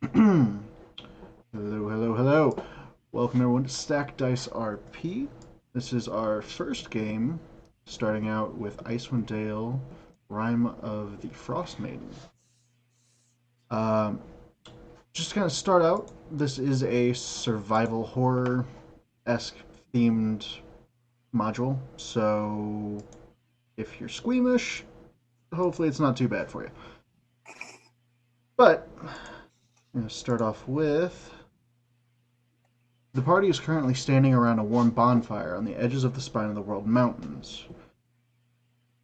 Hello, hello, hello. Welcome everyone to StackedDiceRP. This is our first game, starting out with Icewind Dale, Rime of the Frostmaiden. Um, just to kind of start out, this is a survival horror-esque themed module, so if you're squeamish, hopefully it's not too bad for you. But, I'm going to start off with the party is currently standing around a warm bonfire on the edges of the Spine of the World Mountains.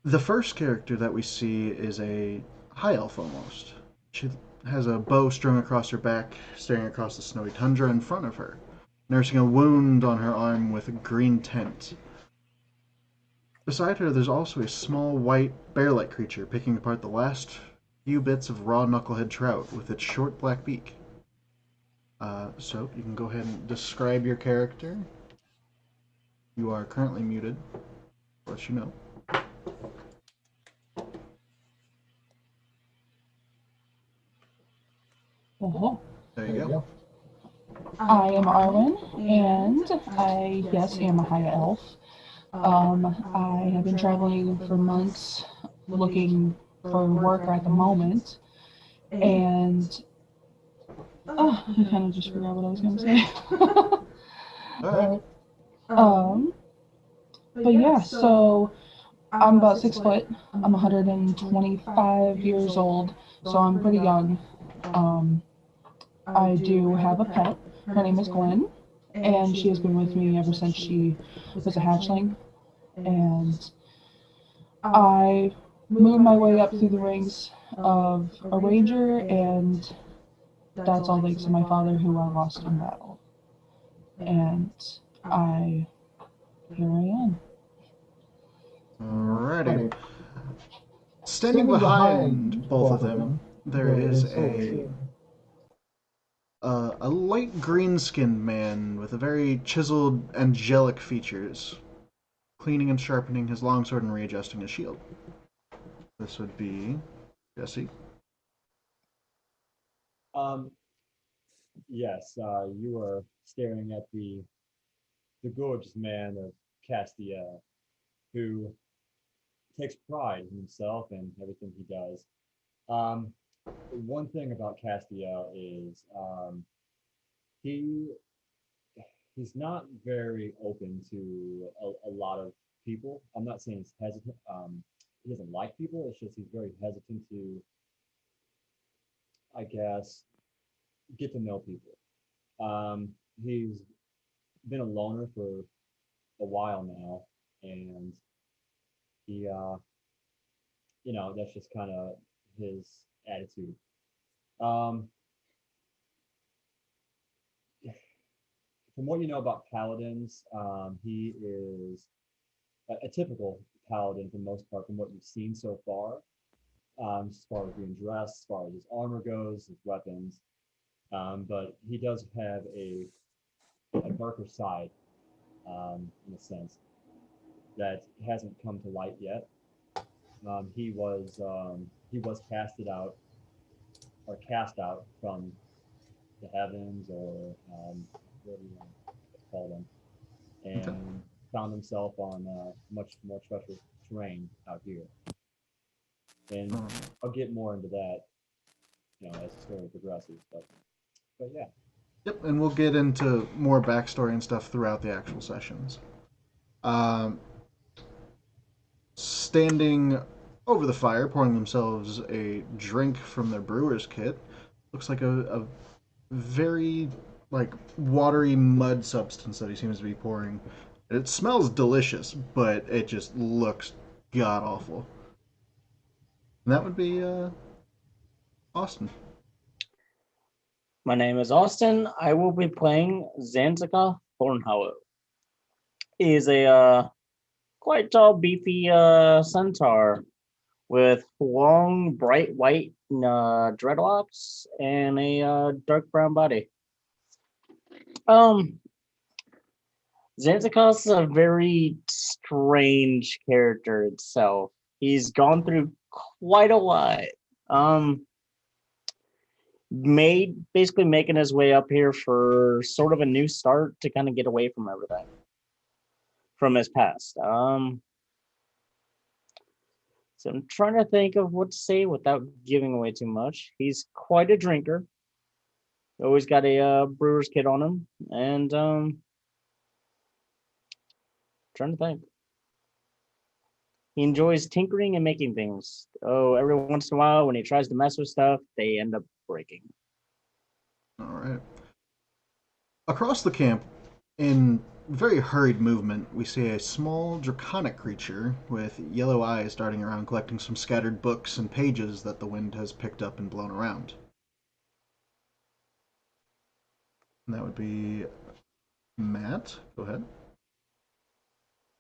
The first character that we see is a high elf almost. She has a bow strung across her back, staring across the snowy tundra in front of her, nursing a wound on her arm with a green tent. Beside her, there's also a small, white, bear like creature picking apart the last few bits of raw knucklehead trout with its short black beak. So you can go ahead and describe your character. You are currently muted, I'll let you know. Uh-huh. There you go. I am Arwen, and I, yes, am a high elf. I have been traveling for months looking for work at the moment, and I kind of just forgot what I was going to say. All right. um, but yeah, so I'm about 6 foot. I'm 125 years old, so I'm pretty young. Um, I do have a pet. Her name is Gwen, and she has been with me ever since she was a hatchling. And I moved my way up through the ranks of a ranger, and that's all thanks to my father, who I lost in battle. And I here I am. Alrighty. Standing behind both of them, there is a light green-skinned man with a very chiseled, angelic features, cleaning and sharpening his longsword and readjusting his shield. This would be Jesse. Um, yes, you are staring at the gorgeous man of Castia, who takes pride in himself and everything he does. Um, One thing about Castiel is he he's not very open to a lot of people. I'm not saying he's hesitant. He doesn't like people. It's just he's very hesitant to, I guess, get to know people. He's been a loner for a while now, and he, that's just kind of his attitude. Um, from what you know about paladins, he is a typical paladin for the most part, from what you've seen so far. As far as being dressed, as far as his armor goes, his weapons. But he does have a darker side, in a sense, that hasn't come to light yet. He was casted out or cast out from the heavens, or what do you want to call them, Okay. and found himself on much more treacherous terrain out here. And Um, I'll get more into that, as the story progresses. But yeah. yep, and we'll get into more backstory and stuff throughout the actual sessions. Um, Standing over the fire, pouring themselves a drink from their brewer's kit, looks like a very like watery mud substance that he seems to be pouring. It smells delicious, but it just looks god awful. And that would be Austin. My name is Austin. I will be playing Zanzica Thornhollow. He is a quite tall, beefy centaur with long, bright white dreadlocks and a dark brown body. Um, Zanzica is a very strange character itself. He's gone through quite a lot. Um, basically making his way up here for sort of a new start to kind of get away from everything from his past. So I'm trying to think of what to say without giving away too much. He's quite a drinker. Always got a brewer's kit on him, and trying to think. He enjoys tinkering and making things. Oh, every once in a while, when he tries to mess with stuff, they end up breaking. All right. Across the camp, in very hurried movement, we see a small draconic creature with yellow eyes darting around collecting some scattered books and pages that the wind has picked up and blown around. And that would be Matt. Go ahead.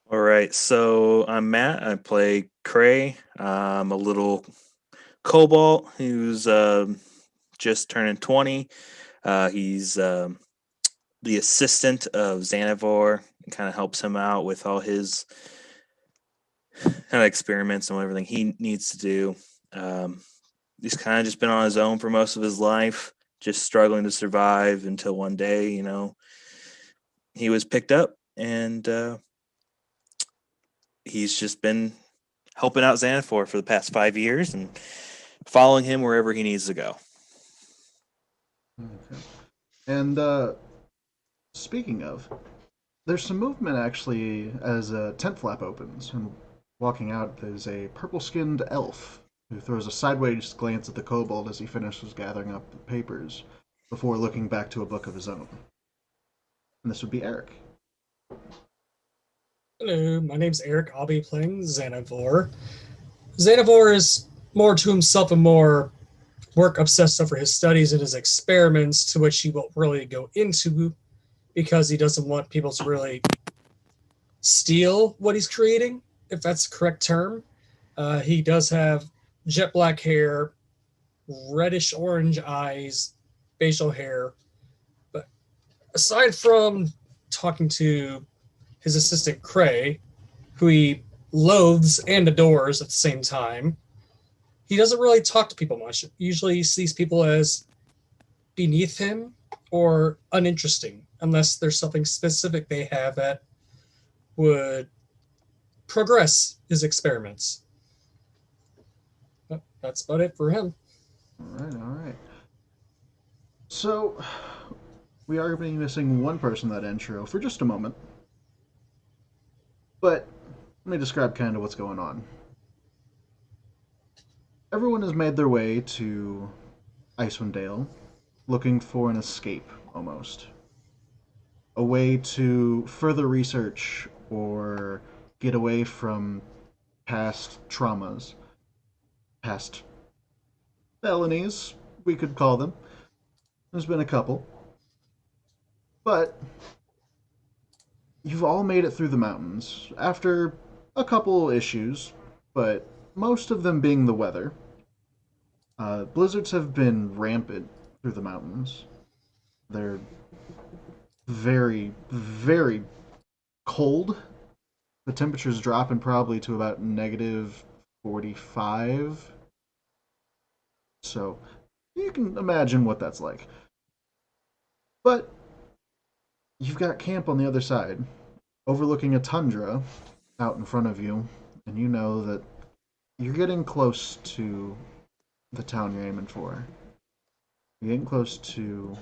All right, so I'm Matt. I play Cray. I'm a little cobalt who's just turning 20. He's the assistant of Xanavor and kind of helps him out with all his kind of experiments and everything he needs to do. He's kind of just been on his own for most of his life, just struggling to survive until one day, he was picked up and he's just been helping out Xanafor for the past 5 years and following him wherever he needs to go. Okay. And speaking of, there's some movement actually as a tent flap opens, and walking out is a purple-skinned elf who throws a sideways glance at the kobold as he finishes gathering up the papers before looking back to a book of his own. And this would be Eric. Hello, my name's Eric. I'll be playing Xanavor. Xanavor is more to himself and more work-obsessed over his studies and his experiments, to which he won't really go into because he doesn't want people to really steal what he's creating, if that's the correct term. He does have jet black hair, reddish-orange eyes, facial hair. But aside from talking to his assistant Cray, who he loathes and adores at the same time, he doesn't really talk to people much. Usually he sees people as beneath him or uninteresting, unless there's something specific they have that would progress his experiments. But that's about it for him. All right. So, we are going to be missing one person in that intro for just a moment. But let me describe kind of what's going on. Everyone has made their way to Icewind Dale, looking for an escape, almost. A way to further research or get away from past traumas, past felonies, we could call them. There's been a couple. But you've all made it through the mountains after a couple issues, but most of them being the weather. Blizzards have been rampant through the mountains. They're very, very cold. The temperature's dropping probably to about negative 45. So you can imagine what that's like. But you've got camp on the other side, overlooking a tundra out in front of you, and you know that you're getting close to the town you're aiming for. You're getting close to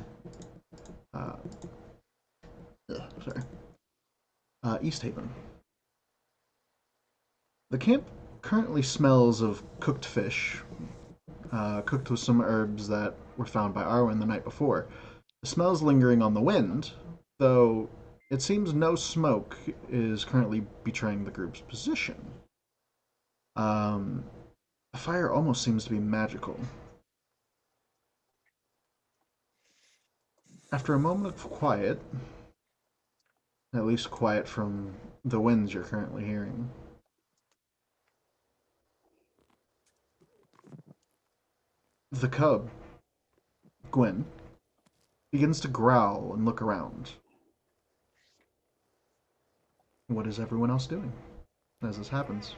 East Haven. The camp currently smells of cooked fish, cooked with some herbs that were found by Arwen the night before. The smell is lingering on the wind, though it seems no smoke is currently betraying the group's position. The fire almost seems to be magical. After a moment of quiet, at least quiet from the winds you're currently hearing, the cub, Gwen, begins to growl and look around. What is everyone else doing as this happens?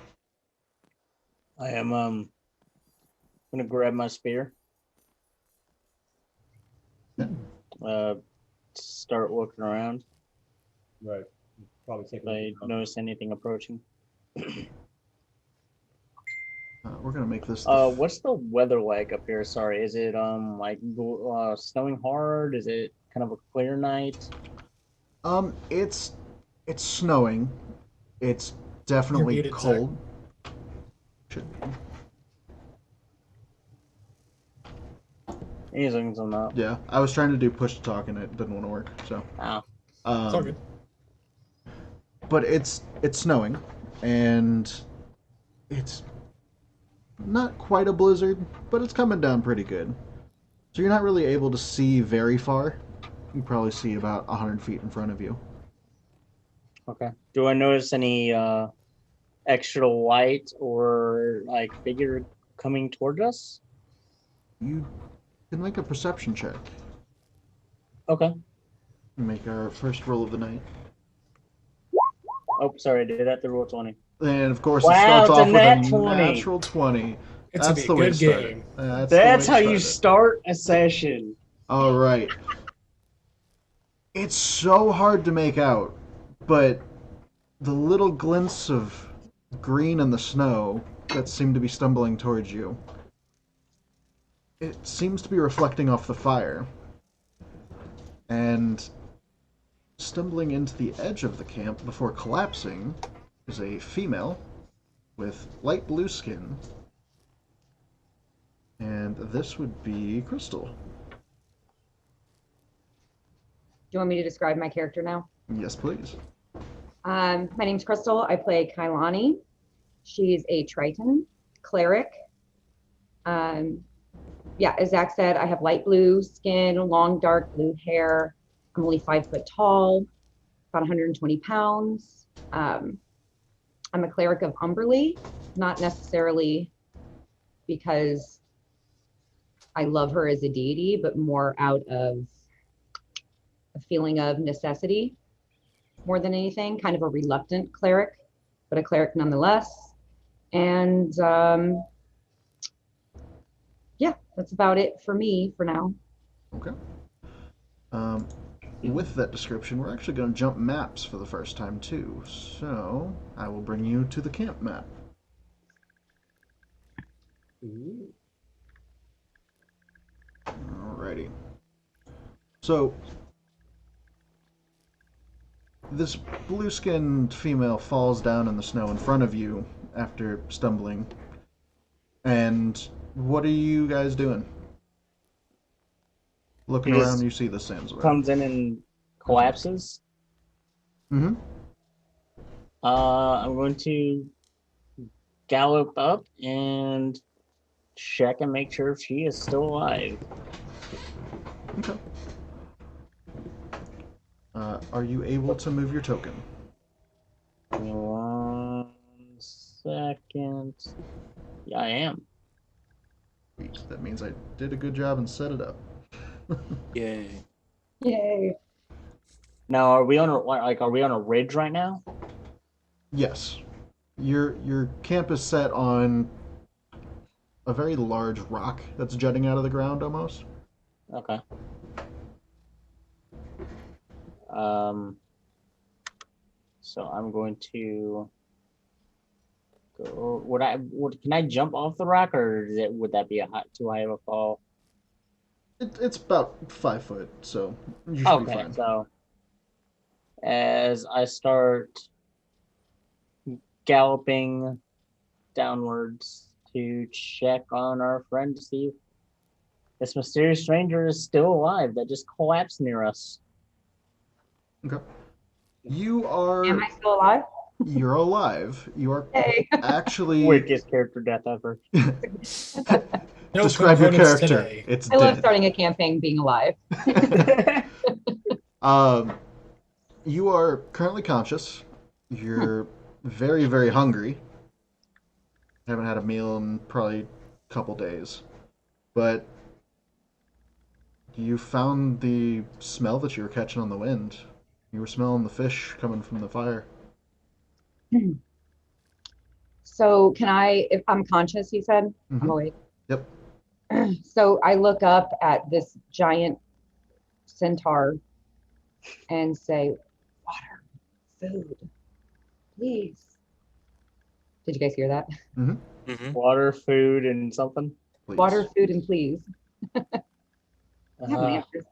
I am gonna grab my spear Start looking around. Right. Probably take If a I look around. notice anything approaching. We're gonna make this. What's the weather like up here? Sorry, is it like snowing hard? Is it kind of a clear night? It's snowing. It's You're definitely muted, Zach. cold. Should be. He's looking something up. Yeah, I was trying to do push to talk and it didn't want to work. So. Oh, It's all good. But it's snowing, and it's not quite a blizzard, but it's coming down pretty good. So you're not really able to see very far. You can probably see about 100 feet in front of you. okay. Do I notice any extra light or like figure coming toward us? You can make a perception check. Okay. Make our first roll of the night. Oh, sorry, I did that to roll 20. And of course, Wow, it starts it's a off with a nat 20. natural 20. It's That's a the way good to start game. it. That's That's the how way to you start start a session. it. All right. It's so hard to make out, but the little glints of green in the snow that seem to be stumbling towards you, it seems to be reflecting off the fire. And stumbling into the edge of the camp before collapsing is a female with light blue skin. And this would be Crystal. Do you want me to describe my character now? Yes, please. My name's Crystal. I play Kailani. She's a Triton cleric. Yeah, as Zach said, I have light blue skin, long dark blue hair. I'm only 5 foot tall, about 120 pounds. I'm a cleric of Umberly, not necessarily because I love her as a deity, but more out of a feeling of necessity more than anything, kind of a reluctant cleric, but a cleric nonetheless. And yeah, that's about it for me for now. Okay. With that description, we're actually going to jump maps for the first time too. So I will bring you to the camp map. Ooh. Alrighty. So this blue-skinned female falls down in the snow in front of you after stumbling. And what are you guys doing? Looking He around, just you see the sands around. Comes in and collapses. Mm-hmm. I'm going to gallop up and check and make sure if she is still alive. Okay. Are you able to move your token? 1 second. Yeah, I am. That means I did a good job and set it up. Yay. Yay. Now, are we on a ridge right now? Yes. Your camp is set on a very large rock that's jutting out of the ground almost. Okay. So I'm going to go. Can I jump off the rock, or would that be too high of a fall? It's about 5 foot, so you should be Okay, fine. so as I start galloping downwards to check on our friend to see if this mysterious stranger is still alive that just collapsed near us. Okay. You are. Am I still alive? You're alive. You are Hey. actually. Weirdest character death ever. No Describe your components character. today. It's I love dead. starting a campaign being alive. You are currently conscious. You're very, very hungry. Haven't had a meal in probably a couple days. But you found the smell that you were catching on the wind. You were smelling the fish coming from the fire. So can I, if I'm conscious, you said? I'm Mhm. awake. Yep. So I look up at this giant centaur and say, water, food, please. Did you guys hear that? Mm-hmm. Water, food, and something. Please. Water, food, and please. I have an answer.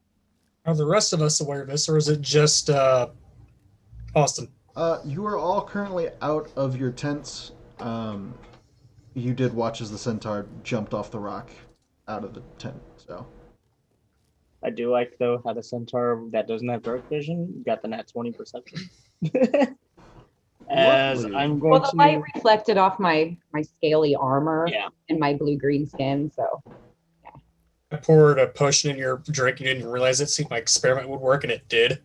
Are the rest of us aware of this, or is it just Austin? You are all currently out of your tents. You did watch as the centaur jumped off the rock out of the tent. So I do like though how the centaur that doesn't have dark vision got the nat 20 perception. As Luckily. I'm going Well, the light to reflected off my scaly armor yeah. and my blue-green skin, so I poured a potion in your drink. You didn't realize it. Seemed my experiment would work, and it did.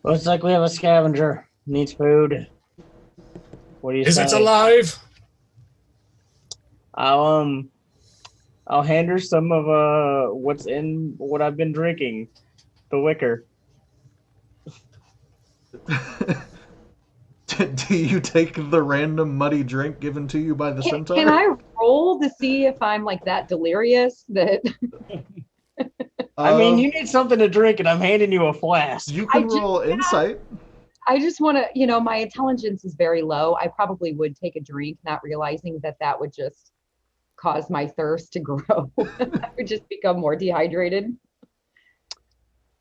Looks like we have a scavenger. Needs food. What do you Is say? it alive? I'll hand her some of what's in what I've been drinking. The liquor. Do you take the random muddy drink given to you by the centaur? can I roll to see if I'm like that delirious that I mean, you need something to drink, and I'm handing you a flask. You can roll insight. I just want to, my intelligence is very low. I probably would take a drink, not realizing that would just cause my thirst to grow. I would just become more dehydrated.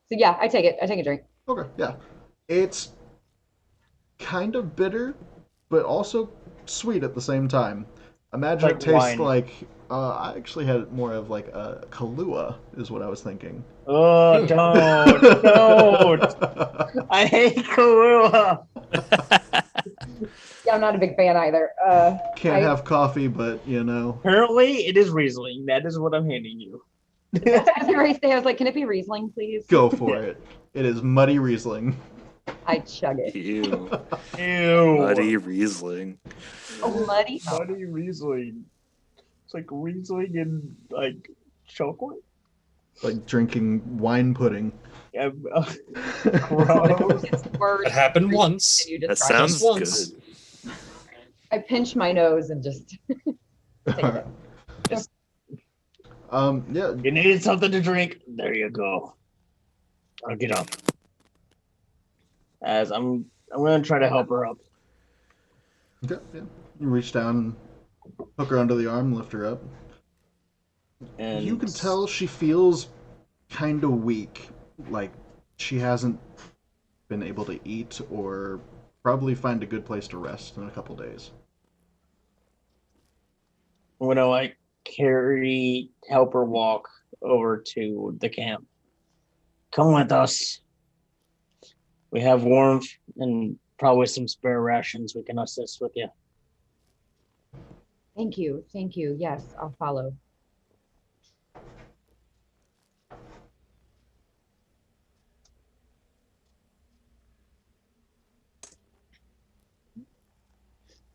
So yeah, I take it. I take a drink. Okay, yeah. It's kind of bitter, but also sweet at the same time. Imagine Like it tastes wine. like, I actually had it more of like a Kahlua, is what I was thinking. Oh, don't. I hate Kahlua. Yeah, I'm not a big fan either. Can't have coffee, but Apparently, it is Riesling. That is what I'm handing you. I was like, can it be Riesling, please? go for it. It is muddy Riesling. I chug it. Ew. Ew. Muddy Riesling. Oh, muddy. Oh. Muddy Riesling. It's like Riesling and like chocolate. Like drinking wine pudding. Yeah, gross. It's worse. It happened once. than you That described. sounds once. good. I pinch my nose and just take it. Yeah. You needed something to drink. There you go. I'll get up. As I'm gonna try to help her up. Okay, yeah. You reach down, hook her under the arm, lift her up. And You can tell she feels kind of weak, like she hasn't been able to eat or probably find a good place to rest in a couple days. I'm gonna help her walk over to the camp. Come with us. We have warmth and probably some spare rations we can assist with you. Thank you. Thank you. Yes, I'll follow.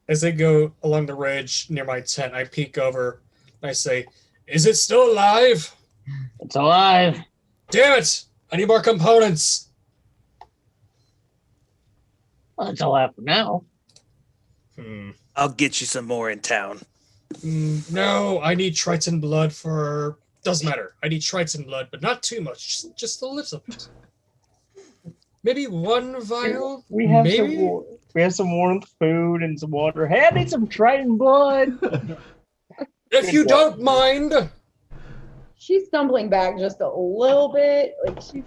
As they go along the ridge near my tent, I peek over. I say, "Is it still alive? It's alive. Damn it! I need more components." Well, it's alive for now. I'll get you some more in town. No, I need Triton blood for. Doesn't matter. I need Triton blood, but not too much. Just a little bit. Maybe one vial. We have Maybe. some warmth, food, and some water. Hey, I need some Triton blood. If you don't mind. She's stumbling back just a little bit. Like she's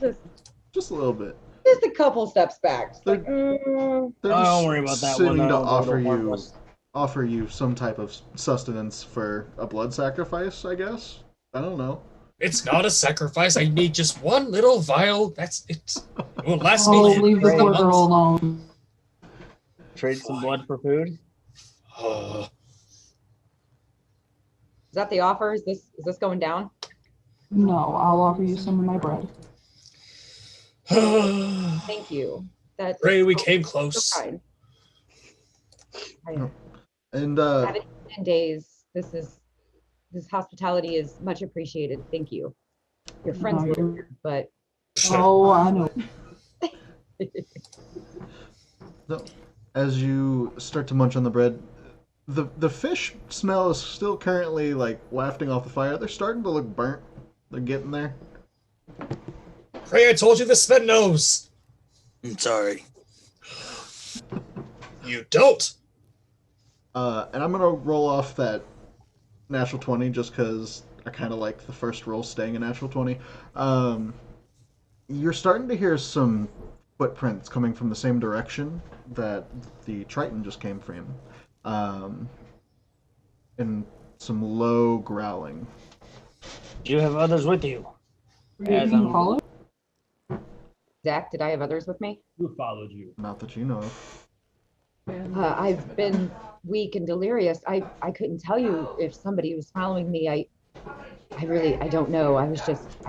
Just a little bit. just a couple steps back. It's like, They're Oh, just don't worry about that sitting one. to That'll go to harmless. offer you some type of sustenance for a blood sacrifice, I guess. I don't know. It's not a sacrifice. I need just one little vial. That's it. It will last me Oh, for leave the 3 poor months. girl alone. Trade some blood for food. Oh, is that the offer? Is this going down? No, I'll offer you some of my bread. Thank you. That's Ray, we came so close. kind. And I haven't eaten in days. This hospitality is much appreciated. Thank you. Your friends No, live you're- here, but Oh, I know. so, as you start to munch on the bread, The fish smell is still currently like wafting off the fire. They're starting to look burnt. They're getting there. Cray, I told you the Sven knows. I'm sorry. You don't. And I'm gonna roll off that natural 20 just because I kind of like the first roll staying a natural 20. You're starting to hear some footprints coming from the same direction that the Triton just came from. And some low growling. Do you have others with you? Are you As being I'm- followed? Zach, did I have others with me? Who followed you? Not that you know of. I've been weak and delirious. I couldn't tell you if somebody was following me. I don't know. I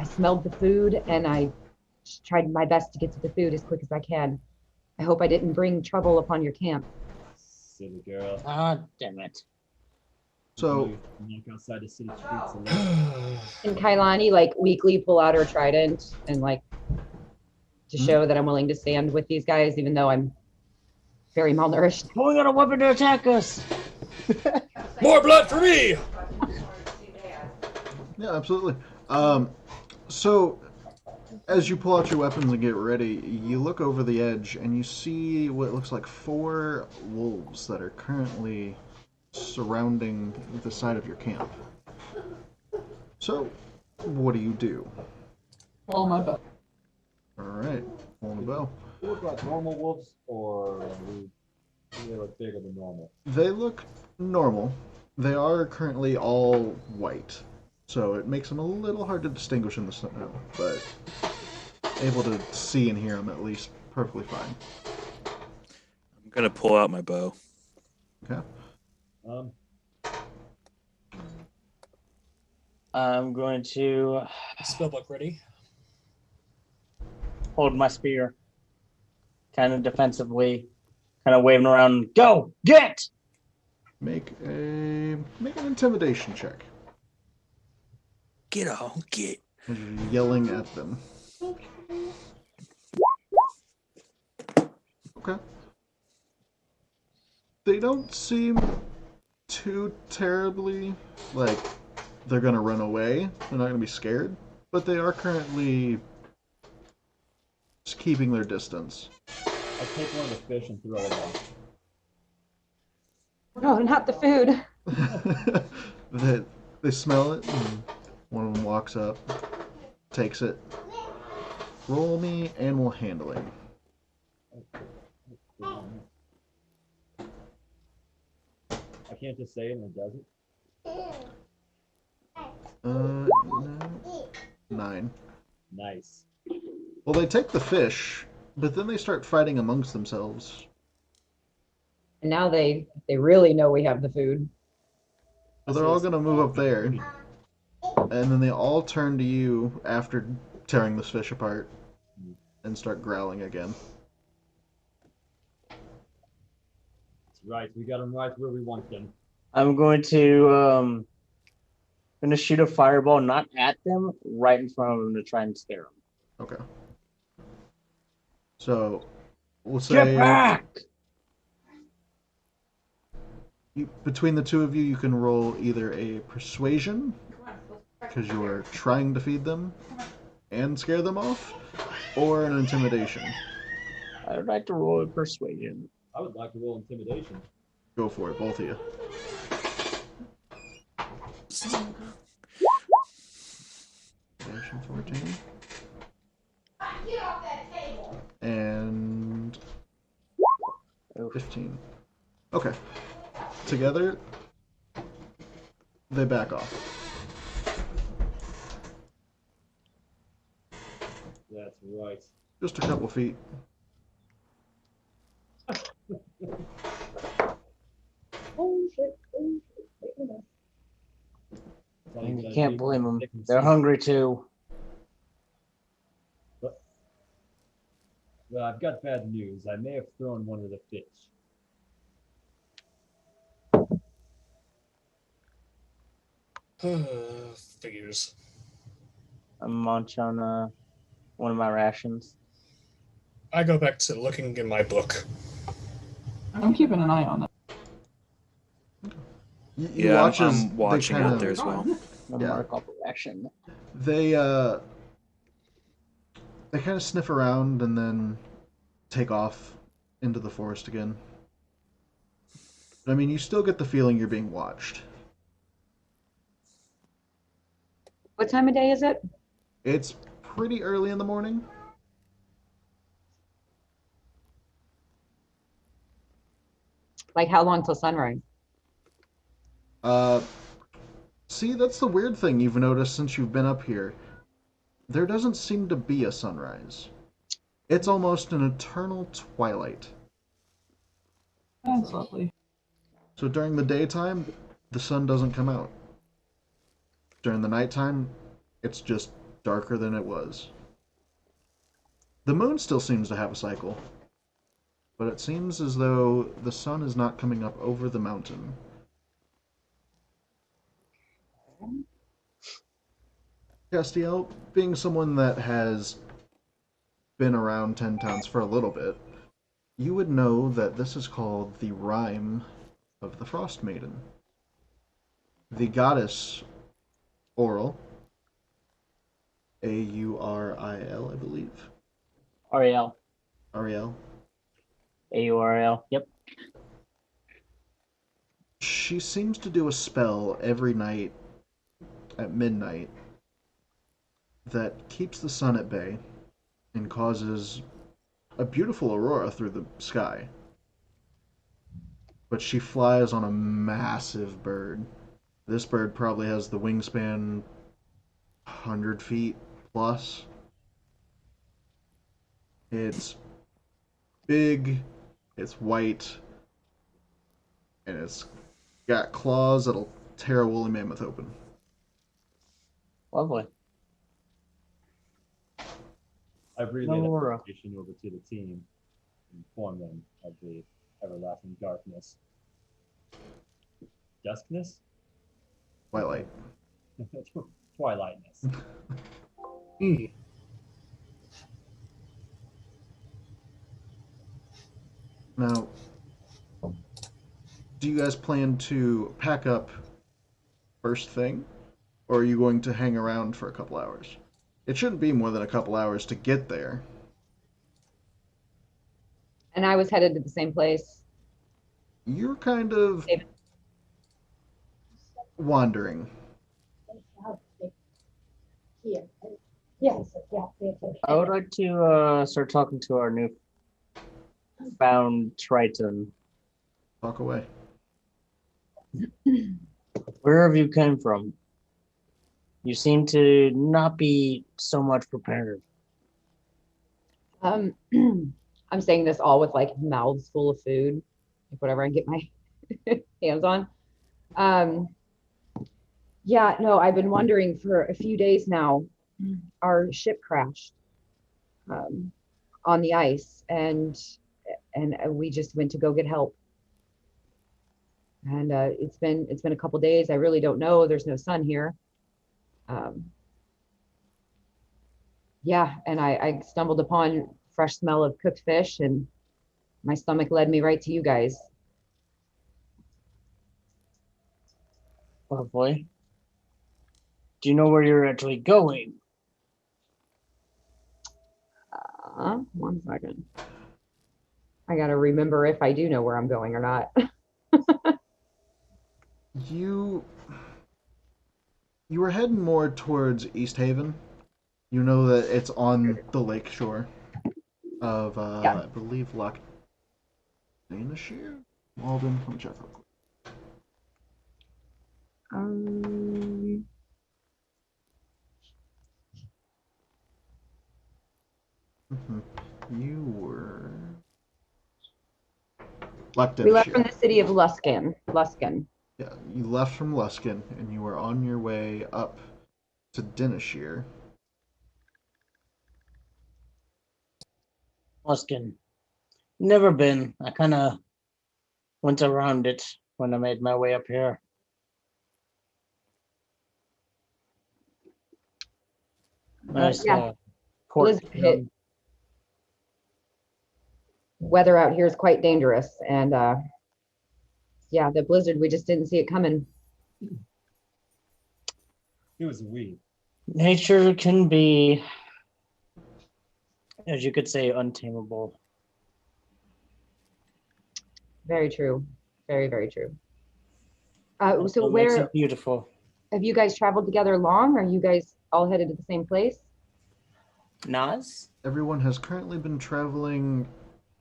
smelled the food and I just tried my best to get to the food as quick as I can. I hope I didn't bring trouble upon your camp. Silly girl. Ah, damn it. So, You walk outside the city streets alone. And Kailani like weakly pull out her trident and like to show that I'm willing to stand with these guys, even though I'm very malnourished. Pulling out a weapon to attack us. More blood for me. yeah, absolutely. So, as you pull out your weapons and get ready, you look over the edge and you see what looks like 4 wolves that are currently surrounding the side of your camp. So, what do you do? Roll my bow. Alright, roll the bow. They look like normal wolves, or they look bigger than normal. They look normal. They are currently all white, so it makes them a little hard to distinguish in the snow, but able to see and hear them at least perfectly fine. I'm gonna pull out my bow. Okay. I'm going to Spellbook ready. hold my spear, kind of defensively, kind of waving around. Go, get! Make an intimidation check. Get on, get. As you're yelling at them. Okay. They don't seem too terribly like they're gonna run away. They're not gonna be scared, but they are currently just keeping their distance. I take one of the fish and throw it off. No, not the food. they smell it, and one of them walks up, takes it. Roll me animal handling. I can't just say it and it doesn't. No. 9. Nice. Well, they take the fish, but then they start fighting amongst themselves. And now they really know we have the food. So they're all gonna move up there, and then they all turn to you after tearing this fish apart and start growling again. That's right. We got them right where we want them. I'm going to shoot a fireball not at them, right in front of them to try and scare them. Okay. So we'll Get say back! between the two of you, you can roll either a persuasion because you are trying to feed them and scare them off, or an intimidation. I would like to roll a persuasion. I would like to roll intimidation. Go for it, both of you. Intimidation 14. And 15. Okay. Together, they back off. That's right. Just a couple feet. Oh shit. You can't blame them. They're hungry too. Well, I've got bad news. I may have thrown one of the fish. Figures. I'm munch on one of my rations. I go back to looking in my book. I'm keeping an eye on it. You watch as I'm watching they out kind there of as well. The Yeah. mark of action. they kind of sniff around and then take off into the forest again. I mean, you still get the feeling you're being watched. What time of day is it? It's pretty early in the morning. Like how long till sunrise? Uh, See, that's the weird thing you've noticed since you've been up here. There doesn't seem to be a sunrise. It's almost an eternal twilight. That's lovely. So during the daytime, the sun doesn't come out. During the nighttime, it's just darker than it was. The moon still seems to have a cycle, but it seems as though the sun is not coming up over the mountain. Castiel, being someone that has been around 10 towns for a little bit, you would know that this is called the Rime of the Frostmaiden. The goddess Auril, Auril, I believe. Ariel. Ariel. AURL. Yep. She seems to do a spell every night at midnight that keeps the sun at bay and causes a beautiful aurora through the sky. But she flies on a massive bird. This bird probably has the wingspan 100 feet plus. It's big, it's white, and it's got claws that'll tear a woolly mammoth open. Lovely. I've relayed that Aurora. information over to the team and informed them of the everlasting darkness. Duskness? Twilight. Twilightness. Hmm. Now, do you guys plan to pack up first thing, or are you going to hang around for a couple hours? It shouldn't be more than a couple hours to get there. And I was headed to the same place. You're kind of wandering. Here. Yes, yeah. I would like to start talking to our new found Triton. Talk away. Where have you come from? You seem to not be so much prepared. I'm saying this all with like mouths full of food, like whatever I can get my hands on. Yeah, no, I've been wondering for a few days now. Our ship crashed on the ice, and we just went to go get help. And it's been a couple days. I really don't know. There's no sun here. Yeah, and I stumbled upon fresh smell of cooked fish, and my stomach led me right to you guys. Lovely. Do you know where you're actually going? 1 second. I gotta remember if I do know where I'm going or not. You were heading more towards East Haven. You know that it's on the lake shore of Yeah. I believe Loch Danishire? Walden, let me check real quick. You were Loch We left from Danishire. the city of Luskin. Yeah, you left from Luskin and you were on your way up to Dinishire. Luskin. Never been. I kind of went around it when I made my way up here. Nice Yeah. port. Elizabeth, weather out here is quite dangerous, and Yeah, the blizzard, we just didn't see it coming. It was we. Nature can be, as you could say, untamable. Very true. Very, very true. That's So what makes where it beautiful. have you guys traveled together long? Are you guys all headed to the same place? Nas? Everyone has currently been traveling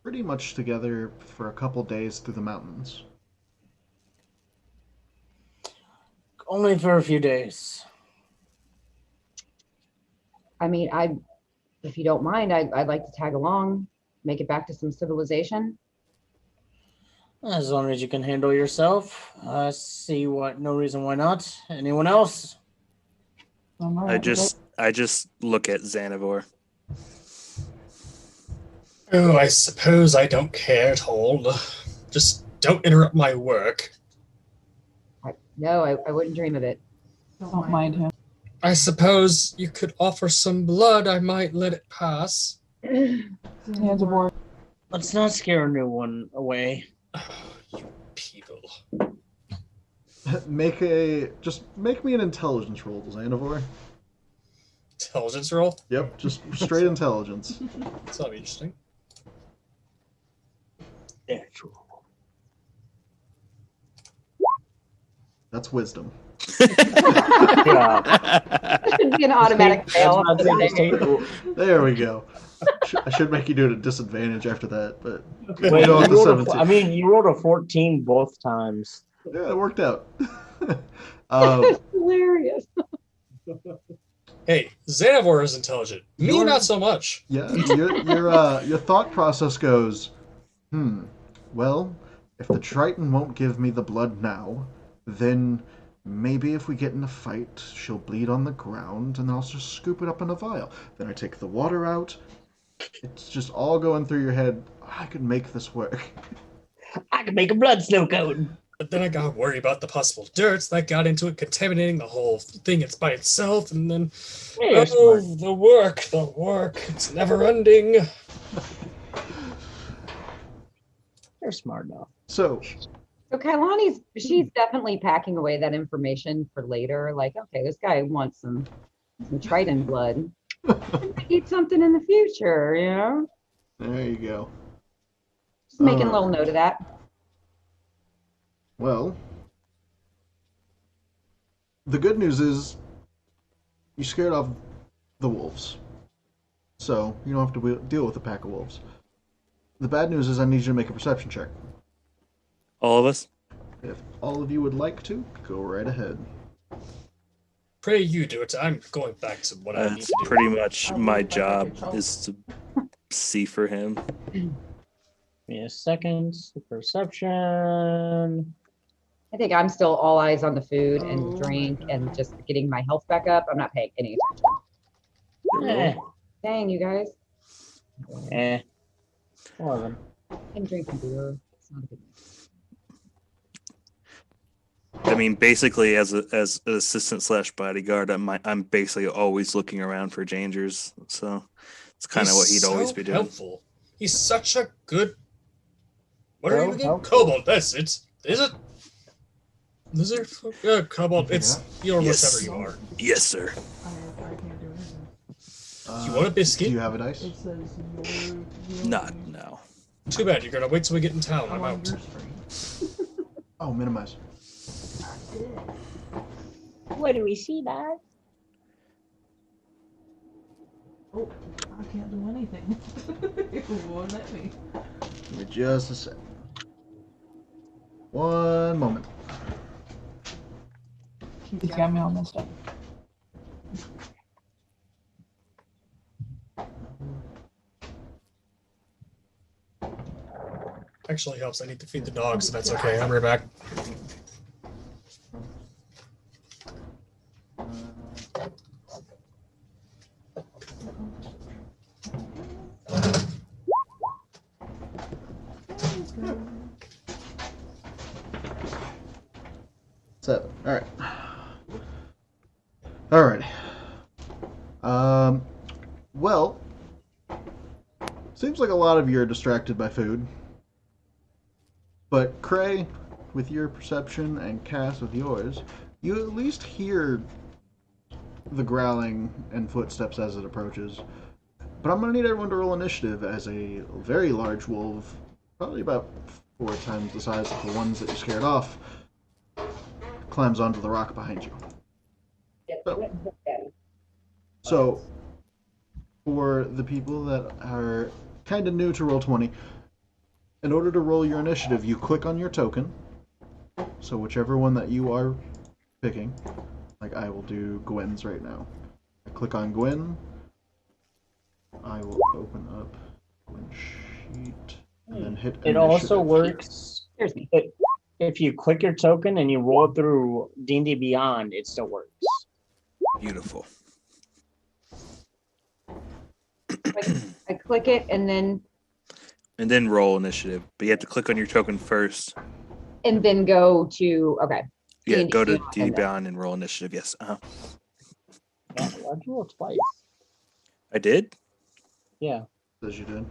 pretty much together for a couple days through the mountains. Only for a few days. I mean, if you don't mind, I'd like to tag along, make it back to some civilization. As long as you can handle yourself. See what, no reason why not. Anyone else? I'm all I right with it. just look at Xanavor. Oh, I suppose I don't care at all. Just don't interrupt my work. No, I wouldn't dream of it. Don't mind him. I suppose you could offer some blood. I might let it pass. Hands aboard. Let's not scare a new one away. You people. Make me an intelligence roll, Xanavor. Intelligence roll? Yep, just straight intelligence. That's not interesting. Natural. That's wisdom. Yeah. Should be an automatic fail. There we go. I should make you do it at disadvantage after that, but Wait, we'll go with the you 17. you rolled a 14 both times. Yeah, it worked out. That's hilarious. Hey, Xanavor is intelligent. Me, You're- not so much. Yeah, your thought process goes, well, if the Triton won't give me the blood now, then maybe if we get in a fight, she'll bleed on the ground, and I'll just scoop it up in a vial. Then I take the water out. It's just all going through your head. I could make this work. I can make a blood snow cone. But then I got worried about the possible dirts that got into it, contaminating the whole thing. It's by itself, and then You're smart. the work. It's never ending. You're smart enough. So, So she's definitely packing away that information for later. Like, okay, this guy wants some Triton blood. Eat something in the future, you know? there you go. Just making a little note of that. Well, the good news is you scared off the wolves. So, you don't have to deal with a pack of wolves. The bad news is I need you to make a perception check. All of us? If all of you would like to, go right ahead. Pray you do it. I'm going back to what I need That's to do. pretty much my job is to see for him. Give me a second. Perception. I think I'm still all eyes on the food and drink and just getting my health back up. I'm not paying any attention. Eh. Dang, you guys. 11. I'm drinking beer. It's not a good I mean, basically, as an assistant / bodyguard, I'm basically always looking around for dangers. So it's kind of what he'd always be doing. Helpful. He's such a good. What are Well, you again? helpful. Cobalt. That's it. Is it? Lizard? Yeah, Cobalt. It's you're Yes. whatever you are. Yes, sir. I can't do anything. You want a biscuit? Do you have a dice? It says you're Not now. Too bad. You're gonna wait till we get in town. I'm on out. your screen. Oh, minimize. Where do we see that? Oh, I can't do anything. It won't let me. Give me just a sec. One moment. He's got me all messed up. Actually helps. I need to feed the dogs, so that's okay. I'll be right back. Seven. Alright. Alright. Well, seems like a lot of you are distracted by food. But Cray, with your perception and Cass with yours, you at least hear the growling and footsteps as it approaches. But I'm going to need everyone to roll initiative as a very large wolf, probably about 4 times the size of the ones that you scared off, climbs onto the rock behind you. So for the people that are kind of new to Roll20, in order to roll your initiative, you click on your token. So whichever one that you are picking, like I will do Gwen's right now. I click on Gwen. I will open up Gwen sheet and then hit It initiative. also works. Here's me. If you click your token and you roll through D&D Beyond, it still works. Beautiful. I click it and And then roll initiative. But you have to click on your token first. go to Yeah, D&D go to Beyond D and then- Beyond and roll initiative. Yes. Yeah, why'd you roll twice? I did? Yeah, Says you did.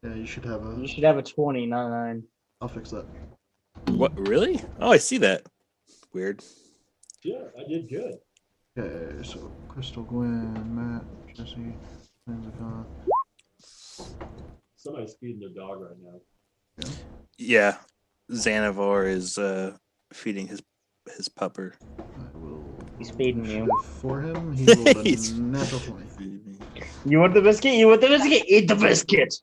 Yeah, you should have you a. should have a 20, not a 9. I'll fix that. What? Really? Oh, I see that. Weird. Yeah, I did good. Okay, so Crystal, Gwen, Matt, Jesse, Nanzaka. Somebody's feeding their dog right now. Yeah. Xanavor is feeding his pupper. I will He's roll feeding you. initiative for him. He rolled a He's- natural 20. You want the biscuit? You want the biscuit? Eat the biscuit!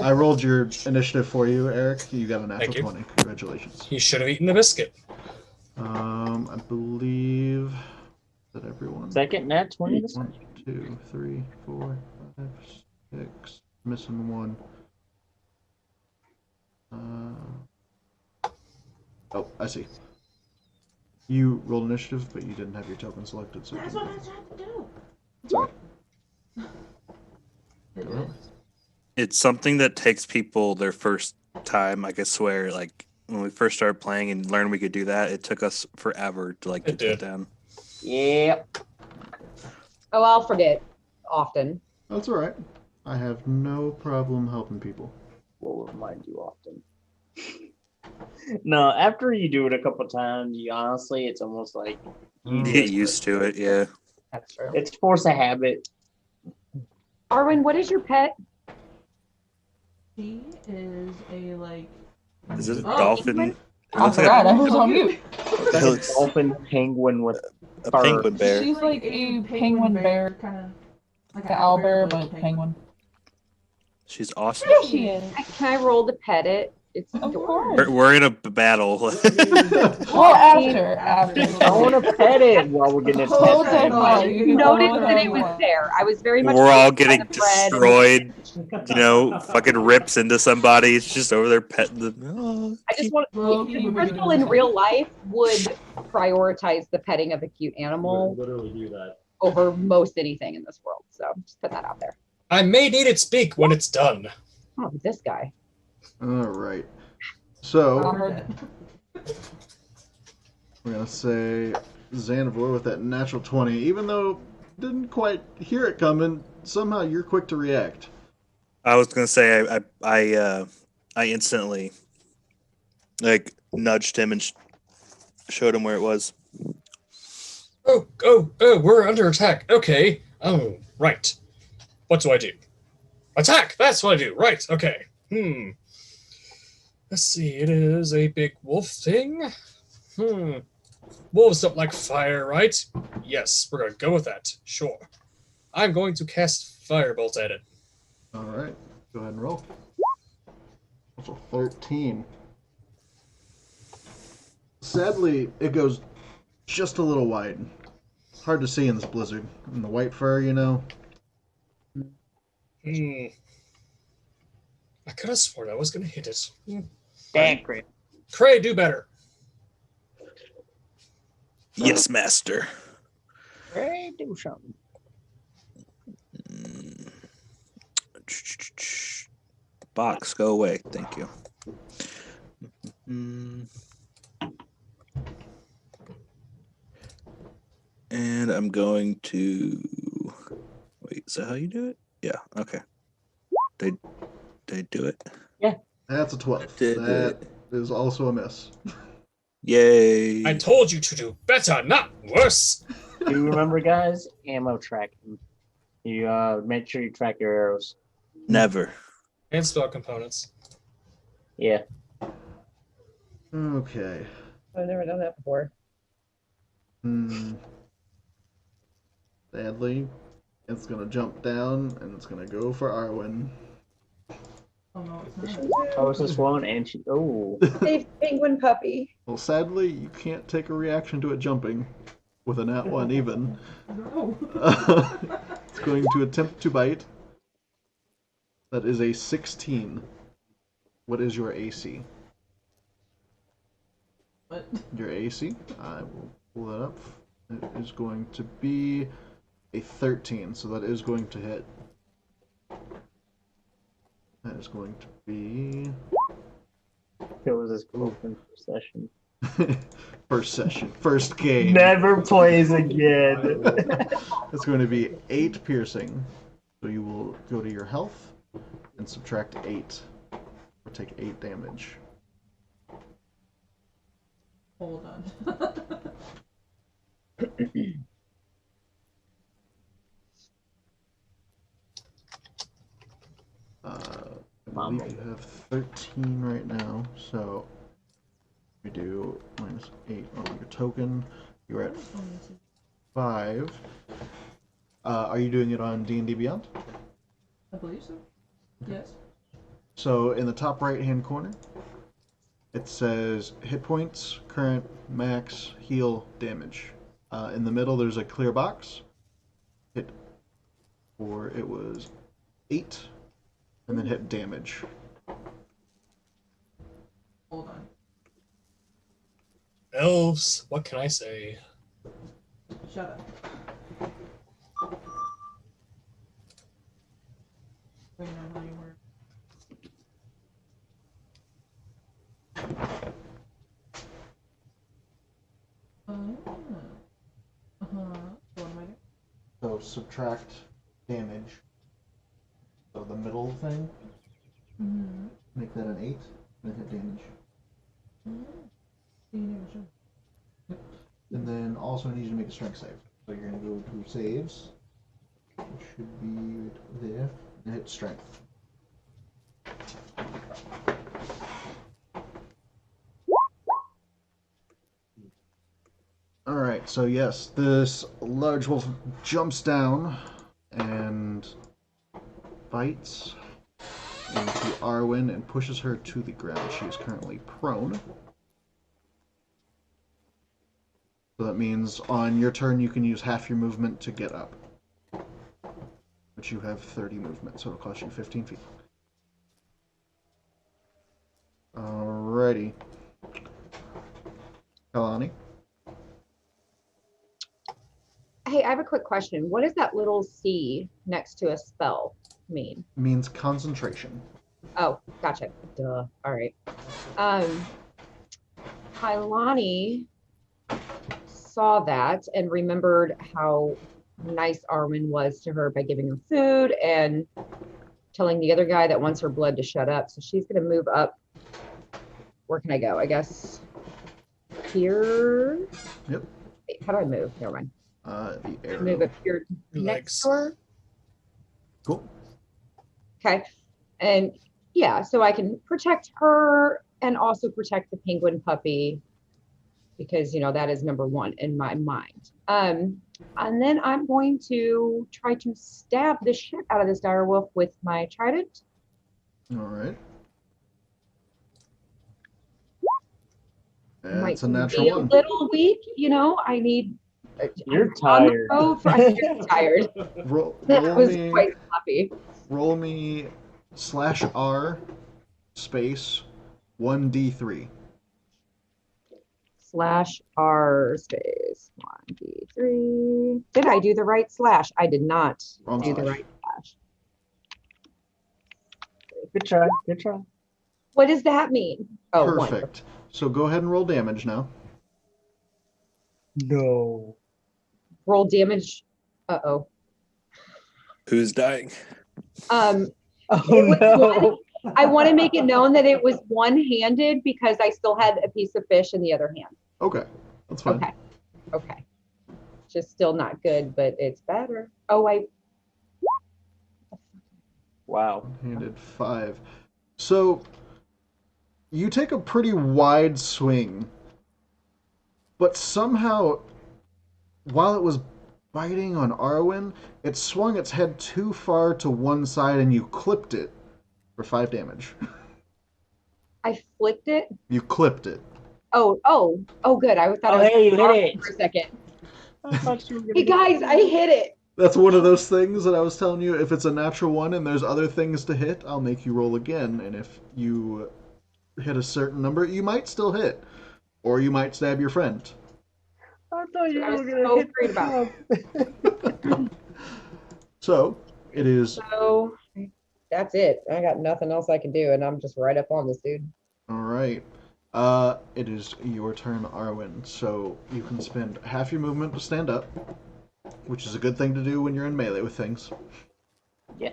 I rolled your initiative for you, Eric. You got a natural Thank you. 20. Congratulations. He should have eaten the biscuit. I believe that everyone. Second nat 20 this 1, 2, 3, 4, 5, 6. Missing one. Oh, I see. You rolled initiative, but you didn't have your token selected, so. That's what I tried to do. Sorry. It's something that takes people their first time. I swear, like when we first started playing and learned we could do that, it took us forever to It get did. that down. Yep. Oh, I'll forget often. That's alright. I have no problem helping people. Will remind you often. No, after you do it a couple times, you honestly, it's almost like you You get used to it, yeah. That's true. It's force of habit. Arwen, what is your pet? She is a like. Is it a Oh, dolphin? penguin? It I looks like forgot. I was on mute. It's like a dolphin penguin with a fur. penguin bear. She's like a penguin bear, kind of like the owl bear, but penguin. She's awesome. There she is. Can I roll to pet it? It's Of adorable. course. We're in a battle. Well, after. I want to pet it while we're getting its Whole head. time while you can Noticed hold that it on. was there. I was very much. We're all confused by getting the bread. destroyed. Fucking rips into somebody. It's just over there petting the. Oh, I just want Low-key, we're Crystal doing in real life would prioritize the petting of a cute animal Literally do that. over most anything in this world. So just put that out there. I may need its beak when it's done. Oh, this guy. Alright. So, Robert. we're going to say Xanavor with that natural 20. Even though didn't quite hear it coming, somehow you're quick to react. I was gonna say I instantly nudged him and showed him where it was. Oh, we're under attack. Okay. Oh, right. What do I do? Attack! That's what I do. Right, okay. Let's see, it is a big wolf thing. Wolves don't like fire, right? Yes, we're gonna go with that. Sure. I'm going to cast Firebolt at it. Alright, go ahead and roll. That's a 13. Sadly, it goes just a little wide. Hard to see in this blizzard. And the white fur, you know. I could have sworn I was gonna hit it. Dang, Chris. Cray, do better. Yes, master. Hey, do something. Box, go away. Thank you. And I'm going to wait. Is that how you do it? Yeah. Okay. Did I do it? That's a 12. Did That it. is also a miss. Yay! I told you to do better, not worse. Do you remember, guys? Ammo tracking. You make sure you track your arrows. Never. And spell components. Yeah. Okay. I've never done that before. Sadly, it's gonna jump down and it's gonna go for Arwen. Oh no, it's not. Oh, it's this one, and she. Oh. Save penguin puppy. Well, sadly, you can't take a reaction to it jumping with a nat 1 even. No. It's going to attempt to bite. That is a 16. What is your AC? What? Your AC? I will pull that up. It is going to be a 13, so that is going to hit. That is going to be It was his girlfriend for session. first session, first game. Never plays again. It's going to be 8 piercing. So you will go to your health and subtract 8, or take 8 damage. Hold on. I believe you have 13 right now, so we do minus 8 on your token. You're at 5. Are you doing it on D&D Beyond? I believe so. Yes. So in the top right-hand corner, it says hit points, current, max, heal, damage. In the middle, there's a clear box. Hit, or it was 8, and then hit damage. Hold on. Elves, what can I say? Shut up. Wait, no, you were. What am I doing? So subtract damage. So the middle thing, make that an 8, then hit damage. And then also need you to make a strength save. So you're going to go to saves. It should be right there. And hit strength. Alright, so yes, this large wolf jumps down and bites into Arwen and pushes her to the ground. She is currently prone. So that means on your turn you can use half your movement to get up. But you have 30 movement, so it'll cost you 15 feet. Alrighty. Kalani? Hey, I have a quick question. What does that little C next to a spell mean? Means concentration. Oh, gotcha. Duh. All right. Kailani saw that and remembered how nice Arwen was to her by giving her food and telling the other guy that wants her blood to shut up. So she's going to move up. Where can I go? I guess here. Yep. Wait, how do I move? Never mind. The arrow. Move up here Your next legs. to her. Cool. Okay. And yeah, so I can protect her and also protect the penguin puppy because, you know, that is number one in my mind. And then I'm going to try to stab the shit out of this direwolf with my trident. Alright. Might That's a natural be one. a little weak, you know. I need. You're I'm on the tired. road for- I'm tired. That Roll was me, quite sloppy. roll me /R space 1d3. /R space 1d3. Did I do the right slash? I did not Wrong do the slash. right slash. Good try. Good try. What does that mean? Oh, one. Perfect. So go ahead and roll damage now. No. Roll damage. Uh-oh. Who's dying? Um, Oh it was no. I want to make it known that it was one-handed because I still had a piece of fish in the other hand. Okay, that's fine. Okay. Okay. Just still not good, but it's better. Oh, Wow. Handed 5. So you take a pretty wide swing, but somehow, while it was biting on Arwen, it swung its head too far to one side and you clipped it for 5 damage. I flicked it. You clipped it. Oh, good. I thought Oh, I was hey, you hit it. for a second. I thought you were gonna Hey guys, I hit it. That's one of those things that I was telling you. If it's a natural one and there's other things to hit, I'll make you roll again. And if you hit a certain number, you might still hit. Or you might stab your friend. I thought you I was were gonna so hit worried the about So, it is... So that's it. I got nothing else I can do, and I'm just right up on this dude. Alright. It is your turn, Arwen. So, you can spend half your movement to stand up, which is a good thing to do when you're in melee with things. Yeah.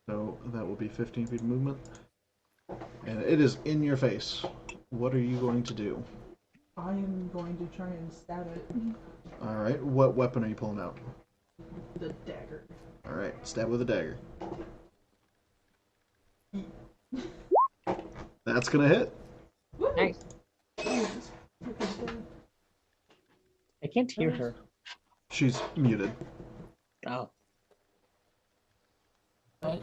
So, that will be 15 feet of movement. And it is in your face. What are you going to do? I am going to try and stab it. Alright, what weapon are you pulling out? The dagger. Alright, stab with a dagger. That's gonna hit. Nice. I can't hear her. She's muted. Oh. What?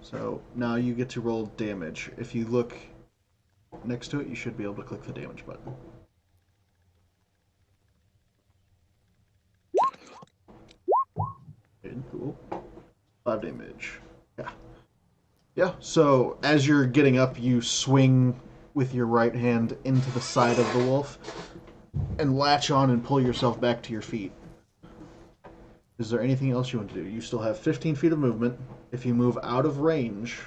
So now you get to roll damage. If you look next to it, you should be able to click the damage button. Okay, cool. 5 damage. Yeah. Yeah, so as you're getting up, you swing with your right hand into the side of the wolf and latch on and pull yourself back to your feet. Is there anything else you want to do? You still have 15 feet of movement. If you move out of range,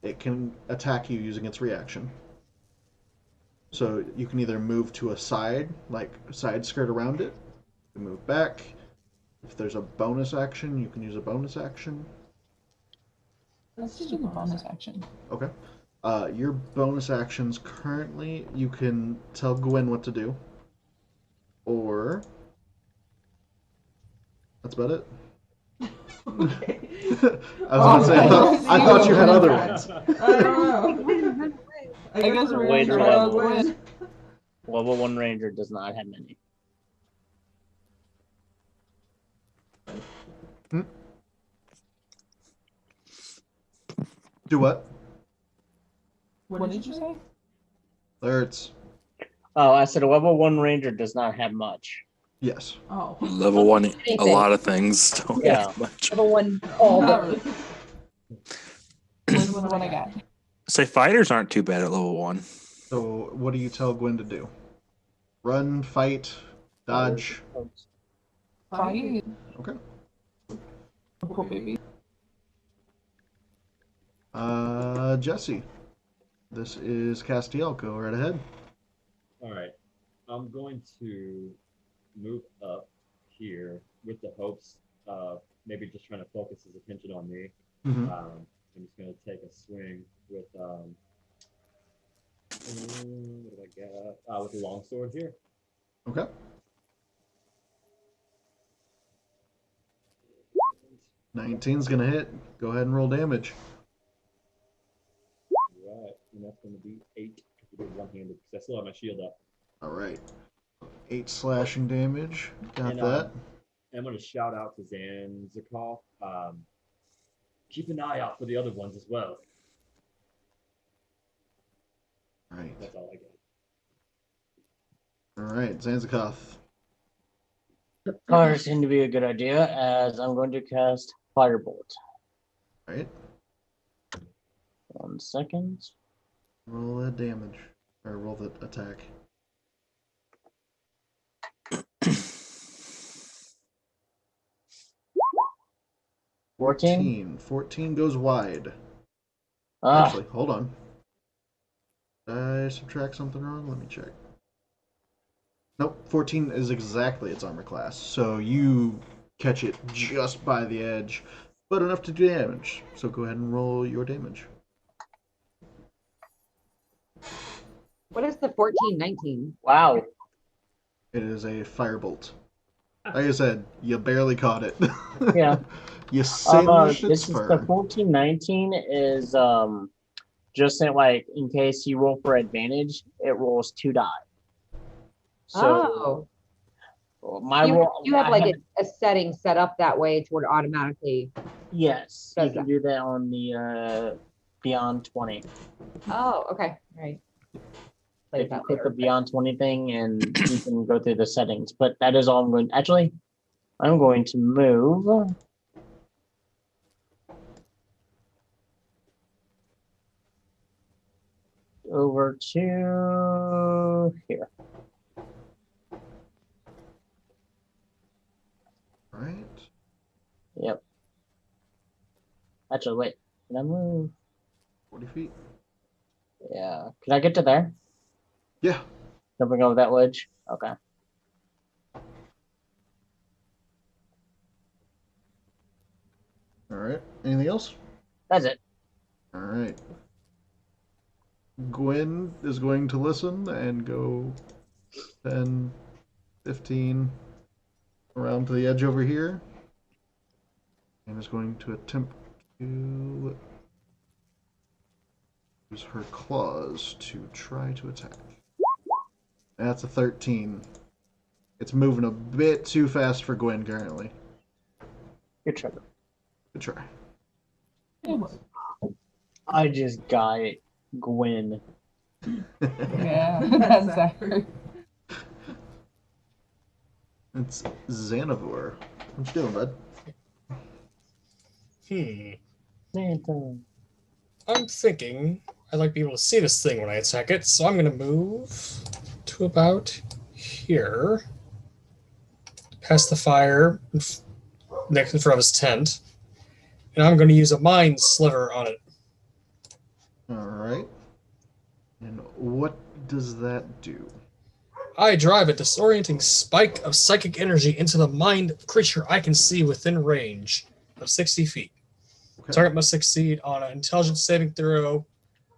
it can attack you using its reaction. So you can either move to a side, like side skirt around it, you can move back. If there's a bonus action, you can use a bonus action. Let's just do the bonus action. Okay. Your bonus actions currently, you can tell Gwen what to do. Or... That's about it. Okay. I was gonna say, I thought you had other ones. I don't know. I guess we're Wait, gonna or try level. Gwen. Level 1 ranger does not have many. Do what? What did you say? Lertz. Oh, I said a level 1 ranger does not have much. Yes. Oh. Level 1, a Anything. lot of things don't Yeah. have much. Level 1, all Not the really. This is what I got. Say fighters aren't too bad at level 1. So what do you tell Gwen to do? Run, fight, dodge. Fight. Okay. Cool, baby. Jesse. This is Castiel. Go right ahead. All right. I'm going to move up here with the hopes of maybe just trying to focus his attention on me. Mm-hmm. I'm just going to take a swing with what do I got? With the longsword here. Okay. 19's gonna hit. Go ahead and roll damage. Right, and that's going to be 8 if you do one-handed because I still have my shield up. All right. 8 slashing damage. Got And, that. I'm going to shout out to Zanzikov. Keep an eye out for the other ones as well. All right. That's all I got. All right. Zanzikoth. Fire seemed to be a good idea, as I'm going to cast Firebolt. All right. 1 second. Roll that damage. Or roll the attack. Fourteen. 14 goes wide. Ah, Actually, hold on. Did I subtract something wrong? Let me check. Nope, 14 is exactly its armor class. So you catch it just by the edge, but enough to do damage. So go ahead and roll your damage. What is the 1419? Wow. It is a firebolt. Like I said, you barely caught it. Yeah. You singed its This is the fur. 1419 is just in, like, in case you roll for advantage, it rolls 2 die. So my roll, You have I like had- a setting set up that way to where it automatically. yes, you does can that. do that on the Beyond 20. Oh, okay. All right. Play If with you that click the later. Beyond 20 thing, and you can go through the settings. But that is all I'm going. Actually, I'm going to move. Over to here. Right. Yep. Actually, wait. Can I move? 40 feet. Yeah. Can I get to there? Yeah. Jumping over that ledge? Okay. All right. Anything else? That's it. All right. Gwen is going to listen and go 10, 15 around to the edge over here. And is going to attempt to use her claws to try to attack. That's a 13. It's moving a bit too fast for Gwen currently. Good try. Good try. I just got it. Gwen. Yeah, that's accurate. It's Xanavor. What you doing, bud? Santa. I'm thinking I'd like to be able to see this thing when I attack it, so I'm going to move to about here, past the fire, next in front of his tent, and I'm going to use a mind sliver on it. All right. And what does that do? I drive a disorienting spike of psychic energy into the mind of a creature I can see within range of 60 feet. Okay. Target must succeed on an intelligence saving throw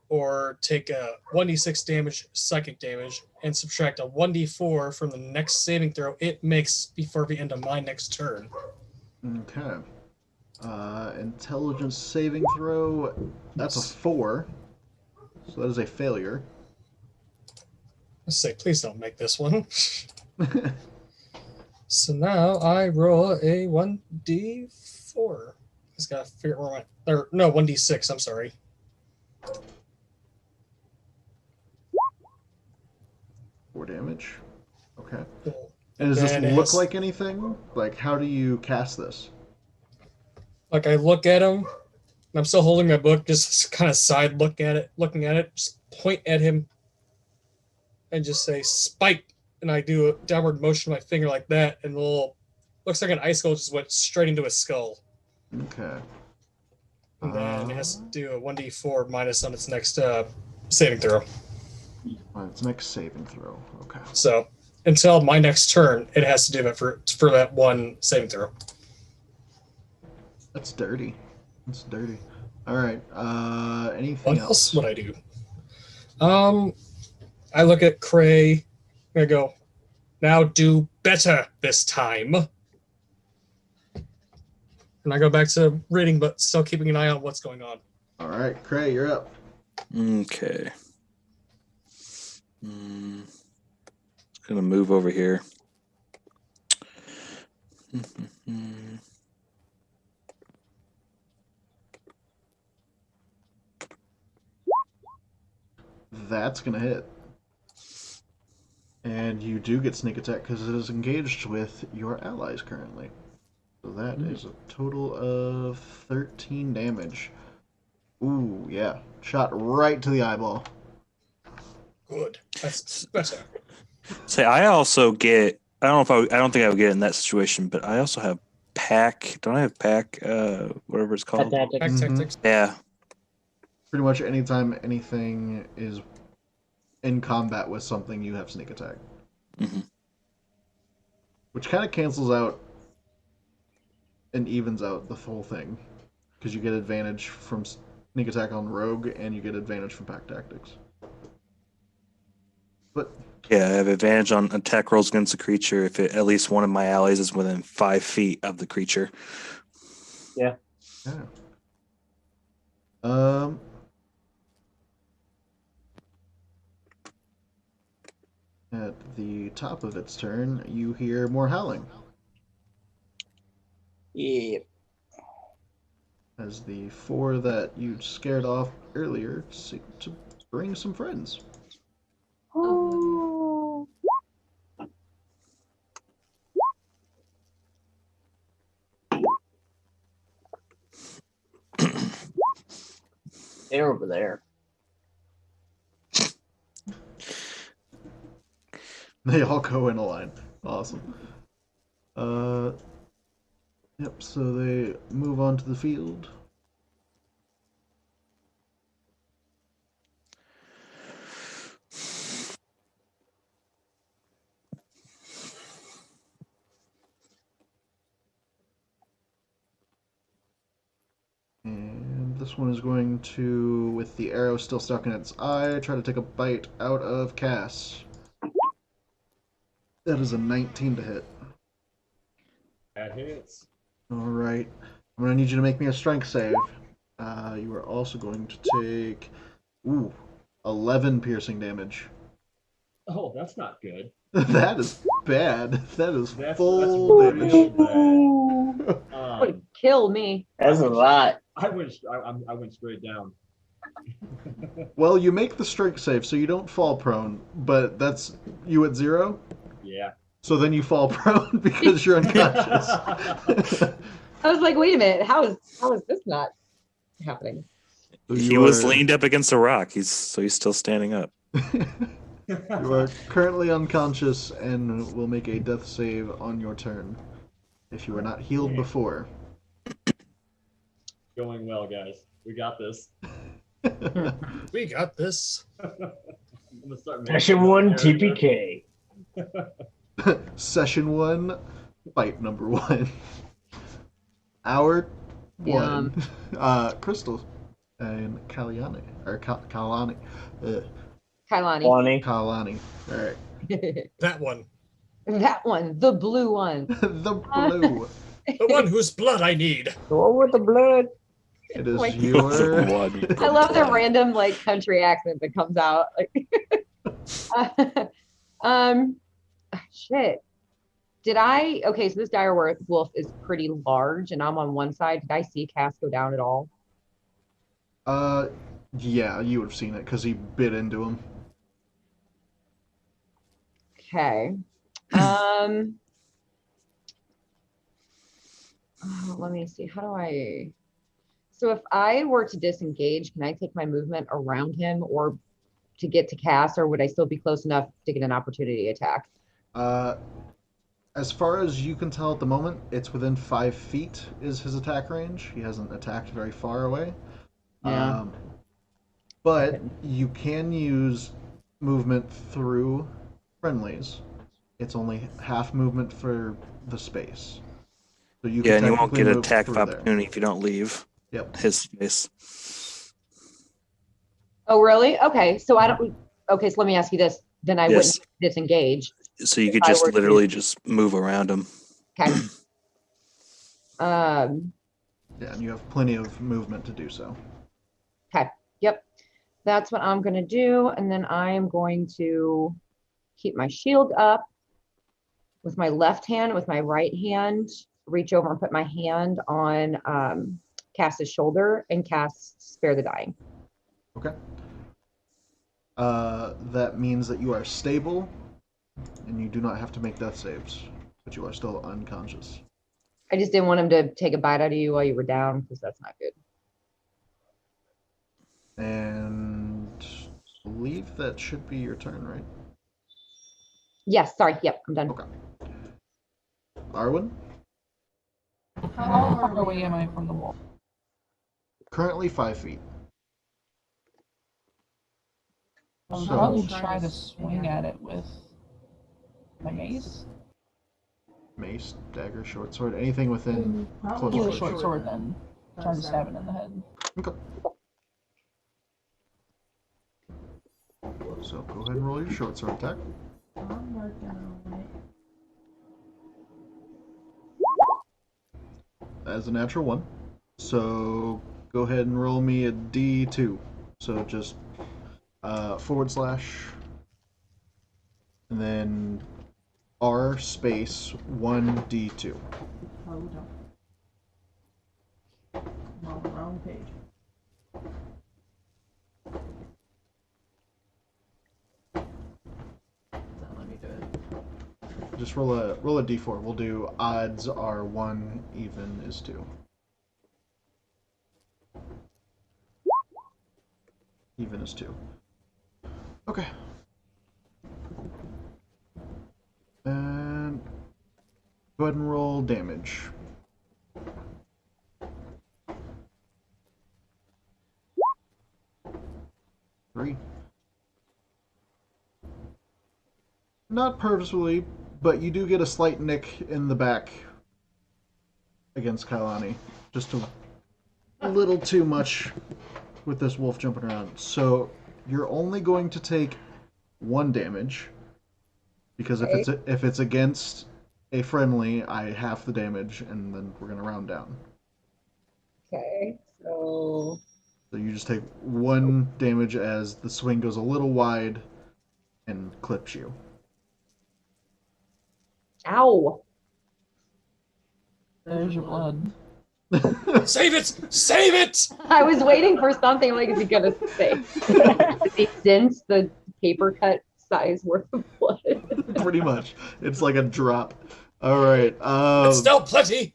or take a 1d6 damage, psychic damage, and subtract a 1d4 from the next saving throw it makes before the end of my next turn. Okay. Intelligence saving throw. That's a 4. So that is a failure. Let's say, please don't make this one. So now I roll a 1d4. Just gotta figure out where my, or no, 1d6, I'm sorry. Four damage. Okay. Cool. And does this then it look has- like anything? Like, how do you cast this? Like I look at him, and I'm still holding my book, just kind of side looking at it, just point at him, and just say spike, and I do a downward motion with my finger like that, and the little looks like an icicle just went straight into his skull. Okay. And then it has to do a 1d4 minus on its next saving throw. Its next saving throw. Okay. So until my next turn, it has to do that for that one saving throw. That's dirty. That's dirty. All right. Anything What else? else would I do? I look at Cray and I go, now do better this time. And I go back to reading, but still keeping an eye on what's going on. All right, Cray, you're up. Okay. Just gonna move over here. That's gonna hit. And you do get sneak attack because it is engaged with your allies currently. So that is a total of 13 damage. Ooh, yeah. Shot right to the eyeball. Good. That's better. Say, I also get. I don't know if I don't think I would get in that situation, but I also have pack. Don't I have pack? Whatever it's called. Back Mhm. tactics. Yeah. Pretty much anytime anything is in combat with something, you have sneak attack. Mhm. Which kind of cancels out and evens out the whole thing because you get advantage from sneak attack on rogue and you get advantage from pack tactics. But Yeah, I have advantage on attack rolls against the creature if at least one of my allies is within 5 feet of the creature. yeah. Um. At the top of its turn, you hear more howling Yeah. as the 4 that you scared off earlier seem to bring some friends. Oh. They're over there. They all go in a line. Awesome. Yep, so they move onto the field. And this one is going to, with the arrow still stuck in its eye, try to take a bite out of Cass. That is a 19 to hit. That hits. Alright. I'm going to need you to make me a strength save. You are also going to take 11 piercing damage. Oh, that's not good. That is bad. That is That's full damage. real bad. Would kill me. That's a lot. I went straight down. Well, you make the strength save, so you don't fall prone, but that's you at 0? Yeah. So then you fall prone because you're unconscious. I was like, wait a minute, how is this not happening? So He you was are- leaned up against a rock. He's still standing up. You are currently unconscious and will make a death save on your turn. If you were not healed before. Going well, guys. We got this. We got this. I'm gonna start Session 1 TPK. Session 1, fight number 1. Hour 1. Crystal and Kalyani. Or Kalani. Kailani. Bonnie. Kalani. Alright. That one. That one, the blue one. The blue. The one whose blood I need. Go with the blood. It is Like- your. I love the random like country accent that comes out. Shit. Did I? Okay, so this dire wolf is pretty large, and I'm on one side. Did I see Cass go down at all? Yeah, you would have seen it because he bit into him. Okay. Let me see. How do I? So if I were to disengage, can I take my movement around him or to get to Cass, or would I still be close enough to get an opportunity attack? As far as you can tell at the moment, it's within 5 feet is his attack range. He hasn't attacked very far away. Yeah. But you can use movement through friendlies. It's only half movement for the space. So you Yeah, can and you won't technically get move attack of through there. opportunity if you don't leave Yep. his space. Oh, really? Okay. So I don't. Okay, so let me ask you this. Then I Yes. wouldn't disengage. So you could If I just were to- literally just move around him. Okay. Yeah, and you have plenty of movement to do so. Yep. That's what I'm going to do. And then I am going to keep my shield up with my left hand, with my right hand, reach over and put my hand on Cass's shoulder and cast Spare the Dying. Okay. That means that you are stable, and you do not have to make death saves, but you are still unconscious. I just didn't want him to take a bite out of you while you were down because that's not good. And I believe that should be your turn, right? Yes, sorry. Yep, I'm done. Okay. Arwen? How far away am I from the wall? Currently 5 feet. I'll So- probably try to swing at it with my mace. Mace, dagger, short sword, anything within close Probably Really range. short sword then. Trying to stab it in the head. Okay. So go ahead and roll your short sword attack. I'm working on it. As a natural one. So go ahead and roll me a D2. So just forward slash and then R space 1D2. Hold on. I'm on the wrong page. Don't let me do it. Just roll a D4. We'll do odds are 1, even is 2. Even is 2. Okay. And go ahead and roll damage. Three. Not purposefully, but you do get a slight nick in the back against Kailani. Just a little too much with this wolf jumping around. So you're only going to take 1 damage because if it's against a friendly, I half the damage, and then we're gonna round down. Okay, so So you just take 1 damage as the swing goes a little wide and clips you. ow. There's your blood. Save it! Save it! I was waiting for something like, is he gonna say? Does he sense the paper cut size worth of blood? Pretty much. It's like a drop. All right. It's still plenty.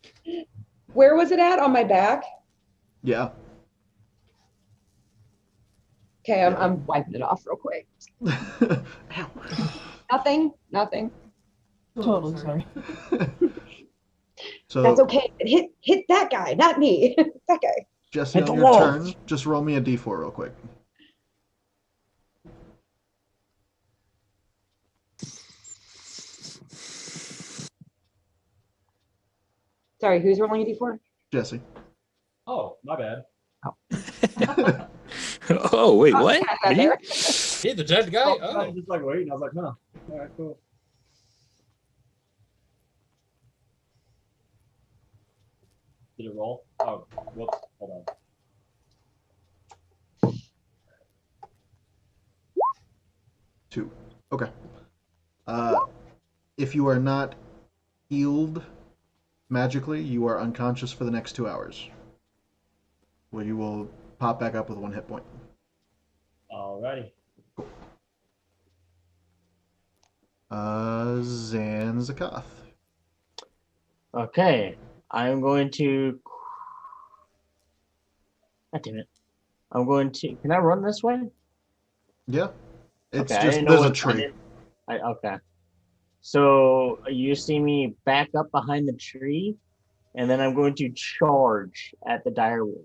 Where was it at? On my back? Yeah. Okay, I'm wiping it off real quick. Ow. Nothing. Totally sorry. So That's okay. Hit that guy, not me. That guy. Jesse, Hit on the your wall. turn, just roll me a d4 real quick. Sorry, who's rolling a d4? Jesse. Oh, my bad. Oh, wait, what? Yeah, Me? there. He the dead guy? I was Oh. just like waiting. I was like, huh. All right, cool. Did it roll? Oh, whoops. Hold on. 2. Okay. If you are not healed magically, you are unconscious for the next 2 hours, where you will pop back up with 1 hit point. Alrighty. Zanzakath. Okay, I'm going to. God damn it! I'm going to. Can I run this way? Yeah. It's Okay, I just, didn't know there's a what- I tree. didn't- okay. So you see me back up behind the tree, and then I'm going to charge at the direwolf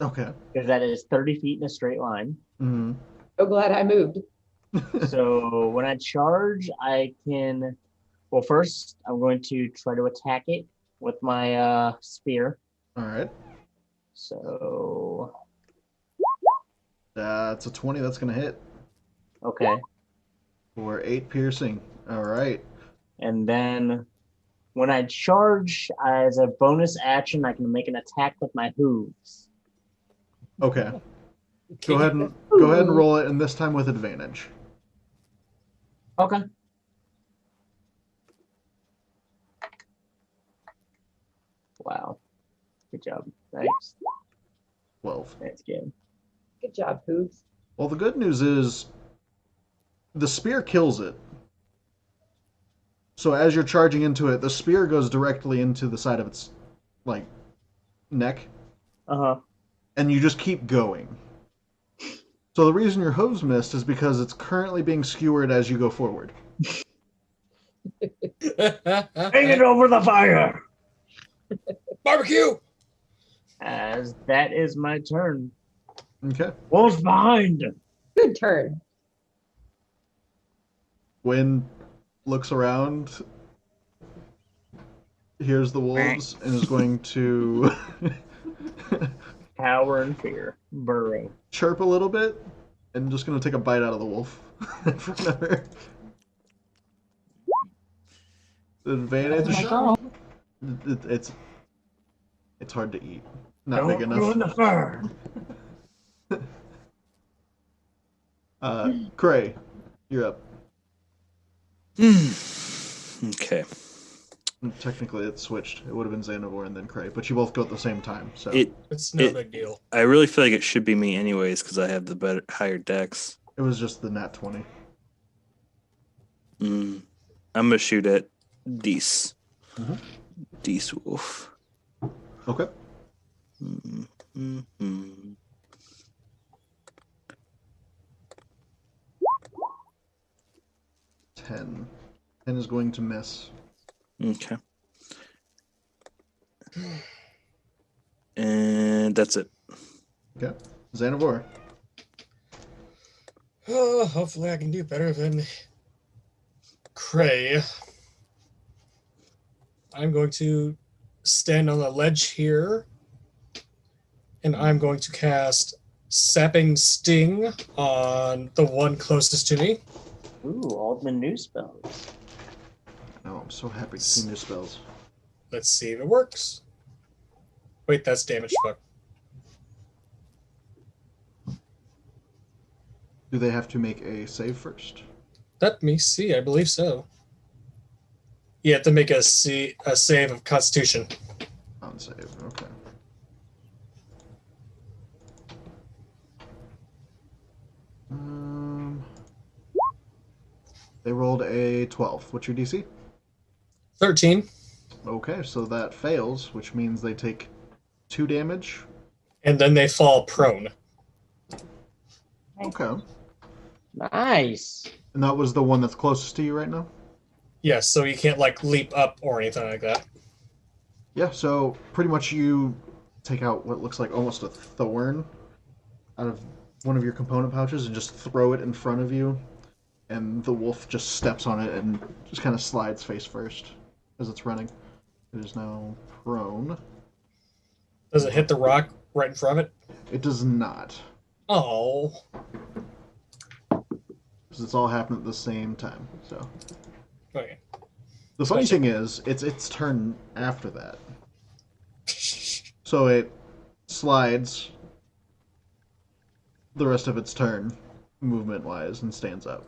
Okay. because that is 30 feet in a straight line. Mm-hmm. So glad I moved. So when I charge, I can. Well, first I'm going to try to attack it with my spear. All right. So That's a 20. That's going to hit okay, for 8 piercing. All right. and then when I charge as a bonus action, I can make an attack with my hooves. Okay. Go ahead and roll it, and this time with advantage. Okay. Wow. Good job. Thanks. 12. That's good. Good job, Hooves. Well, the good news is the spear kills it. So as you're charging into it, the spear goes directly into the side of its, like, neck, Uh-huh. and you just keep going. So the reason your hooves missed is because it's currently being skewered as you go forward. Bring it over the fire! Barbecue! As that is my turn. Okay. Wolf behind! Good turn. Gwyn looks around hears the wolves and is going to Power and fear. Burrow. chirp a little bit and just going to take a bite out of the wolf in front of her. That's my Advantage. girl. It's hard to eat. Not big enough. Ruin the fur. Cray, you're up. Okay. Technically, it switched. It would have been Xanavor and then Cray, but you both go at the same time. So It's no It- big deal. I really feel like it should be me anyways because I have the higher dex. it was just the nat 20. I'm gonna shoot at Dees. Mhm. Dees Wolf. Okay. Mm-hmm. 10. 10 is going to miss. Okay. And that's it. Okay. Xanavor. Oh, hopefully I can do better than Cray. I'm going to stand on the ledge here, and I'm going to cast Sapping Sting on the one closest to me. Ooh, all the new spells. Oh, I'm so happy to see new spells. Let's see if it works. Wait, that's damage. Fuck. Do they have to make a save first? Let me see. I believe so. You have to make a save of Constitution. On save, okay. They rolled a 12. What's your DC? 13, Okay, so that fails, which means they take 2 damage. and then they fall prone. Okay. Nice. And that was the one that's closest to you right now? Yes, so you can't like leap up or anything like that. Yeah, so pretty much you take out what looks like almost a thorn out of one of your component pouches and just throw it in front of you, and the wolf just steps on it and just kind of slides face first as it's running. It is now prone. Does it hit the rock right in front of it? It does not, Oh, because it's all happening at the same time. So okay. the funny thing is, it's its turn after that. So it slides the rest of its turn, movement-wise, and stands up.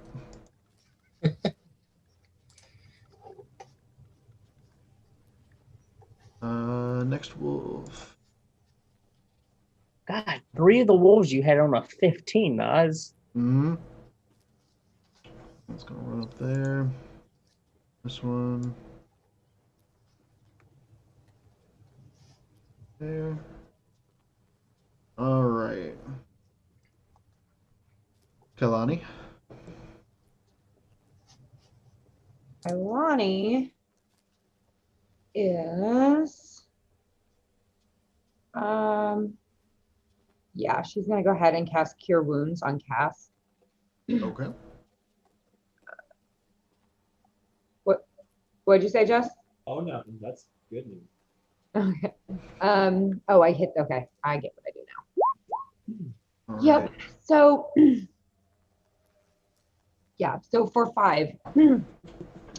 Next wolf. God, 3 of the wolves you had on a 15, Oz. Mm-hmm. It's gonna run up there. This one. There. All right. Kalani. Ilani is yeah, she's gonna go ahead and cast Cure Wounds on Cass. Okay. What'd you say, Jess? Oh no, that's good news. Okay. Oh, I hit. Okay, I get what I do now. All Yep. right. So, yeah. So for 5,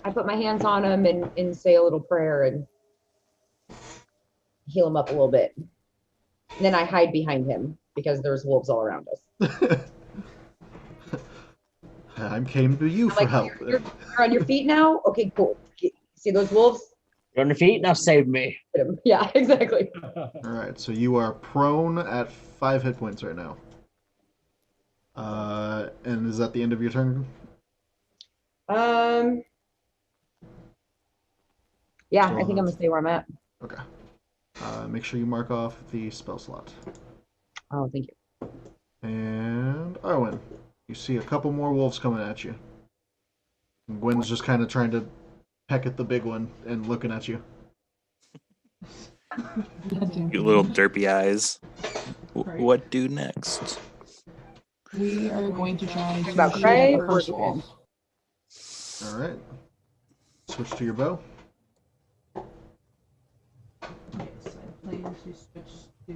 I put my hands on him and say a little prayer and heal him up a little bit. And then I hide behind him because there's wolves all around us. I came to you I'm for like, help. you're on your feet now? Okay, cool. See those wolves? You're on your feet, now save me. Hit 'em. Yeah, exactly. All right, so you are prone at 5 hit points right now. And is that the end of your turn? Yeah, So, I think I'm gonna stay where I'm at. Okay. Make sure you mark off the spell slot. Oh, thank you. And Arwen, you see a couple more wolves coming at you. And Gwen's just kind of trying to peck at the big one and looking at you. Your little derpy eyes. Right. What do next? We are going to try to About shoot Cray at the or first Gwen? wolf. All right. Switch to your bow. planes you switched to?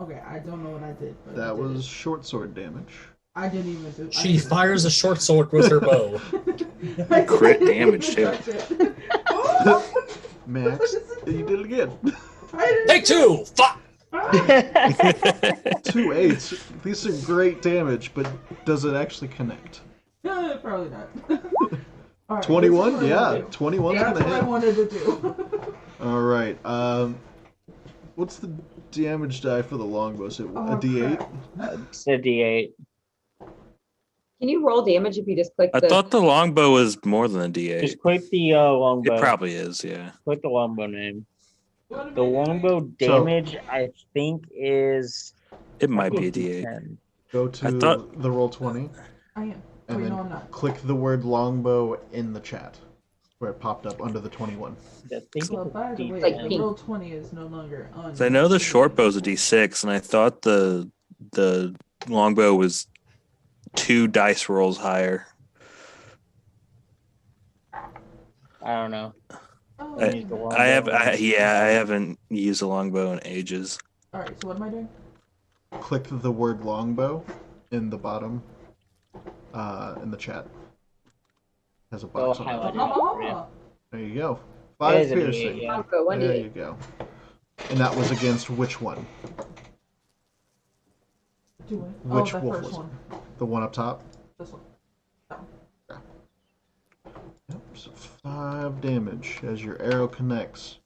Okay, I don't know what I did, but That I did was it. short sword damage. I didn't even do. She fires a short sword with her bow. Crit damage, too. Max, you did it again. Take two! Fuck! 2 8s. These are great damage, but does it actually connect? Probably not. All right, 21? this is what I Yeah, wanna do. 21's That's gonna what I hit. wanted to do. All right. What's the damage die for the longbow? Is it a D8? crap. It's a D8. Can you roll damage if you just click I the? thought the longbow was more than a D8. Just click the longbow. It probably is, yeah. Click the longbow name. What am The I doing? longbow damage, I think, is. It might be a I think it's D8. 10. Go I to thought- the roll 20, I am. and Wait, then no, I'm not. click the word longbow in the chat, where it popped up under the 21. I think Well, it's by the way, Like the pink. roll 20 is no longer on. So I know the short bow's a D6, and I thought the longbow was 2 dice rolls higher. I don't know. Oh, I- Use the I longbow. haven't used a longbow in ages. all right. So what am I doing? Click the word longbow in the bottom, in the chat. Has a Go box on highlight it. it for you. There you go. It 5 is a D8, piercing. yeah. I'll go 1d8. There you go. And that was against which one? Doing. Which Oh, the wolf first was one. The one up top? This one. Yep, so 5 damage as your arrow connects.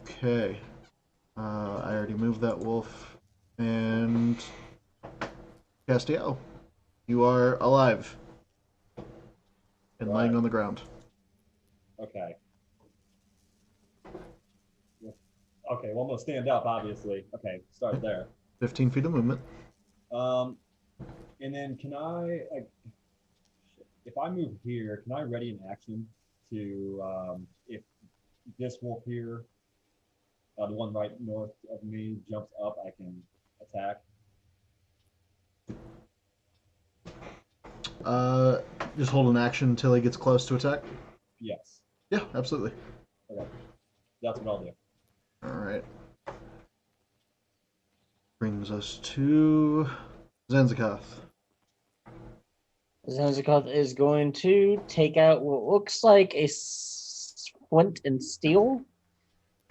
Okay. I already moved that wolf. And Castiel, you are alive and laying on the ground. Okay. Okay, well, I'm gonna stand up, obviously. Okay, start there. 15 feet of movement. And then can I, like, if I move here, can I ready an action to, if this wolf here, the one right north of me, jumps up, I can attack? Just hold an action until he gets close to attack. Yes. Yeah, absolutely. Okay. That's what I'll do. All right. Brings us to Zanzakath. Zanzakath is going to take out what looks like a flint and steel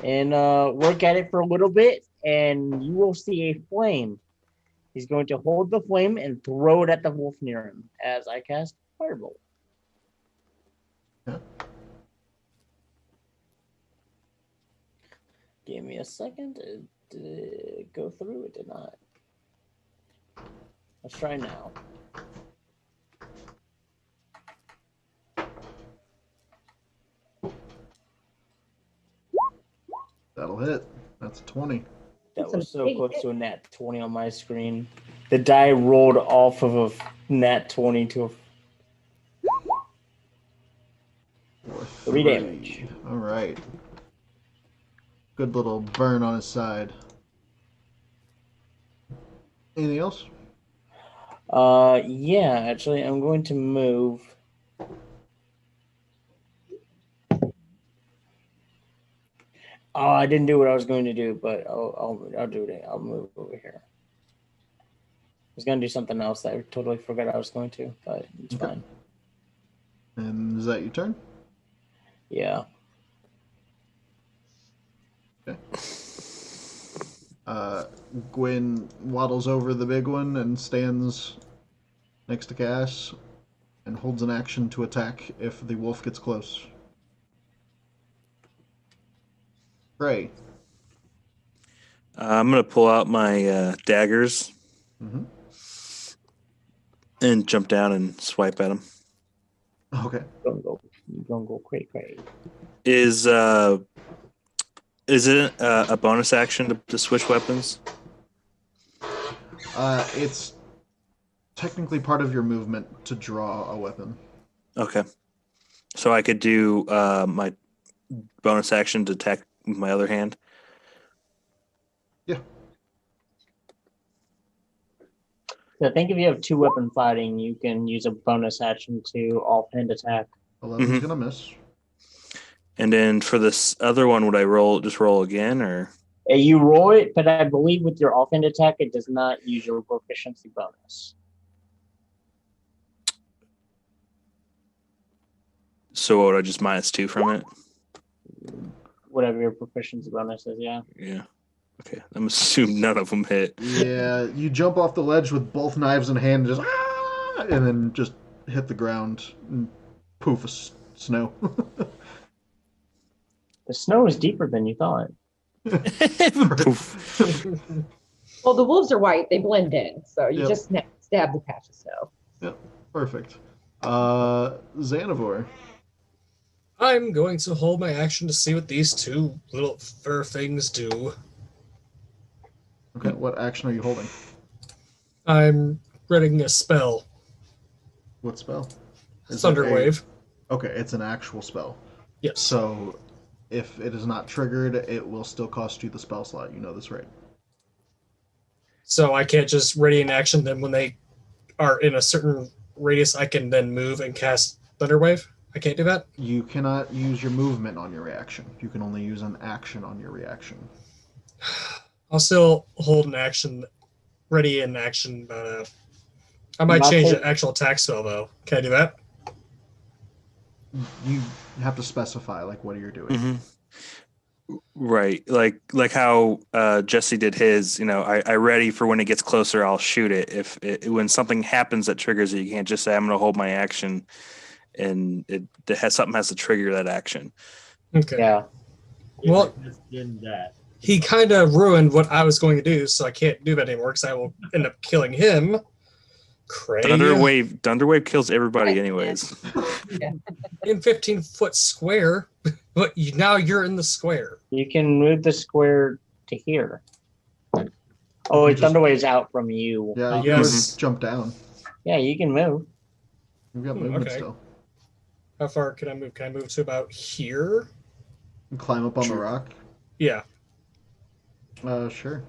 and work at it for a little bit, and you will see a flame. He's going to hold the flame and throw it at the wolf near him as I cast Firebolt. Yeah. Give me a second. Did it go through? It did not. Let's try now. That'll hit. That's a 20. That That's a was so big close hit. to a nat 20 on my screen. The die rolled off of a nat 20 to a For 3 damage. All right. Good little burn on his side. Anything else? Yeah, actually, I'm going to move. Oh, I didn't do what I was going to do, but I'll do it. I'll move over here. I was going to do something else that I totally forgot I was going to, but it's Okay. fine. And is that your turn? Yeah. Okay. Gwyn waddles over the big one and stands next to Cass and holds an action to attack if the wolf gets close. Ray. I'm going to pull out my daggers Mm-hmm. and jump down and swipe at him. Okay. Don't go cray. Is it a bonus action to switch weapons? It's technically part of your movement to draw a weapon. Okay. So I could do my bonus action to attack with my other hand. Yeah. So I think if you have 2-weapon fighting, you can use a bonus action to offhand attack. 11's Mhm. gonna miss. And then for this other one, would I just roll again, or? You roll it, but I believe with your offhand attack, it does not use your proficiency bonus. So what would I just -2 from it? Whatever your proficiency bonus is, yeah. Yeah. Okay. I'm assuming none of them hit. Yeah, you jump off the ledge with both knives in hand, and just and then just hit the ground, and poof of snow. The snow is deeper than you thought. Poof. Well, the wolves are white; they blend in, so you Yep. just stab the patch of snow. Yep, perfect. Xanavor. I'm going to hold my action to see what these two little fur things do. Okay, what action are you holding? I'm reading a spell, What spell? Is it Thunderwave. Okay, it's an actual spell. Yes. So, if it is not triggered, it will still cost you the spell slot. You know this, right? So I can't just ready an action. Then when they are in a certain radius, I can then move and cast Thunderwave. I can't do that. You cannot use your movement on your reaction. You can only use an action on your reaction. I'll still hold an action, ready in action, but I might change the actual attack spell though. Can I do that? You have to specify like what you're doing. Mm-hmm. Right, like how Jesse did his. I ready for when it gets closer, I'll shoot it. When something happens that triggers it, you can't just say I'm going to hold my action, and something has to trigger that action. Okay. Yeah. Well, Just in that. he kind of ruined what I was going to do, so I can't do that anymore because I will end up killing him. Crazy. Thunderwave kills everybody, anyways. In 15-foot square, but now you're in the square. You can move the square to here. Oh, You just- Thunderwave's out from you. Yeah, you Yes. can just jump down. Yeah, you can move. You've got movement Okay. still. How far can I move? Can I move to about here? You climb up on the True. rock. Yeah. Sure.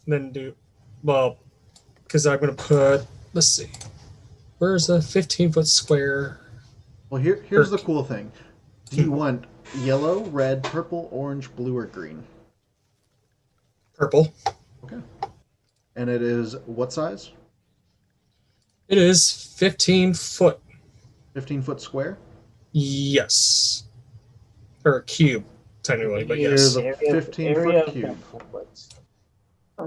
Then because I'm going to put, let's see, where's a 15-foot square? Well, here's the cool thing. Do you want yellow, red, purple, orange, blue, or green? Purple. Okay. And it is what size? It is 15 foot. 15-foot square? Yes. Or a cube, technically, but Here's yes. a 15-foot cube.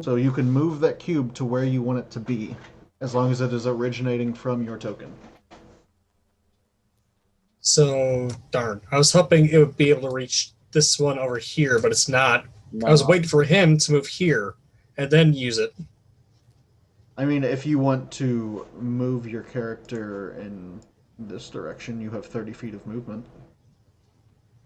So you can move that cube to where you want it to be, as long as it is originating from your token. So, darn. I was hoping it would be able to reach this one over here, but it's not. No. I was waiting for him to move here and then use it. I mean, if you want to move your character in this direction, you have 30 feet of movement.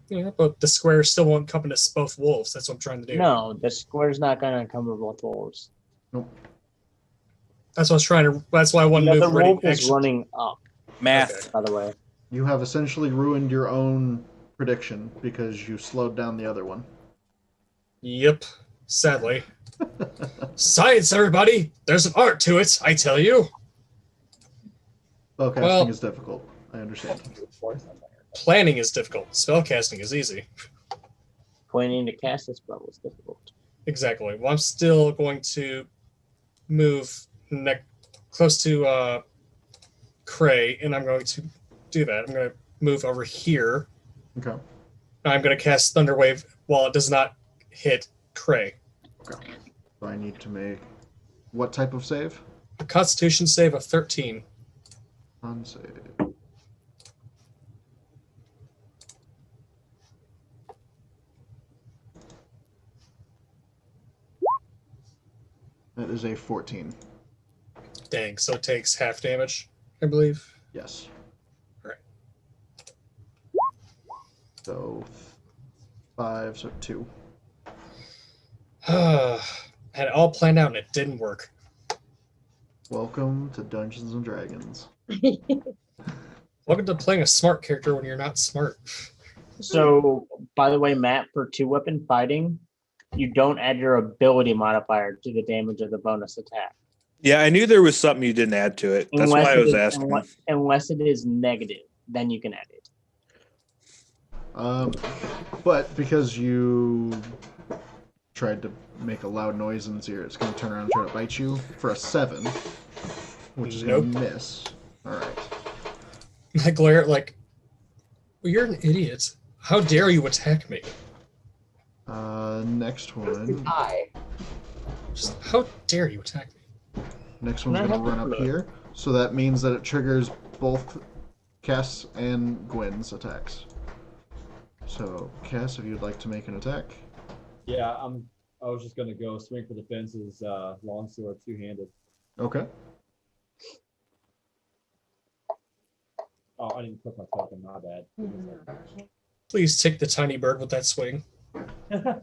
Yeah, but the square still won't encompass both wolves. That's what I'm trying to do. No, the square's not going to encumber both wolves. Nope. That's what I was trying to. That's why I wanted to The move ready wolf is action. running up, Math. by the way. You have essentially ruined your own prediction because you slowed down the other one. Yep. Sadly. Science, everybody! There's an art to it, I tell you. Spellcasting Well- is difficult. I understand. Planning is difficult. Spellcasting is easy. Planning to cast this spell is difficult. Exactly. Well, I'm still going to move close to Cray, and I'm going to do that. I'm going to move over here. Okay. I'm going to cast Thunderwave while it does not hit Cray. Okay. So I need to make what type of save? A Constitution save of 13. Con save. That is a 14. Dang, so it takes half damage, I believe. Yes. Right. So 5, so 2. Had it all planned out and it didn't work. Welcome to Dungeons and Dragons. Welcome to playing a smart character when you're not smart. So, by the way, Matt, for 2-weapon fighting, you don't add your ability modifier to the damage of the bonus attack. Yeah, I knew there was something you didn't add to it. That's why I was asking. Unless it is negative, then you can add it. But because you tried to make a loud noise in its ear, it's going to turn around and try to bite you for a 7, which is going to miss. All right. I glare at like, well, you're an idiot. How dare you attack me? Next one. Just, how dare you attack me? Next one's going to run up here. So that means that it triggers both Cass and Gwen's attacks. So, Cass, if you'd like to make an attack. Yeah, I was just gonna go swing for the fences, longsword, two-handed. Okay. Oh, I didn't put my token. My bad. Please take the tiny bird with that swing. 12.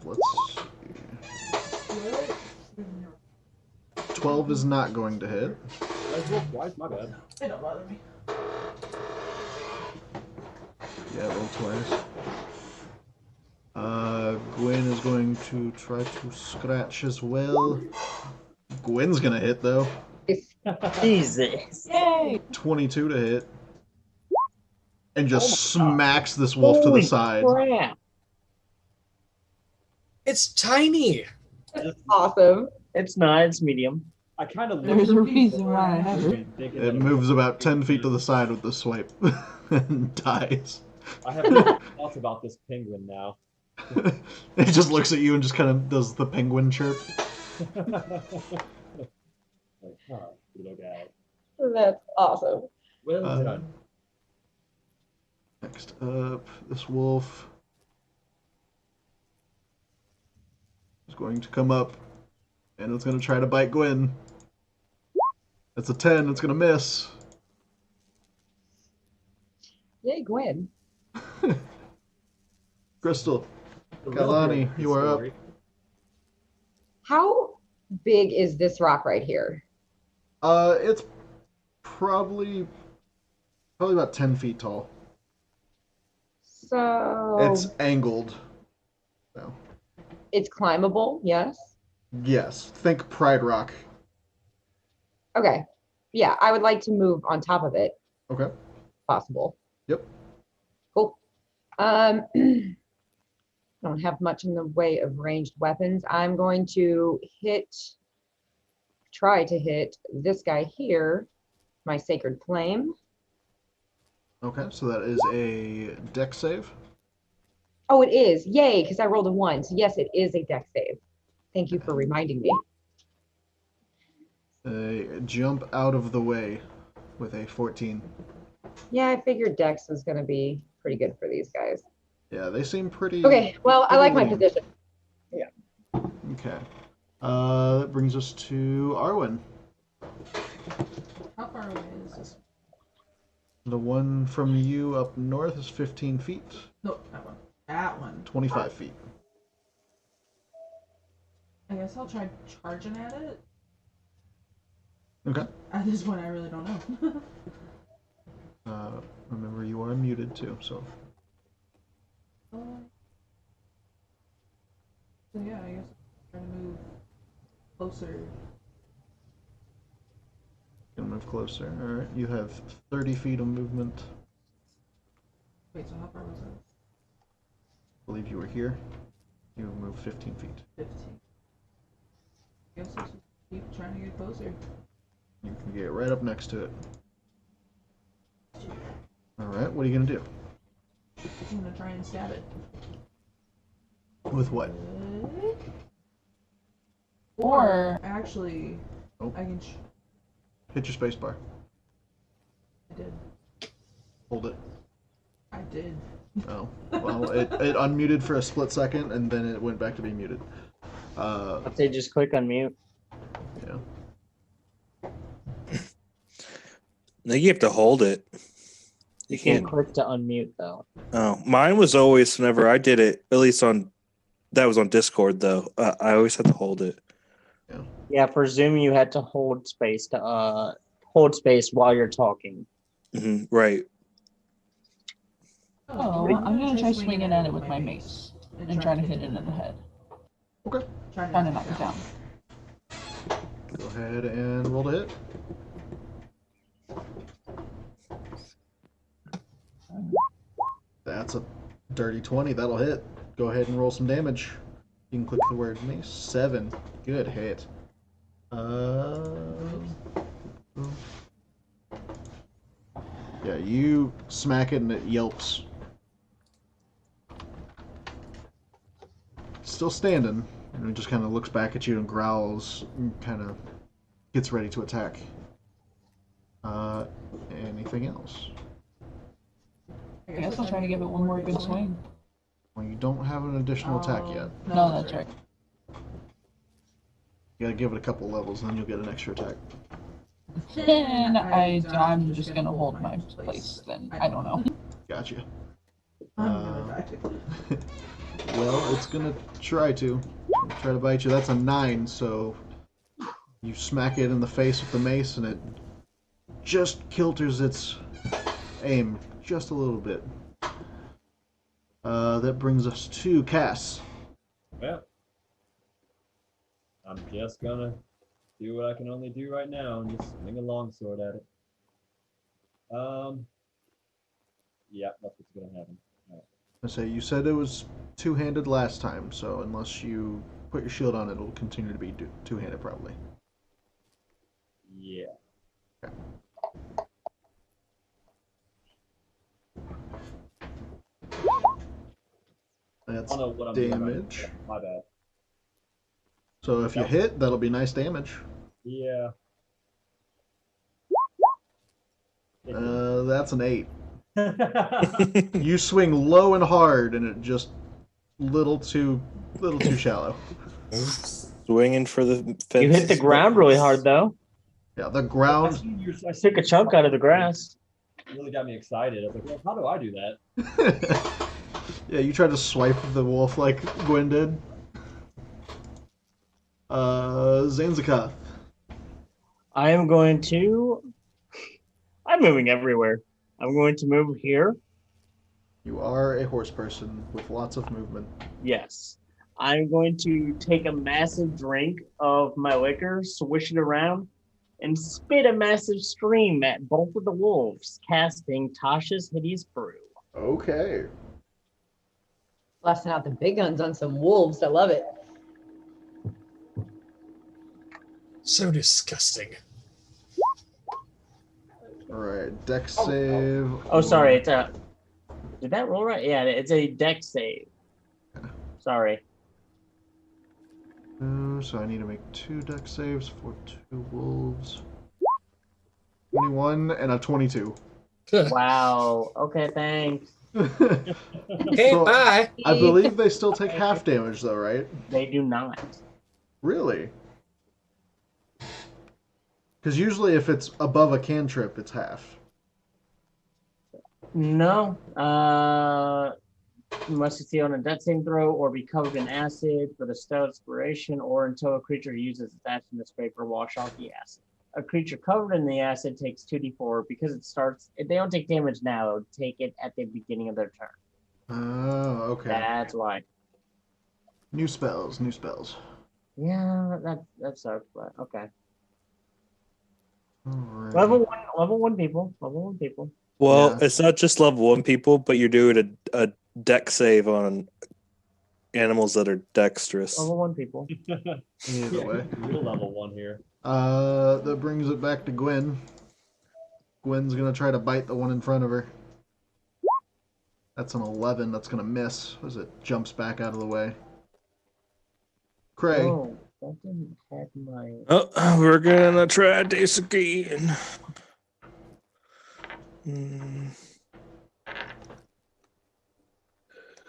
Let's see. 12 is not going to hit. Twice, my bad. It don't bother me. Yeah, roll twice. Gwen is going to try to scratch as well. Gwen's gonna hit though. Jesus. Yay! 22 to hit. And just smacks this wolf to the side. Crap. It's tiny. Awesome. It's not, it's medium. I kind of There's a reason why I have it. It moves about 10 feet to the side with the swipe and dies. I have no thoughts about this penguin now. It just looks at you and just kind of does the penguin chirp. Like, oh, little guy. That's awesome. Well done. Next up, this wolf is going to come up and it's going to try to bite Gwen. It's a 10, it's going to miss. Yay, Gwen. Crystal, The real Kalani, hero of the you are up. story. How big is this rock right here? It's probably about 10 feet tall. So It's angled. So, it's climbable, yes? yes, think Pride Rock. Okay. Yeah, I would like to move on top of it, Okay. possible. Yep. Cool. Don't have much in the way of ranged weapons. I'm going to try to hit this guy here, my Sacred Flame. Okay, so that is a dex save. Oh, it is. Yay, because I rolled a 1. So yes, it is a dex save. Thank you for reminding me. Jump out of the way with a 14. Yeah, I figured dex was going to be pretty good for these guys. Yeah, they seem pretty... Okay, well, I like my lean. position. Okay. That brings us to Arwen. How far away is this? The one from you up north is 15 feet, No, that one. That one. 25 feet. I guess I'll try charging at it. Okay. At this point, I really don't know. Remember, you are muted too, so... So yeah, I guess I'll try to move closer. Gonna move closer. Alright, you have 30 feet of movement. Wait, so how far was it? I believe you were here. You moved 15 feet. 15. I guess I'll just keep trying to get closer. You can get right up next to it. Alright, what are you gonna do? I'm gonna try and stab it. With what? Or Actually, Oh. I can. Hit your space bar. I did. Hold it. I did. Oh. Well, it unmuted for a split second and then it went back to being muted. If they just click on mute. Yeah. No, you have to hold it. You You can't can't. click to unmute though. Oh, mine was always whenever I did it, at least on that was on Discord though. I always had to hold it. Yeah, for Zoom you had to hold space while you're talking. Right. oh, I'm gonna try swinging at it with my mace and try to hit it in the head. Okay. Trying Trying to knock it down. Go ahead and roll to hit. That's a dirty 20. That'll hit. Go ahead and roll some damage. You can click the word mace. 7. Good hit. Yeah, you smack it and it yelps. Still standing, and it just kind of looks back at you and growls and kind of gets ready to attack. Anything else? I guess I'll try to give it one more good swing. Well, you don't have an additional attack yet. No, that's right. You gotta give it a couple levels, and then you'll get an extra attack. Then I'm just gonna hold my place. Then I don't know. Gotcha. I'm gonna die. Well, it's gonna try to bite you. That's a 9, so you smack it in the face with the mace, and it just kilters its aim just a little bit. That brings us to Cass. Well, I'm just gonna do what I can only do right now and just swing a longsword at it. Yeah, that's what's gonna happen. I say you said it was two-handed last time, so unless you put your shield on, it'll continue to be two-handed probably. Yeah. Okay. That's I don't know what I'm doing right damage. now. My bad. So if you hit, that'll be nice damage. Yeah. That's an 8. You swing low and hard, and it just little too shallow. Swinging for the fence. You hit the ground really hard, though. Yeah, the ground. I took a chunk out of the grass. Really got me excited. I was like, well, how do I do that? Yeah, you tried to swipe the wolf like Gwen did. Zanzaka. I'm moving everywhere. I'm going to move here. You are a horse person with lots of movement. Yes. I'm going to take a massive drink of my liquor, swish it around, and spit a massive stream at both of the wolves, casting Tasha's Hideous Brew. Okay. Blasting out the big guns on some wolves. I love it. So disgusting. Alright, dex save. Oh, sorry. It's a. Did that roll right? Yeah, it's a dex save. Sorry. So I need to make 2 dex saves for 2 wolves. 21 and a 22. Wow. Okay, thanks. Okay, So, bye. I believe they still take half damage though, right? They do not. Really? Because usually if it's above a cantrip, it's half. No. You must succeed on a death saving throw or be covered in acid for the spell expiration or until a creature uses its action to scrape or wash off the acid. A creature covered in the acid takes 2d4 because it starts. If they don't take damage now, take it at the beginning of their turn. Oh, okay. That's why. New spells, new spells. Yeah, that sucks, but okay. Alright. Level one people. Level 1 people. Well, Yeah. it's not just level 1 people, but you're doing a deck save on animals that are dexterous. Level 1 people. Either way. Real level 1 here. That brings it back to Gwen. Gwen's gonna try to bite the one in front of her. That's an 11. That's gonna miss as it jumps back out of the way. Cray. Oh, that didn't have my. Oh, we're gonna try this again.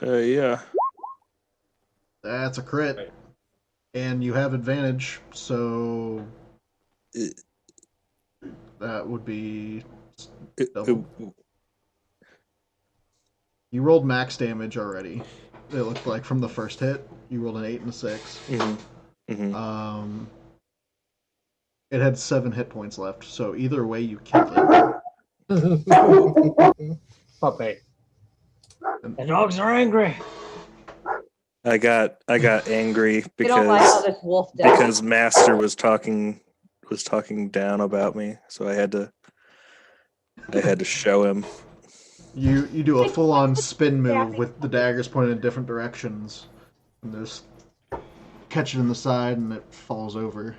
Yeah. That's a crit. And you have advantage, so that would be double. You rolled max damage already. It looked like from the first hit. You rolled an 8 and a 6. It had 7 hit points left, so either way you killed it. Puppy. The dogs are angry. I got angry They don't like how because this wolf does. because Master was talking down about me, so I had to show him. You do a full-on spin move with the daggers pointed in different directions, and just catch it in the side, and it falls over.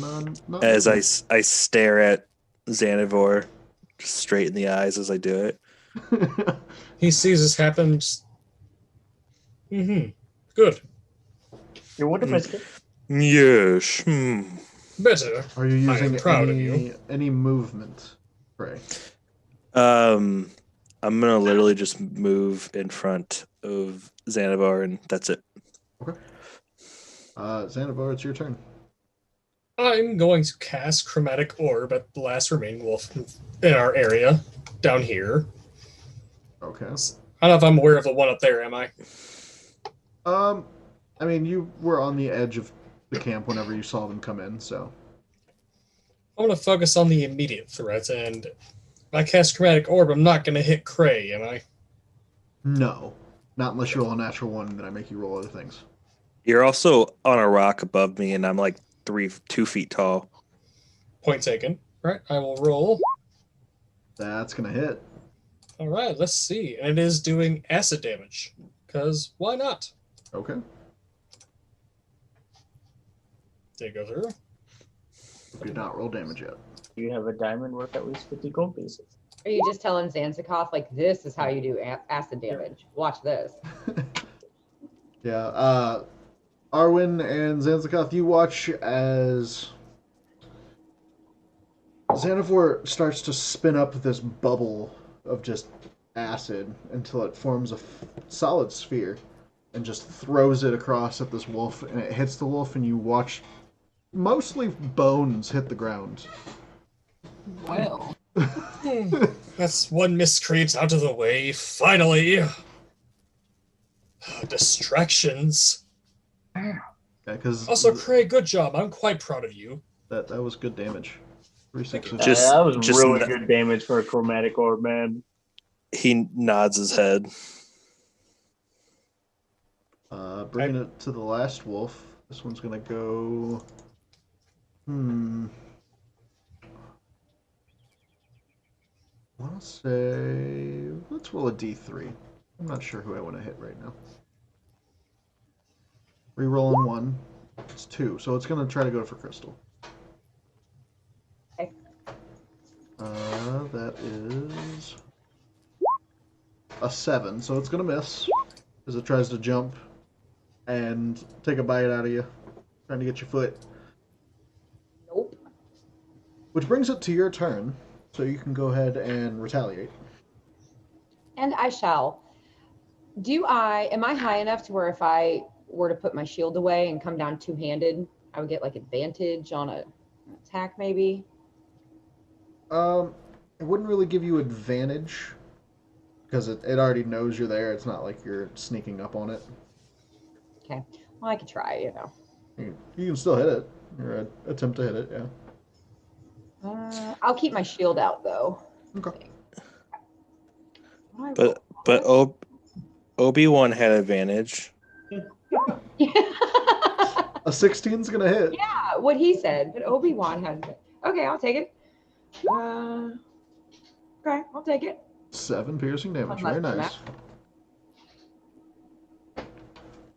Not As I stare at Xanivore just straight in the eyes as I do it. He sees this happen. Good. You want to biscuit? Yes. Better. Are you I using am proud of you. any movement, Ray? I'm gonna literally just move in front of Xanivore, and that's it. Okay. Xanivore, it's your turn. I'm going to cast Chromatic Orb at the last remaining wolf in our area, down here. Okay. I don't know if I'm aware of the one up there, am I? I mean, you were on the edge of the camp whenever you saw them come in, so. I'm going to focus on the immediate threat, and if I cast Chromatic Orb, I'm not going to hit Cray, am I? No. Not unless you roll a natural one, and then I make you roll other things. You're also on a rock above me, and I'm like 2 feet tall. Point taken. All right, I will roll. That's gonna hit. All right, let's see. And it is doing acid damage, because why not? Okay. Did it go through? Did not roll damage yet. You have a diamond worth at least 50 gold pieces. Are you just telling Zanzikov, like, this is how you do acid damage? Watch this. Yeah, Arwen and Zanzikov, you watch as Xanivore starts to spin up this bubble of just acid until it forms a solid sphere and just throws it across at this wolf, and it hits the wolf, and you watch mostly bones hit the ground. Well, That's one miscreant out of the way. Finally. Distractions. Yeah, because Also, Craig, good job. I'm quite proud of you. that was good damage. 3 6 Just- that was just really n- good damage for a chromatic orb, man. He nods his head. Bringing it to the last wolf. This one's gonna go. I want to say. Let's roll a d3. I'm not sure who I want to hit right now. Rerolling 1. It's 2, so it's gonna try to go for Crystal. Okay. That is a 7, so it's gonna miss as it tries to jump and take a bite out of you, trying to get your foot. Nope. Which brings it to your turn, so you can go ahead and retaliate. And I shall. Am I high enough to where if I were to put my shield away and come down two-handed, I would get like advantage on an attack maybe? It wouldn't really give you advantage because it already knows you're there. It's not like you're sneaking up on it. Okay. Well, I could try, you know. You can still hit it, or attempt to hit it, yeah. I'll keep my shield out though. Okay. But Obi-Wan had advantage. A 16's gonna hit. Yeah, what he said, but Obi-Wan has it. Okay, I'll take it. Okay, I'll take it. 7 piercing damage. One Very less than nice.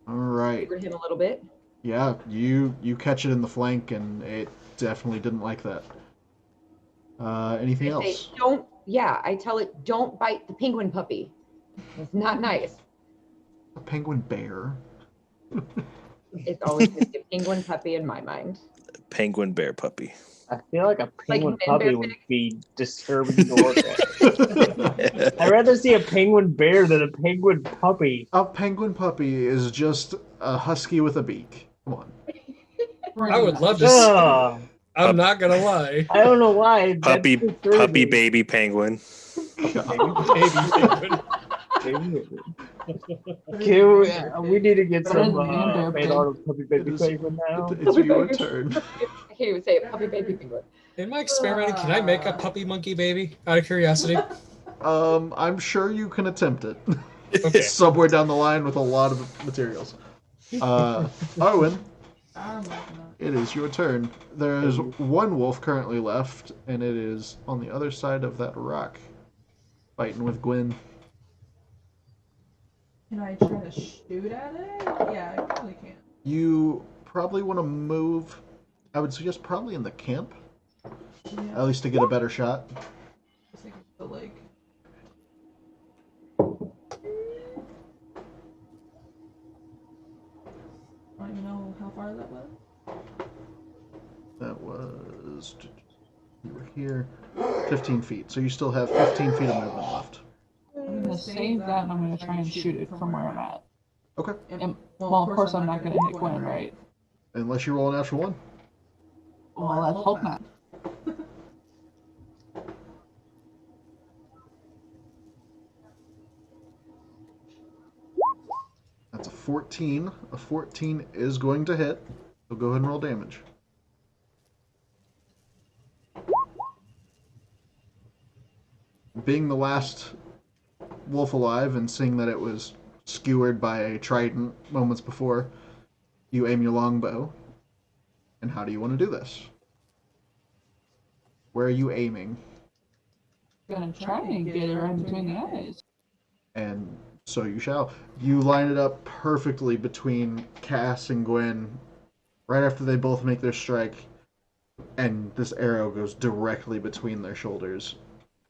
All right. Triggered him a little bit. Yeah, you catch it in the flank, and it definitely didn't like that. Anything I say, else? don't. Yeah, I tell it, don't bite the penguin puppy. It's not nice. A penguin bear. It's always just a penguin puppy in my mind. Penguin bear puppy. I feel like a penguin men puppy bear would pig. be disturbing to look at. I'd rather see a penguin bear than a penguin puppy. A penguin puppy is just a husky with a beak. Come on. I would love to see. Ugh. I'm not going to lie. I don't know why. that's Puppy disturbing. baby penguin. Baby penguin. We need to get some Bear made pig. out of puppy baby penguin now. It's your turn. I can't even say it. Puppy baby penguin. In my experimenting, can I make a puppy monkey baby? Out of curiosity. I'm sure you can attempt it. Okay. somewhere down the line with a lot of materials. Arwen, I'm looking at it is your turn. There is one wolf currently left, and it is on the other side of that rock, fighting with Gwyn. Can I try to shoot at it? Yeah, I probably can. You probably want to move. I would suggest probably in the camp, Yeah. at least to get a better shot. I think it's the like. I don't even know how far that was. That was. You were here. 15 feet. So you still have 15 feet of movement left. I'm gonna save that and I'm gonna try and shoot it from where I'm at. Okay. And, well, of course I'm not gonna hit Gwen, right? Unless you roll a natural one. Well, let's hope not. That's a 14. A 14 is going to hit. So go ahead and roll damage. Being the last wolf alive and seeing that it was skewered by a trident moments before, you aim your longbow. And how do you want to do this? Where are you aiming? Gonna try and get it right between the eyes. And so you shall. You line it up perfectly between Cass and Gwen right after they both make their strike, and this arrow goes directly between their shoulders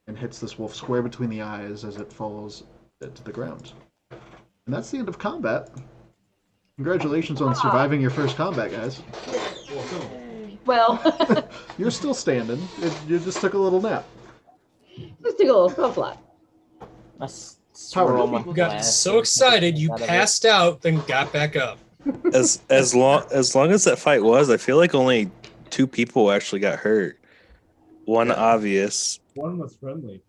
and hits this wolf square between the eyes as it falls to the ground. And that's the end of combat. Congratulations on surviving your first combat, guys. Well, You're still standing. You just took a little nap. let's take a little self lap. That's Power swirl up. my You got glass so and excited you out of it. passed out, then got back up. As long as that fight was, I feel like only 2 people actually got hurt. One Yeah. obvious. One was friendly.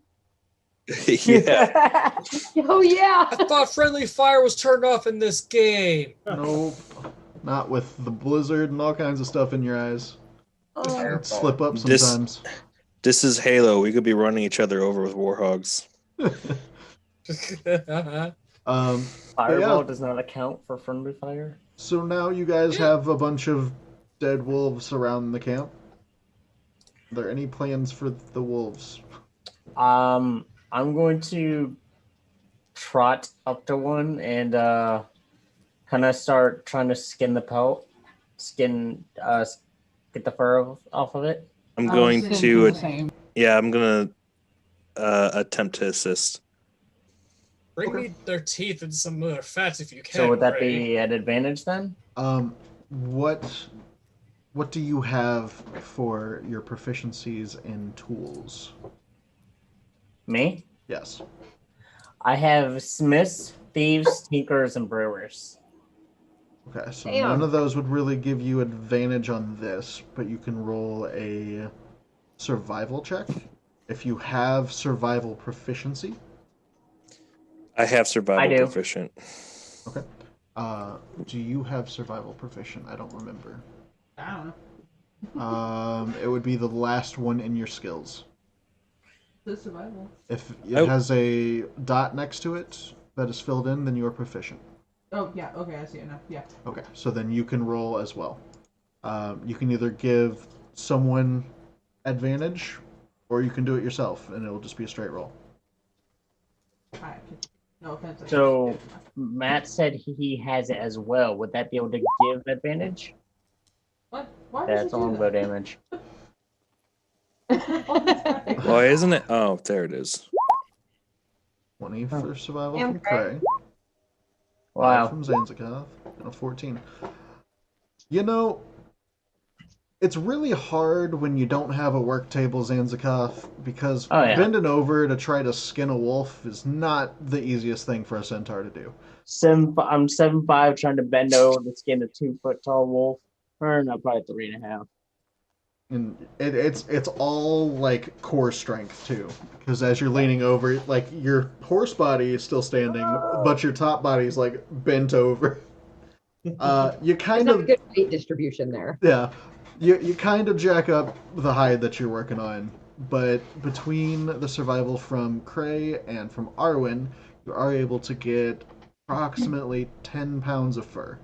Yeah. Oh yeah. I thought friendly fire was turned off in this game. Nope. Not with the blizzard and all kinds of stuff in your eyes. Oh, It'd slip up This- sometimes. This is Halo. We could be running each other over with warhogs. Fireball yeah. does not account for friendly fire. So now you guys have a bunch of dead wolves around the camp. Are there any plans for the wolves? I'm going to trot up to one and kind of start trying to skin the pelt, get the fur off of it. I'm I going was thinking the to. same. Yeah, I'm gonna attempt to assist. Bring me their teeth and some of their fats if you can. So would that Ray. be at advantage then? What do you have for your proficiencies in tools? Me? Yes. I have smiths, thieves, tinkers, and brewers. Okay, so Damn. none of those would really give you advantage on this, but you can roll a survival check if you have survival proficiency. I have survival I do. proficient. Okay. Do you have survival proficient? I don't remember. I don't know. It would be the last one in your skills. The survival. If it Oh. has a dot next to it that is filled in, then you are proficient. Oh yeah. Okay, I see it now. Yeah. Okay, so then you can roll as well. You can either give someone advantage, or you can do it yourself, and it'll just be a straight roll. No offense. I So can't. Matt said he has it as well. Would that be able to give advantage? What? Why That's would you longbow do damage. that? Why isn't it? Oh, there it is. 20 for survival Damn, from Cray. Wow. From Zanzikov, and a 14. You know, it's really hard when you don't have a work table, Zanzikov, because Oh, yeah. bending over to try to skin a wolf is not the easiest thing for a centaur to do. I'm 7'5", trying to bend over to skin a 2-foot tall wolf. Or no, probably 3.5. And it's all like core strength too, because as you're leaning over, like your horse body is still standing, but your top body is like bent over. You There's kind not a of good weight distribution there. yeah, you kind of jack up the hide that you're working on, but between the survival from Cray and from Arwen, you are able to get approximately 10 pounds of fur.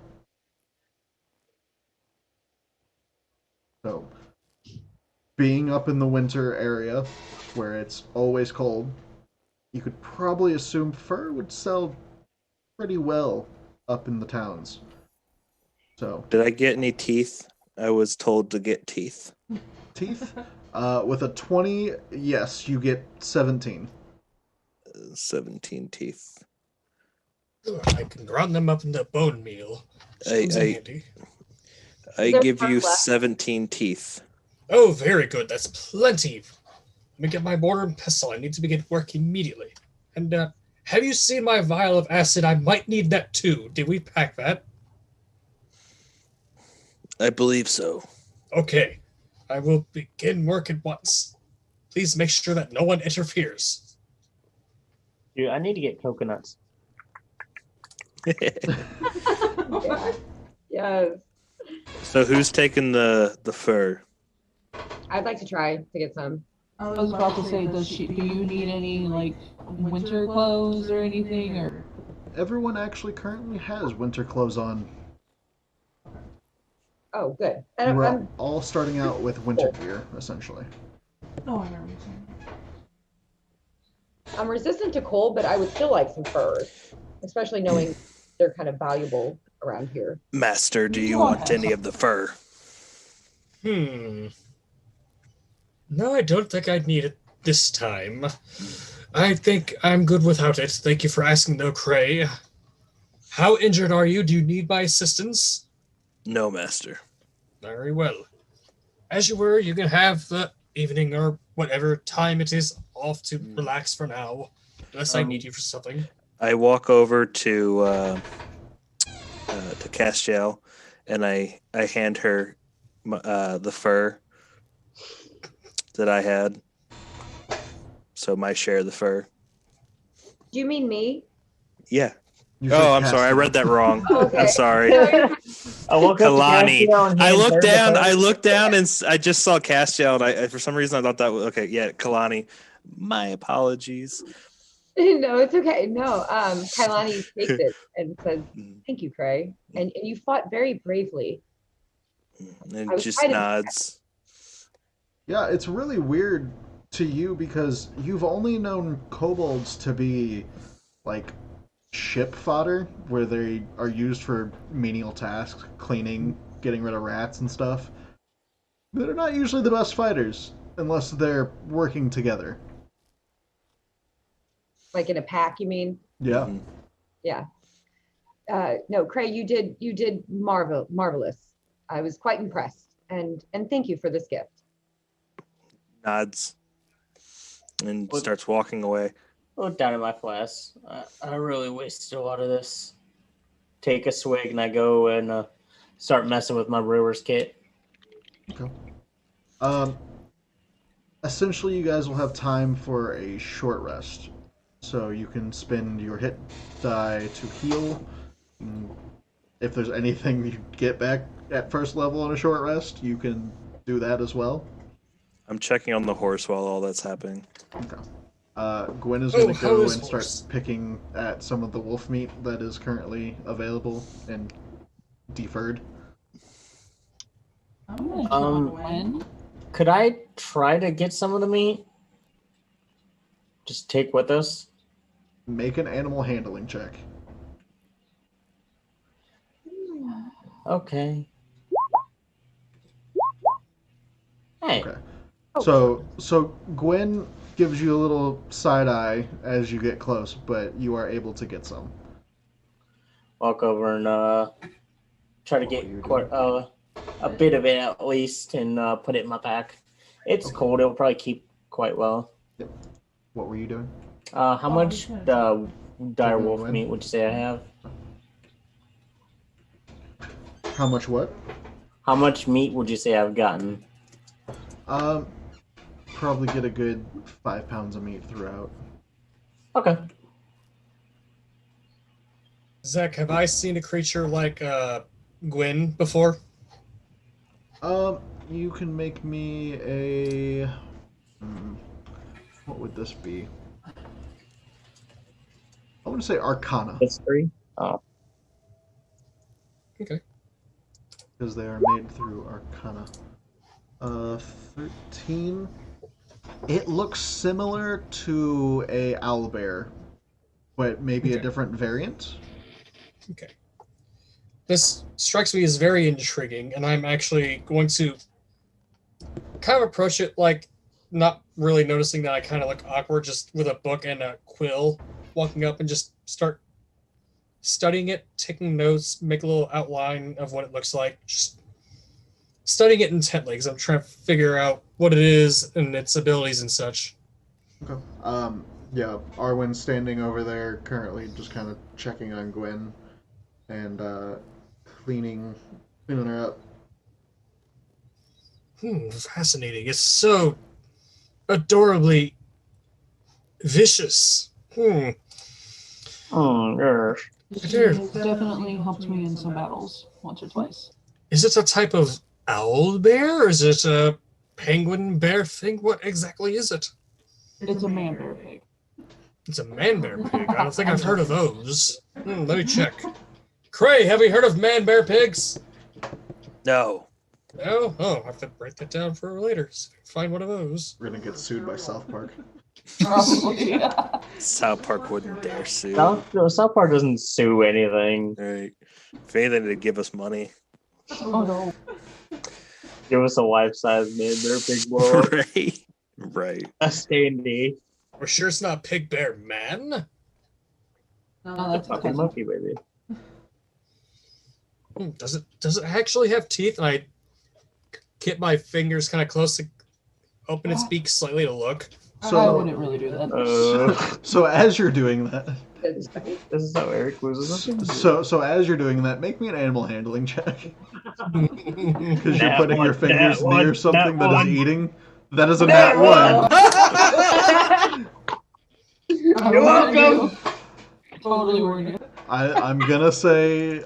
So, being up in the winter area where it's always cold, you could probably assume fur would sell pretty well up in the towns. So, Did I get any teeth? I was told to get teeth. teeth. With a 20, yes, you get 17. 17 teeth. I can ground them up into bone meal. Which comes in handy. I there give fur you left? 17 teeth. Oh, very good. That's plenty. Let me get my mortar and pestle. I need to begin work immediately. And have you seen my vial of acid? I might need that too. Did we pack that? I believe so. Okay. I will begin work at once. Please make sure that no one interferes. Dude, I need to get coconuts. Yeah. Yes. So who's taking the fur? I'd like to try to get some. I was about to say, do you need any like winter clothes or anything, or? Everyone actually currently has winter clothes on. Oh, good. You And were all starting out with winter gear, essentially. Oh, I remember you saying that. I'm resistant to cold, but I would still like some furs, especially knowing they're kind of valuable around here. Master, do you Go want ahead. any of the fur? No, I don't think I'd need it this time. I think I'm good without it. Thank you for asking, though, Cray. How injured are you? Do you need my assistance? No, Master. Very well. As you were, you can have the evening or whatever time it is off to relax for now, unless I need you for something. I walk over to Castiel, and I hand her the fur that I had. So my share of the fur. Do you mean me? Yeah. You Oh, said I'm sorry. I read that wrong. Okay. I'm sorry. I woke up to Kalani. Castiel and I he looked had down. the I fur. looked down, and I just saw Castiel, and I for some reason I thought that was okay. Yeah, Kalani. My apologies. No, it's okay. No, Kailani takes it and says, Mm, "Thank you, Cray." And you fought very bravely. I and was just quite nods. Yeah, it's really weird to you because you've only known kobolds to be like ship fodder, where they are used for menial tasks, cleaning, getting rid of rats and stuff. But they're not usually the best fighters unless they're working together. like in a pack. You mean? Yeah. Mhm. Yeah. No, Cray, you did marvelous. I was quite impressed, and thank you for this gift. Nods and What- starts walking away. Look down at my flask. I really wasted a lot of this. Take a swig and I go and start messing with my brewer's kit. Okay. Um, essentially, you guys will have time for a short rest, so you can spend your hit die to heal. And if there's anything you get back at first level on a short rest, you can do that as well. I'm checking on the horse while all that's happening. Okay. Gwen is Oh, going to how go is and horse? start picking at some of the wolf meat that is currently available and deferred. I'm I'm gonna gonna drop Gwen. Could I try to get some of the meat? Just take with us? Make an animal handling check. Okay. Hey. Okay. Oh, So Gwen gives you a little side eye as you get close, but you are able to get some. Walk over and try to What were you get doing? quite, a bit of it at least and put it in my pack. It's Okay. cold. It'll probably keep quite well. What were you doing? How Oh, much okay. dire Checking wolf Gwen? meat would you say I have? How much what? How much meat would you say I've gotten? Um, probably get a good 5 pounds of meat throughout. Okay. Zach, have I seen a creature like Gwyn before? You can make me a. What would this be? Oh going to say Arcana History. Oh, Okay. because they are made through Arcana. 13. It looks similar to a owlbear, but maybe a Okay. different variant. Okay. This strikes me as very intriguing, and I'm actually going to kind of approach it like not really noticing that I kind of look awkward, just with a book and a quill, walking up and just start studying it, taking notes, make a little outline of what it looks like, just studying it intently because I'm trying to figure out what it is and its abilities and such. Okay. Yeah, Arwen's standing over there currently just kind of checking on Gwen and cleaning her up. Fascinating. It's so adorably vicious. yes. She has definitely helped me in some battles once or twice. Is it a type of owl bear? Is it a penguin bear thing? What exactly is it? It's a man bear pig. It's a man bear pig. I don't think I've heard of those. Let me check. Cray, have you heard of man bear pigs? No. No? Oh, I have to write that down for later. So find one of those. We're gonna get sued by South Park. Probably. South Park wouldn't dare sue. South Park doesn't sue anything. Right. If anything, they'd give us money. Oh no. Give us a life-size man bear pig blow. Right. Right. That's D&D. We're sure it's not pig bear man? No, that's Fucking cousin. monkey, baby. Does it actually have teeth? And I get my fingers kind of close to open its beak slightly to look. I So, wouldn't really do that. so as you're doing that, This is how Eric loses it. so as you're doing that, make me an animal handling check because you're Nat putting your one, fingers nat one, near something nat that is one. eating. That is a Nat nat 1. You're welcome. Totally warned you. I'm gonna say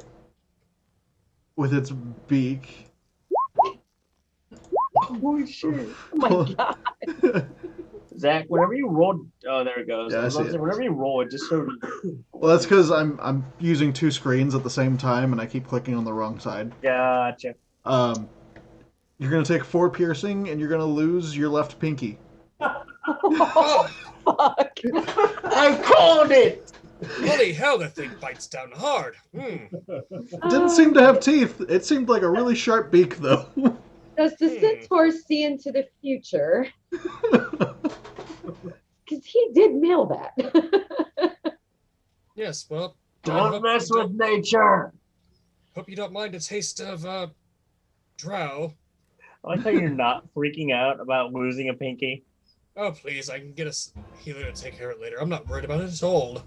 with its beak. Holy shit. Oh my god. Zach, whenever you roll, oh, there it goes. Yeah, I I was about see to say, it. whenever you roll, it just sort of. Well, that's because I'm using two screens at the same time and I keep clicking on the wrong side. Gotcha. You're gonna take 4 piercing and you're gonna lose your left pinky. Oh, fuck. I called it. Holy hell, that thing bites down hard. It didn't seem to have teeth. It seemed like a really sharp beak, though. Does the centaur see into the future? Because he did mail that. Yes, well, I Don't hope mess you with nature. Hope you don't mind a taste of drow. I like how you're not freaking out about losing a pinky. Oh, please, I can get a healer to take care of it later. I'm not worried about it at all.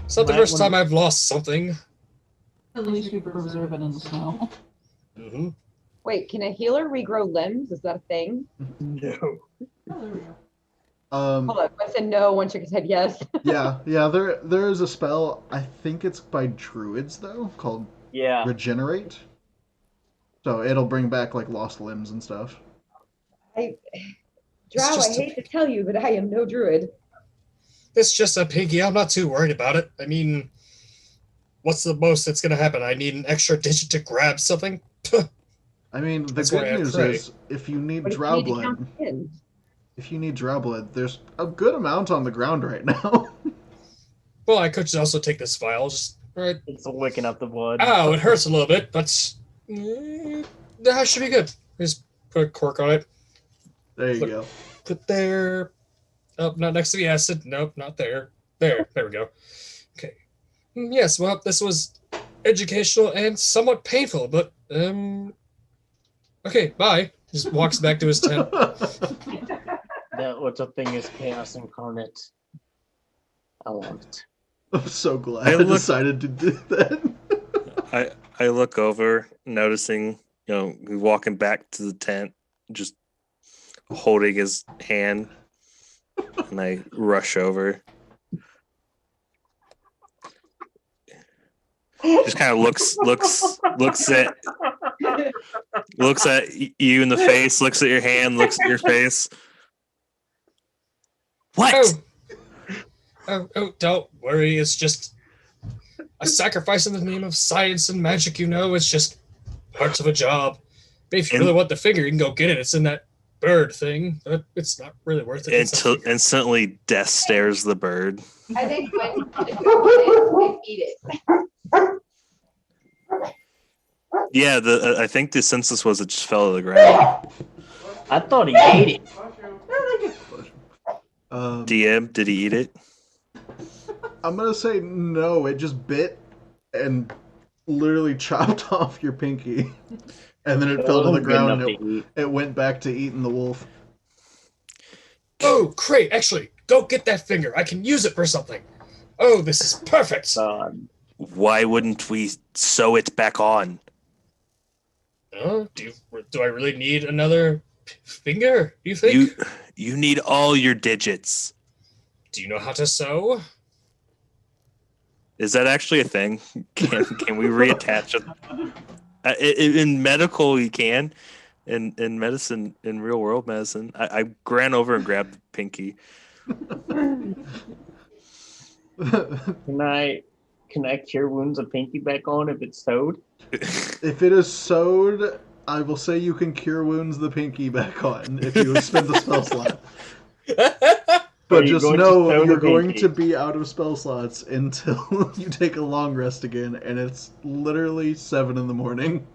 It's not the Might first wanna- time I've lost something. At least we preserve it in the snow. Mm-hmm. Wait, can a healer regrow limbs? Is that a thing? No. Oh, there we go. Hold on. I said no. One chick said yes. yeah. There is a spell. I think it's by druids though, called Yeah. Regenerate. So it'll bring back like lost limbs and stuff. Drow, I just a- hate to tell you, but I am no druid. It's just a pinky. I'm not too worried about it. I mean, what's the most that's going to happen? I need an extra digit to grab something? I mean, the That's why I good have news Cray. is if you need What if you drow need to blood, count skins? there's a good amount on the ground right now. Well, I could also take this vial. Just, all right. It's licking up the blood. Ow, it hurts a little bit, but that should be good. Just put a cork on it. There you Look. go. Put there. Oh, not next to the acid. Nope, not there. There we go. Okay. Yes, well, this was educational and somewhat painful, but okay, bye. Just walks back to his tent. That little thing is chaos incarnate. I love it. I'm so glad I I look- decided to do that. I look over, noticing, walking back to the tent, just holding his hand, and I rush over. Just kind of looks at you in the face, looks at your hand, looks at your face. What? Oh, Oh, don't worry. It's just a sacrifice in the name of science and magic, you know. It's just parts of a job. But if you really And want the figure, you can go get it. It's in that bird thing. But it's not really worth it. It's a until figure. instantly death stares the bird. I think when if we want it, eat it. Yeah, I think the census was it just fell to the ground. I thought he ate it. DM, did he eat it? I'm gonna say no. It just bit and literally chopped off your pinky, and then it fell to the wasn't good ground enough and to eat. it went back to eating the wolf. Oh, great. Actually, go get that finger. I can use it for something. Oh, this is perfect. Why wouldn't we sew it back on? Do I really need another finger, you think? You need all your digits. Do you know how to sew? Is that actually a thing? Can we reattach it? In medical, you can. In medicine, in real world medicine, I ran over and grabbed the pinky. Can I cure wounds of pinky back on if it's sewed? If it is sewed, I will say you can cure wounds the pinky back on if you spend the spell slot. But just know you're going to be out of spell slots until you take a long rest again, and it's literally 7 in the morning.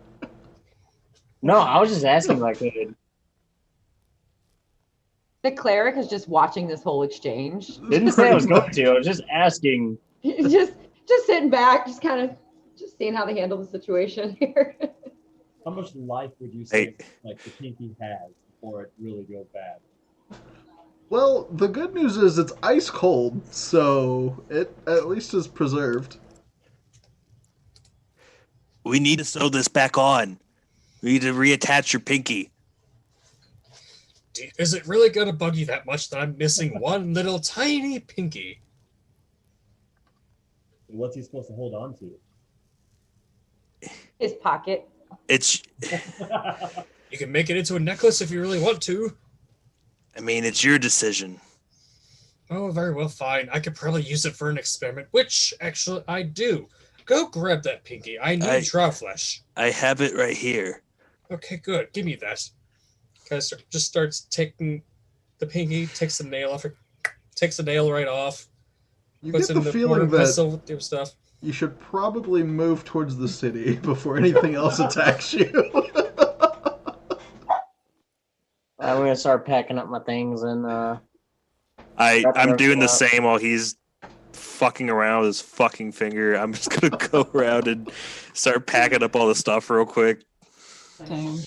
No, I was just asking like The cleric is just watching this whole exchange. didn't say I was going to. I was just asking. just sitting back, just kind of just seeing how they handle the situation here. How much life would you say like the pinky has before it really goes bad? Well, the good news is it's ice cold, so it at least is preserved. We need to sew this back on. We need to reattach your pinky. Is it really going to bug you that much that I'm missing one little tiny pinky? What's he supposed to hold on to? His pocket. It's. You can make it into a necklace if you really want to. I mean, it's your decision. Oh, very well, fine. I could probably use it for an experiment, which actually I do. Go grab that pinky. I need draw flesh. I have it right here. Okay, good. Give me that. Guys just starts taking the pinky, takes the nail off, takes the nail right off. You puts get it in the the feeling mortar that pestle with your stuff. you should probably move towards the city before anything else attacks you. I'm gonna start packing up my things and I'm doing the same while he's fucking around with his fucking finger. I'm just gonna go around and start packing up all the stuff real quick, Same.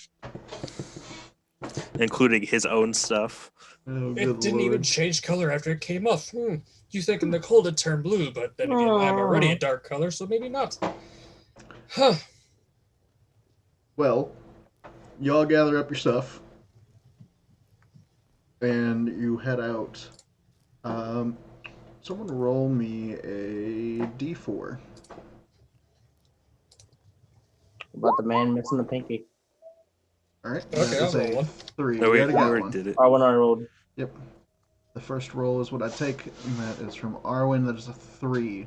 including his own stuff. Oh, It didn't even change color after it came off. You think in the cold it turned blue, but then again, I'm already a dark color, so maybe not. Huh. Well, y'all gather up your stuff, and you head out. Someone roll me a d4. about the man missing the pinky. All right. Okay, that is I'll roll a one. 3. No, We we already got already one. did it. When I rolled. Yep. The first roll is what I take, and that is from Arwen. That is a 3.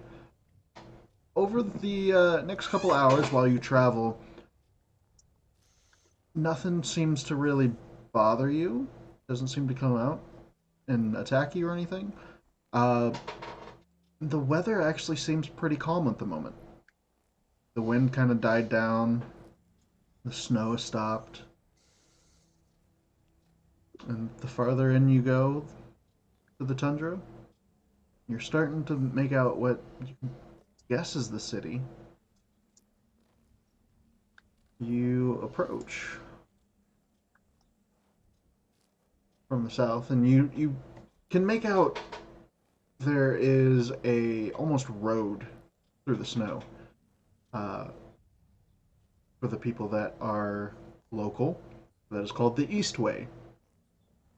Over the next couple hours while you travel, nothing seems to really bother you. Doesn't seem to come out and attack you or anything. The weather actually seems pretty calm at the moment. The wind kind of died down. The snow has stopped. And the farther in you go to the tundra, you're starting to make out what you guess is the city. You approach from the south, and you can make out there is a almost road through the snow. For the people that are local, that is called the Eastway.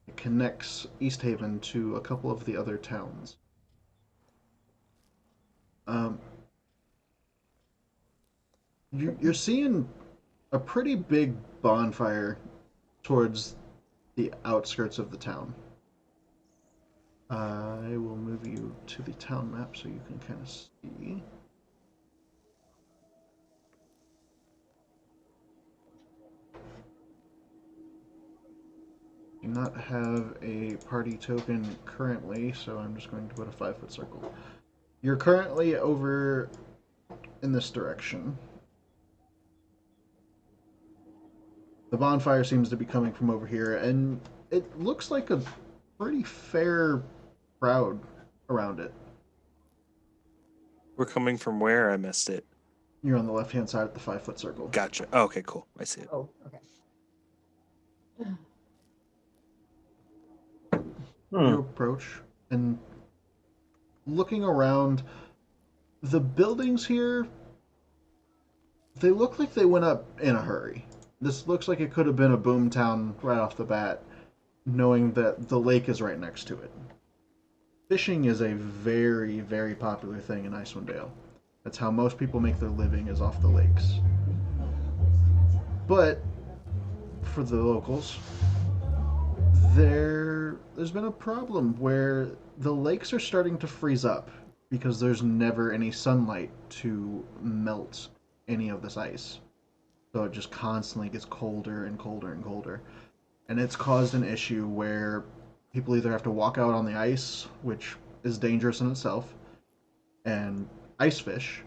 It connects East Haven to a couple of the other towns. You're seeing a pretty big bonfire towards the outskirts of the town. I will move you to the town map so you can kind of see. Do not have a party token currently, so I'm just going to put a 5-foot circle. You're currently over in this direction. The bonfire seems to be coming from over here, and it looks like a pretty fair crowd around it. We're coming from where? I missed it. You're on the left-hand side of the 5-foot circle. Gotcha. Oh, okay, cool. I see it. Oh, okay. You approach, and looking around, the buildings here, they look like they went up in a hurry. This looks like it could have been a boom town right off the bat, knowing that the lake is right next to it. Fishing is a very, very popular thing in Icewind Dale. That's how most people make their living, is off the lakes. But for the locals, there's been a problem where the lakes are starting to freeze up because there's never any sunlight to melt any of this ice. So it just constantly gets colder and colder and colder. And it's caused an issue where people either have to walk out on the ice, which is dangerous in itself, and ice fish,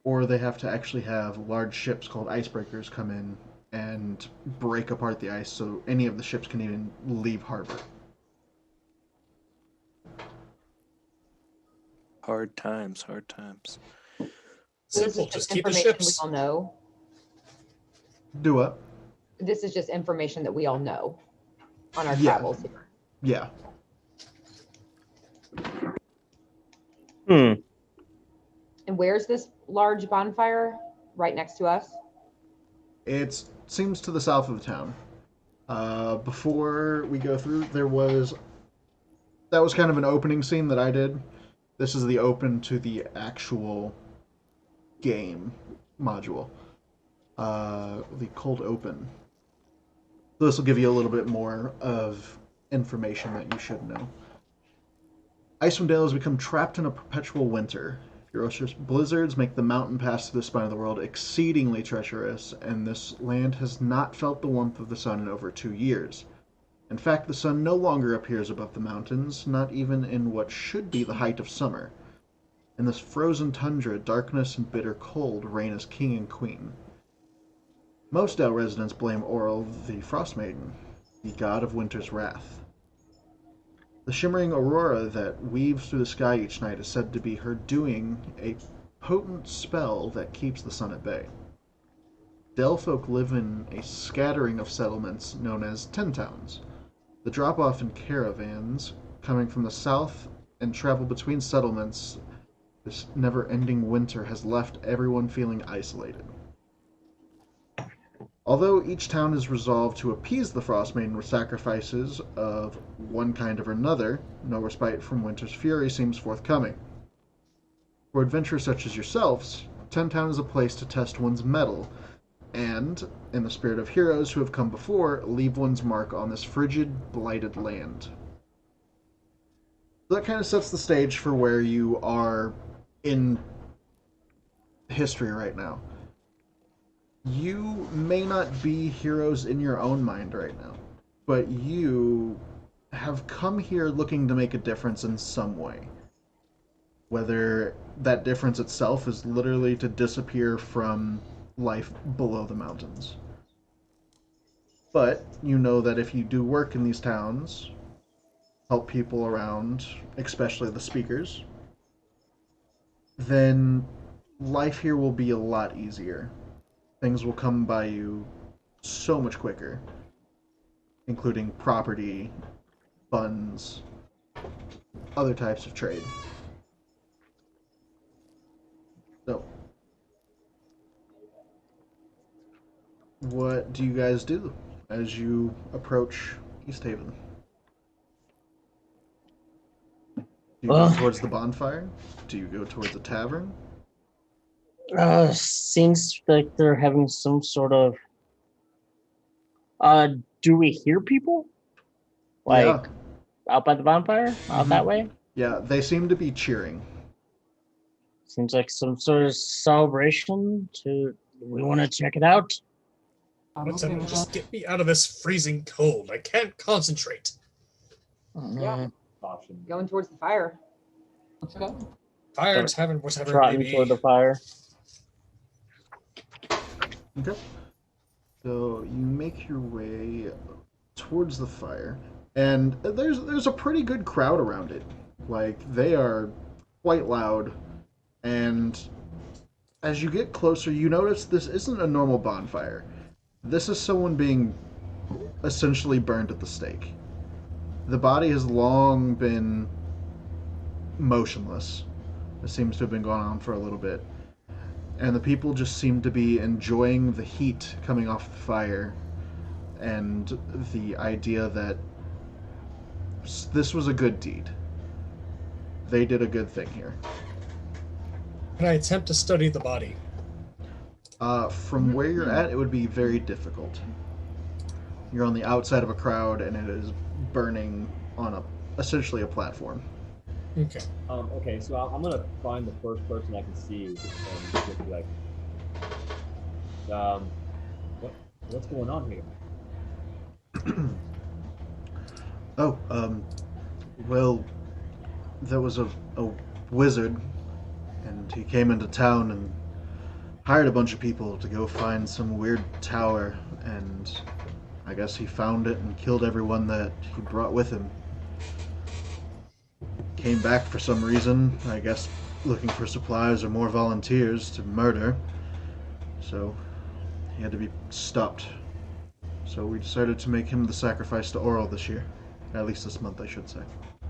or they have to actually have large ships called icebreakers come in and break apart the ice so any of the ships can even leave harbor. Hard times, hard times. So this Simple. is Just just keep the information we ships. all know. Do what? This is just information that we all know on our Yeah. travels here. Yeah. Hmm. And where's this large bonfire? Right next to us? It seems to the south of the town. Before we go through, that was kind of an opening scene that I did. This is the open to the actual game module. The cold open. This will give you a little bit more of information that you should know. Icewind Dale has become trapped in a perpetual winter. Ferocious blizzards make the mountain pass through the spine of the world exceedingly treacherous, and this land has not felt the warmth of the sun in over 2 years. In fact, the sun no longer appears above the mountains, not even in what should be the height of summer. In this frozen tundra, darkness and bitter cold reign as king and queen. Most Dale residents blame Auril, the Frostmaiden, the god of winter's wrath. The shimmering aurora that weaves through the sky each night is said to be her doing a potent spell that keeps the sun at bay. Dale folk live in a scattering of settlements known as Ten Towns. The drop-off in caravans coming from the south and travel between settlements, this never-ending winter has left everyone feeling isolated. Although each town is resolved to appease the Frostmaiden with sacrifices of one kind or another, no respite from winter's fury seems forthcoming. For adventurers such as yourselves, Ten Town is a place to test one's mettle, and, in the spirit of heroes who have come before, leave one's mark on this frigid, blighted land. So that kind of sets the stage for where you are in history right now. You may not be heroes in your own mind right now, but you have come here looking to make a difference in some way. Whether that difference itself is literally to disappear from life below the mountains. But you know that if you do work in these towns, help people around, especially the speakers, then life here will be a lot easier. Things will come by you so much quicker, including property, funds, other types of trade. So, what do you guys do as you approach East Haven? Do you go towards the bonfire? Do you go towards the tavern? Seems like they're having some sort of. Do we hear people? Like, Yeah. Out by the bonfire? Out that way? Yeah, they seem to be cheering. Seems like some sort of celebration. We want to check it out. What's Okay up? with Just that. get me out of this freezing cold. I can't concentrate. Yeah. Option. Going towards the fire. Let's go. Fire's having whatever it may Trotting be. toward the fire. Okay. So you make your way towards the fire, and there's a pretty good crowd around it. Like they are quite loud, and as you get closer, you notice this isn't a normal bonfire. This is someone being essentially burned at the stake. The body has long been motionless. It seems to have been going on for a little bit. And the people just seem to be enjoying the heat coming off the fire and the idea that this was a good deed. They did a good thing here. Can I attempt to study the body? From where you're at, it would be very difficult. You're on the outside of a crowd, and it is burning on essentially a platform. Okay. Okay, so I'm gonna find the first person I can see and just be like, what's going on here? Oh, well, there was a wizard, and he came into town and hired a bunch of people to go find some weird tower, and I guess he found it and killed everyone that he brought with him. Came back for some reason, I guess looking for supplies or more volunteers to murder. So he had to be stopped. So we decided to make him the sacrifice to Oral this year. At least this month, I should say. Can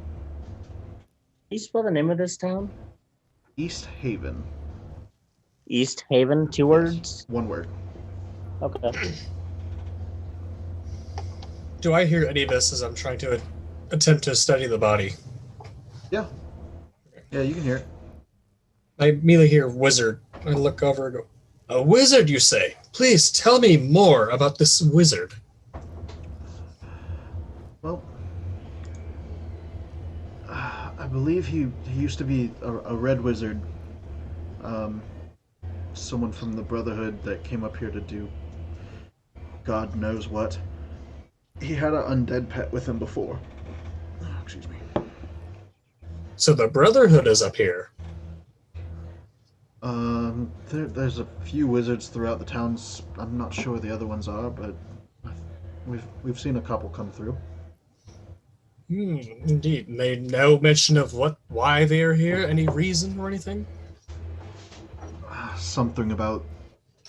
you spell the name of this town? East Haven. East Haven, two words? One word. Okay. Do I hear any of this as I'm trying to attempt to study the body? Yeah. Yeah, you can hear it. I immediately hear wizard. I look over and go, a wizard, you say? Please tell me more about this wizard. Well, I believe he used to be a red wizard. Someone from the Brotherhood that came up here to do God knows what. He had an undead pet with him before. Oh, excuse me. So the Brotherhood is up here. There's a few wizards throughout the towns. I'm not sure where the other ones are, but we've seen a couple come through. Indeed. And they no mention of why they are here, any reason or anything? Something about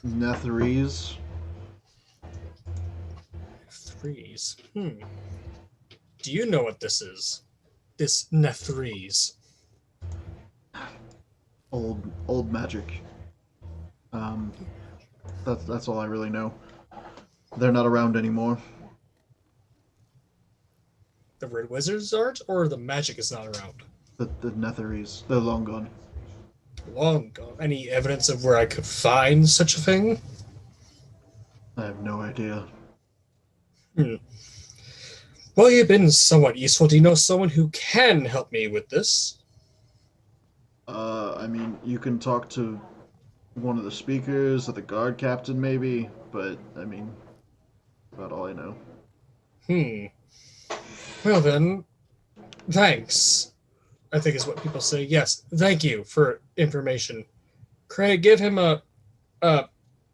Netherese. Threes. Do you know what this is? This Netherese. Old magic. That's all I really know. They're not around anymore. The Red Wizards aren't, or the magic is not around? The Netherese. They're long gone. Long gone. Any evidence of where I could find such a thing? I have no idea. Well, you've been somewhat useful. Do you know someone who can help me with this? I mean, you can talk to one of the speakers or the guard captain, maybe, but I mean, about all I know. Well then, thanks. I think is what people say. Yes, thank you for information. Craig, give him a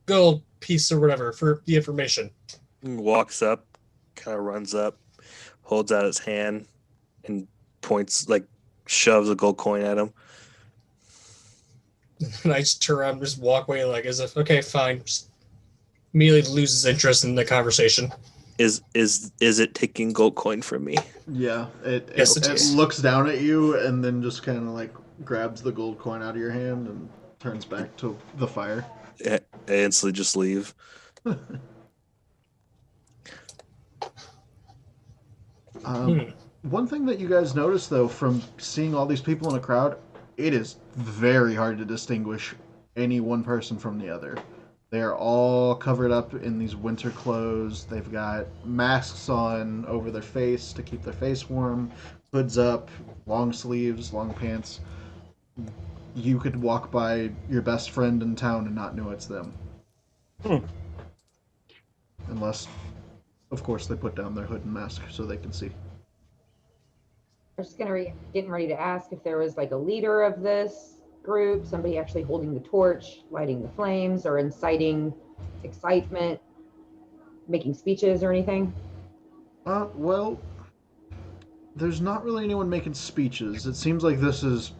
gold piece or whatever for the information. Walks up, kind of runs up, holds out his hand, and points, like, shoves a gold coin at him. And I just turn around and just walk away like as if, okay, fine. Just immediately loses interest in the conversation. Is it taking gold coin from me? Yeah, Yes, it it is. looks down at you and then just kind of like grabs the gold coin out of your hand and turns back to the fire. I instantly just leave. One thing that you guys notice, though, from seeing all these people in a crowd, it is very hard to distinguish any one person from the other. They're all covered up in these winter clothes. They've got masks on over their face to keep their face warm, hoods up, long sleeves, long pants. You could walk by your best friend in town and not know it's them. Hmm. Unless, of course, they put down their hood and mask so they can see. I was just getting ready to ask if there was like a leader of this group, somebody actually holding the torch, lighting the flames, or inciting excitement, making speeches or anything. Well, there's not really anyone making speeches. It seems like this is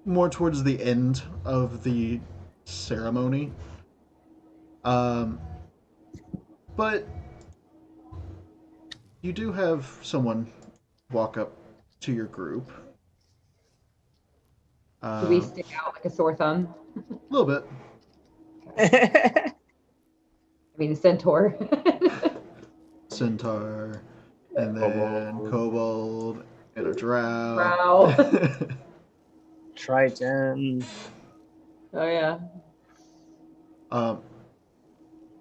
more towards the end of the ceremony. Um, but you do have someone walk up to your group. Do we A stick out like a sore thumb? little bit. I mean, a centaur. Centaur, and then Kobold. kobold, and a drow. Drow. Triton. Oh yeah. um,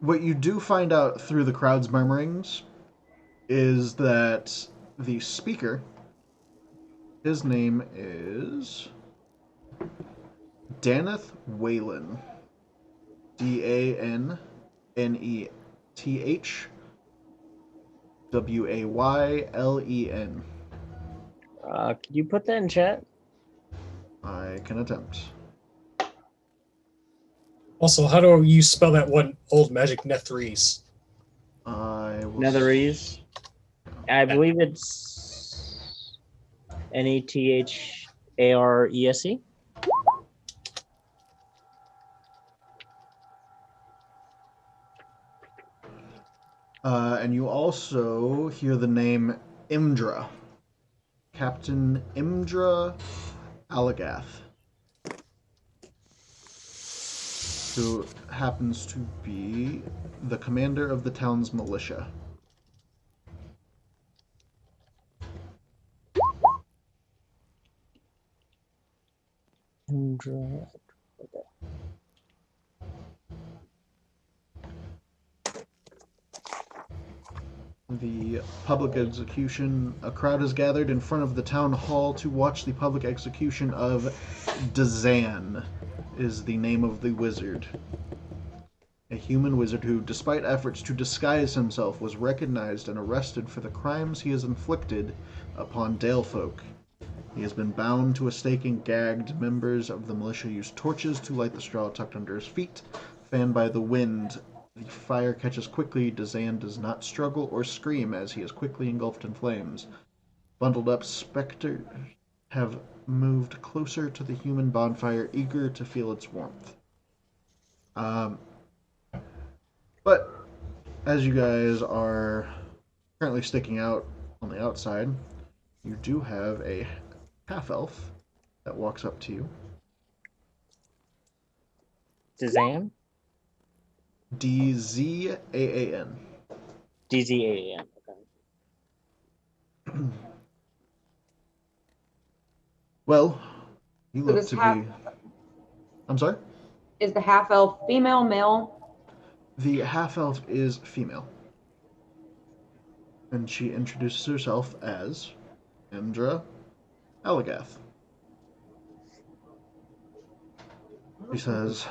what you do find out through the crowd's murmurings is that the speaker, his name is Daneth Whalen. DanethWaylen. Can you put that in chat? I can attempt. Also, how do you spell that one old magic Netherese? I will Netherese. I believe it's Netharese. And you also hear the name Imdra. Captain Imdra Alagath, who happens to be the commander of the town's militia. Indra. The public execution. A crowd is gathered in front of the town hall to watch the public execution of Dazan, is the name of the wizard. A human wizard who, despite efforts to disguise himself, was recognized and arrested for the crimes he has inflicted upon Dalefolk. He has been bound to a stake and gagged. Members of the militia use torches to light the straw tucked under his feet. Fanned by the wind, the fire catches quickly. Dazan does not struggle or scream as he is quickly engulfed in flames. Bundled up specters have moved closer to the human bonfire, eager to feel its warmth. But as you guys are currently sticking out on the outside, you do have a half-elf that walks up to you. Dazan? Dzaan. Dzaan. Okay. Well, you So look this to half- be... I'm sorry? Is the half elf female, male? The half-elf is female. And she introduces herself as Imdra Alagath. She says,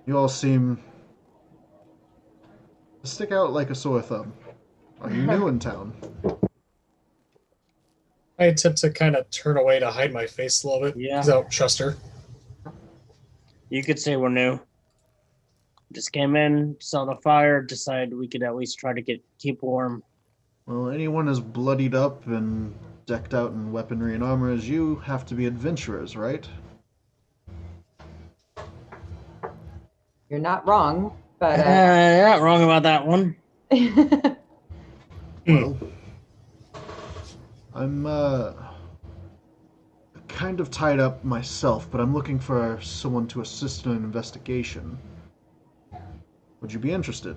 "You all seem to stick out like a sore thumb. Are you new in town?" I attempt to kind of turn away to hide my face a little bit Yeah. because I don't trust her. You could say we're new. Just came in, saw the fire, decided we could at least try to keep warm. Well, anyone as bloodied up and decked out in weaponry and armor as you have to be adventurers, right? You're not wrong, but You're not wrong about that one. Well, I'm kind of tied up myself, but I'm looking for someone to assist in an investigation. Would you be interested?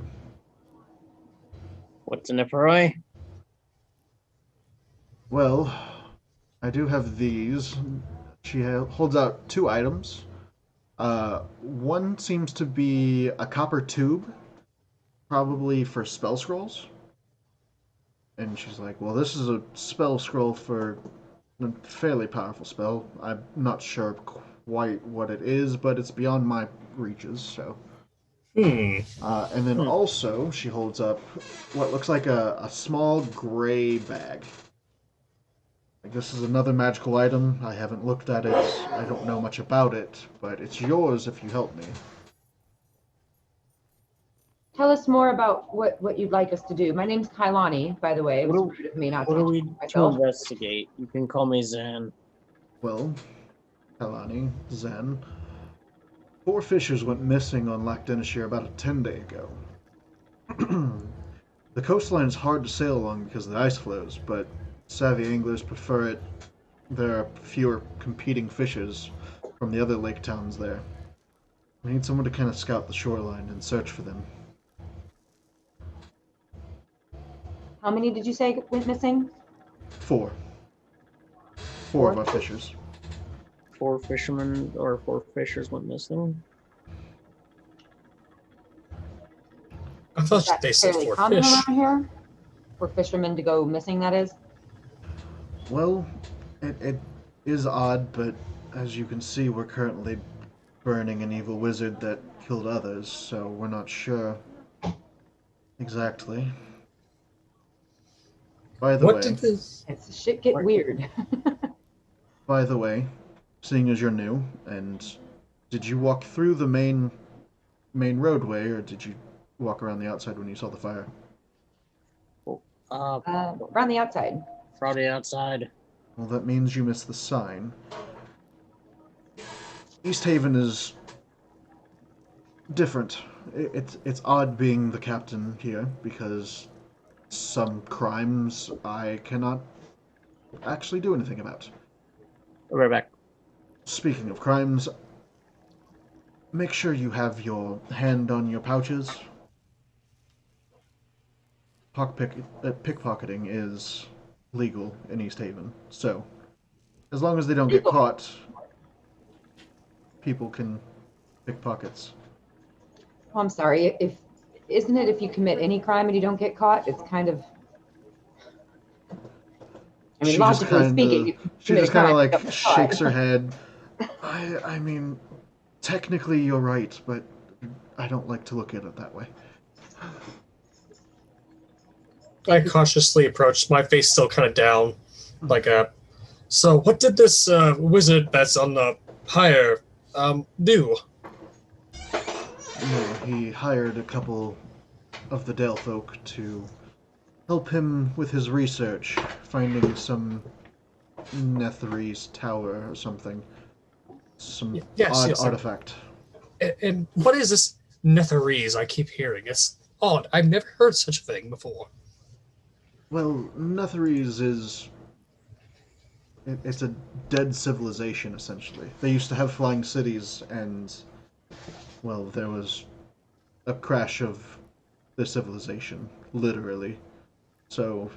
What's in it for Roy? Well, I do have these. She holds out two items. One seems to be a copper tube, probably for spell scrolls. And she's like, well, this is a spell scroll for a fairly powerful spell. I'm not sure quite what it is, but it's beyond my reaches, so. Hmm. And then Hmm. also, she holds up what looks like a small gray bag. Like, this is another magical item. I haven't looked at it. I don't know much about it, but it's yours if you help me. Tell us more about what you'd like us to do. My name's Kailani, by the way. It was What rude of me not to What are we introduce to myself. investigate? You can call me Zan. Well, Kalani, Zen, 4 fishers went missing on Lac Denishir about a 10-day ago. The coastline is hard to sail along because of the ice flows, but savvy anglers prefer it. There are fewer competing fishers from the other lake towns there. We need someone to kind of scout the shoreline and search for them. How many did you say went missing? 4. 4 of our fishers. 4 fishermen or 4 fishers went missing. I Is thought that they said fairly 4 common fish. around here? For fishermen to go missing, that is? Well, it is odd, but as you can see, we're currently burning an evil wizard that killed others, so we're not sure exactly. By the What way, did this? It's shit get weird. by the way, seeing as you're new, and did you walk through the main roadway, or did you walk around the outside when you saw the fire? Around the outside. Friday outside. Well, that means you missed the sign. East Haven is different. It's odd being the captain here because some crimes I cannot actually do anything about. Right back. Speaking of crimes, make sure you have your hand on your pouches. Pickpocketing is legal in East Haven, so as long as they don't get caught, people can pickpockets. Oh, I'm sorry. Isn't it if you commit any crime and you don't get caught, it's kind of. I mean, logically speaking, if you She commit a just kind crime, of you don't like get shakes caught. her head. I mean, technically you're right, but I don't like to look at it that way. I cautiously approached, my face still kind of down, like a. So, what did this wizard that's on the hire do? No, he hired a couple of the Dale folk to help him with his research, finding some Netherese tower or something. Some Yes, odd yes. artifact. And what is this Netherese I keep hearing? It's odd. I've never heard such a thing before. Well, Netherese is... It's a dead civilization, essentially. They used to have flying cities, and, well, there was a crash of the civilization, literally. So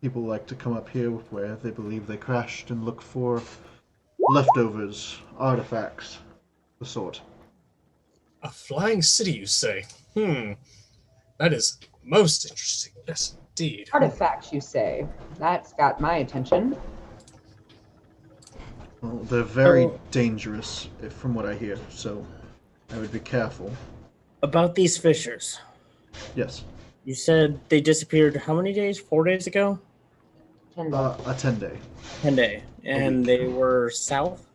people like to come up here where they believe they crashed and look for leftovers, artifacts, the sort. A flying city, you say? That is most interesting. Yes, indeed. Artifacts, you say? That's got my attention. Well, they're very dangerous, from what I hear, so I would be careful. About these fishers. Yes. You said they disappeared how many days? 4 days ago? A 10-day. 10-day. And they were south?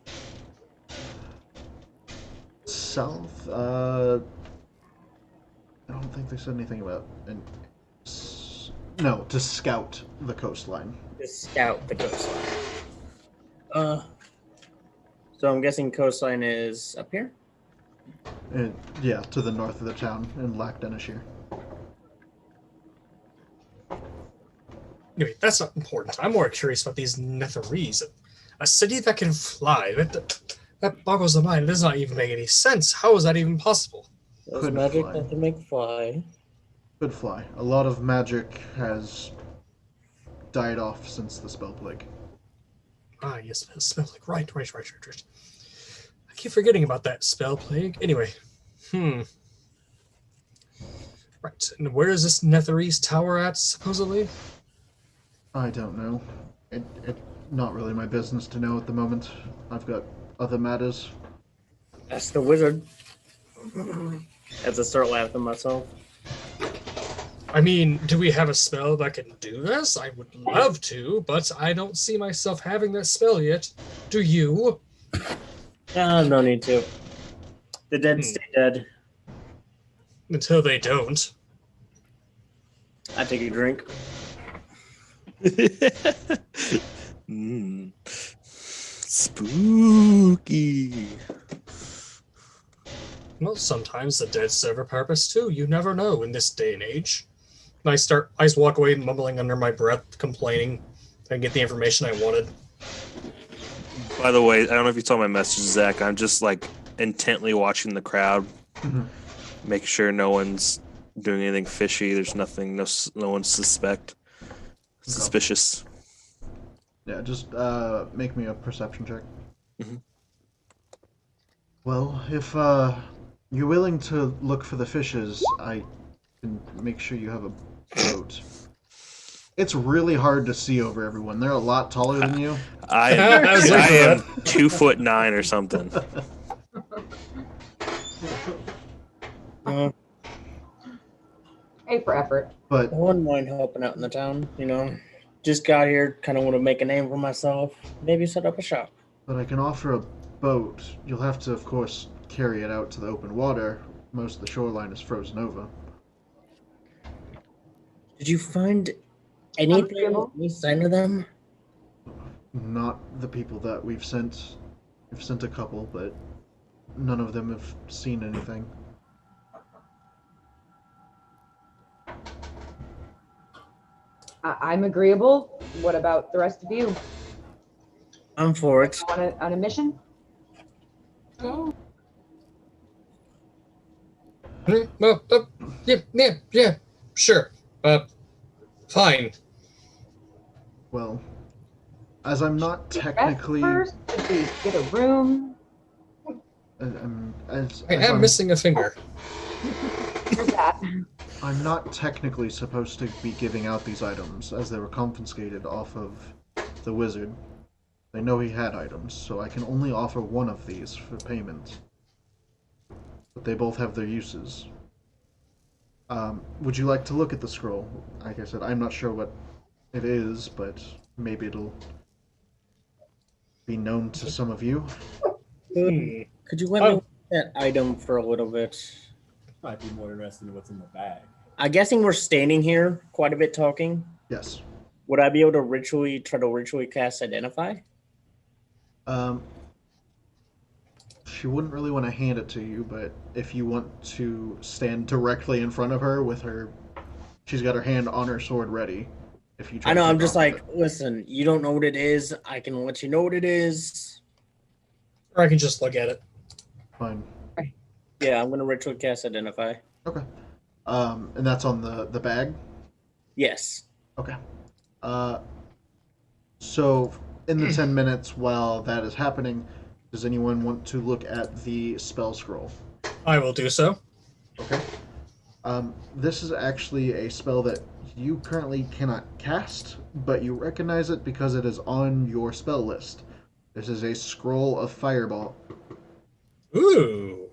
South? I don't think they said anything about... No, to scout the coastline. To scout the coastline. So I'm guessing coastline is up here? Yeah, to the north of the town in Lac Denishir. Anyway, that's not important. I'm more curious about these Netherese. A city that can fly. That boggles the mind. It does not even make any sense. How is that even possible? Those Could magic fly. that can make fly. Could fly. A lot of magic has died off since the spell plague. Ah, yes, it smells like right. keep forgetting about that spell plague. Anyway, right. And where is this Netherese tower at, supposedly? I don't know. It not really my business to know at the moment. I've got other matters. That's the wizard. As I start laughing myself. I mean, do we have a spell that can do this? I would love to, but I don't see myself having that spell yet. Do you? No need to. The dead stay dead. Until they don't. I take a drink. Spooky. Well, sometimes the dead serve a purpose too. You never know in this day and age. I walk away mumbling under my breath, complaining. I get the information I wanted. By the way, I don't know if you saw my message, Zach. I'm just like intently watching the crowd, make sure no one's doing anything fishy. There's nothing, no one suspicious. Yeah, just make me a perception check. Well, if you're willing to look for the fishes, I can make sure you have a boat. It's really hard to see over everyone. They're a lot taller than you. I am 2'9" or something. A for effort. But I wouldn't mind helping out in the town, Just got here, kind of want to make a name for myself. Maybe set up a shop. But I can offer a boat. You'll have to, of course, carry it out to the open water. Most of the shoreline is frozen over. Did you find anything? Any sign of them? Not the people that we've sent. We've sent a couple, but none of them have seen anything. I'm agreeable. What about the rest of you? I'm for it. On a mission? Go. Yeah, sure. Fine. Well, as I'm not technically... First, did we get a room? I am missing a finger. There's that. I'm not technically supposed to be giving out these items, as they were confiscated off of the wizard. They know he had items, so I can only offer one of these for payment. But they both have their uses. Would you like to look at the scroll? Like I said, I'm not sure what it is, but maybe it'll be known to some of you. Could you let me look at that item for a little bit? Might be more interested in what's in the bag. I'm guessing we're standing here quite a bit talking. Yes. Would I be able to try to ritually cast Identify? She wouldn't really want to hand it to you, but if you want to stand directly in front of her with her, she's got her hand on her sword ready. If you try I know, to I'm take just off like, with it. listen, you don't know what it is. I can let you know what it is. Or I can just look at it. Fine. Yeah, I'm gonna ritually cast Identify. Okay. And that's on the bag? Yes. Okay. So in the 10 minutes while that is happening, does anyone want to look at the spell scroll? I will do so. Okay. This is actually a spell that you currently cannot cast, but you recognize it because it is on your spell list. This is a scroll of fireball. Ooh.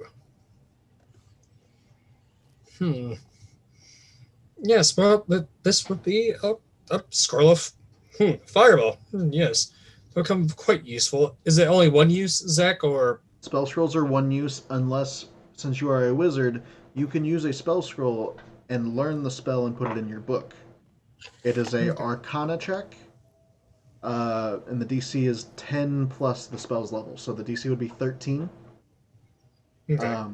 Yes, well, this would be a scroll of fireball. Yes. It'll become quite useful. Is it only one use, Zach, or... Spell scrolls are one use unless, since you are a wizard, you can use a spell scroll and learn the spell and put it in your book. It is a Arcana check, and the DC is 10 plus the spell's level, so the DC would be 13. Okay.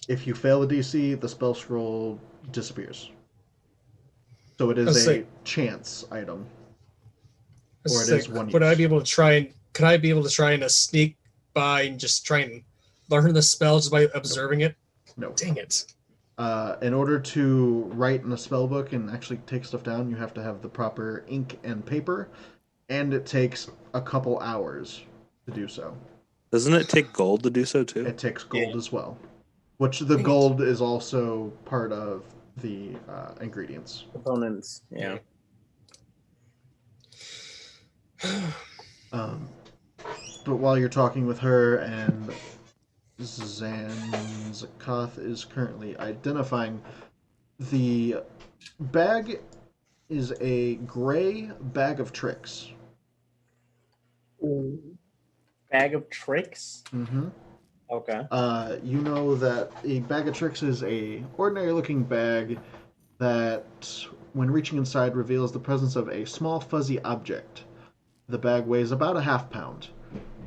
If you fail the DC, the spell scroll disappears. So it is a chance item. Or it is one use. Could I be able to try and sneak by and just try and learn the spell just by observing it? No. Dang it. In order to write in a spell book and actually take stuff down, you have to have the proper ink and paper, and it takes a couple hours to do so. Doesn't it take gold to do so too? It takes gold as well, which the gold is also part of the ingredients. Components. Yeah. But while you're talking with her and Zanzakoth is currently identifying, the bag is a gray bag of tricks. Bag of tricks. Mm-hmm. Okay. You know that a bag of tricks is a ordinary-looking bag that, when reaching inside, reveals the presence of a small fuzzy object. The bag weighs about a half pound.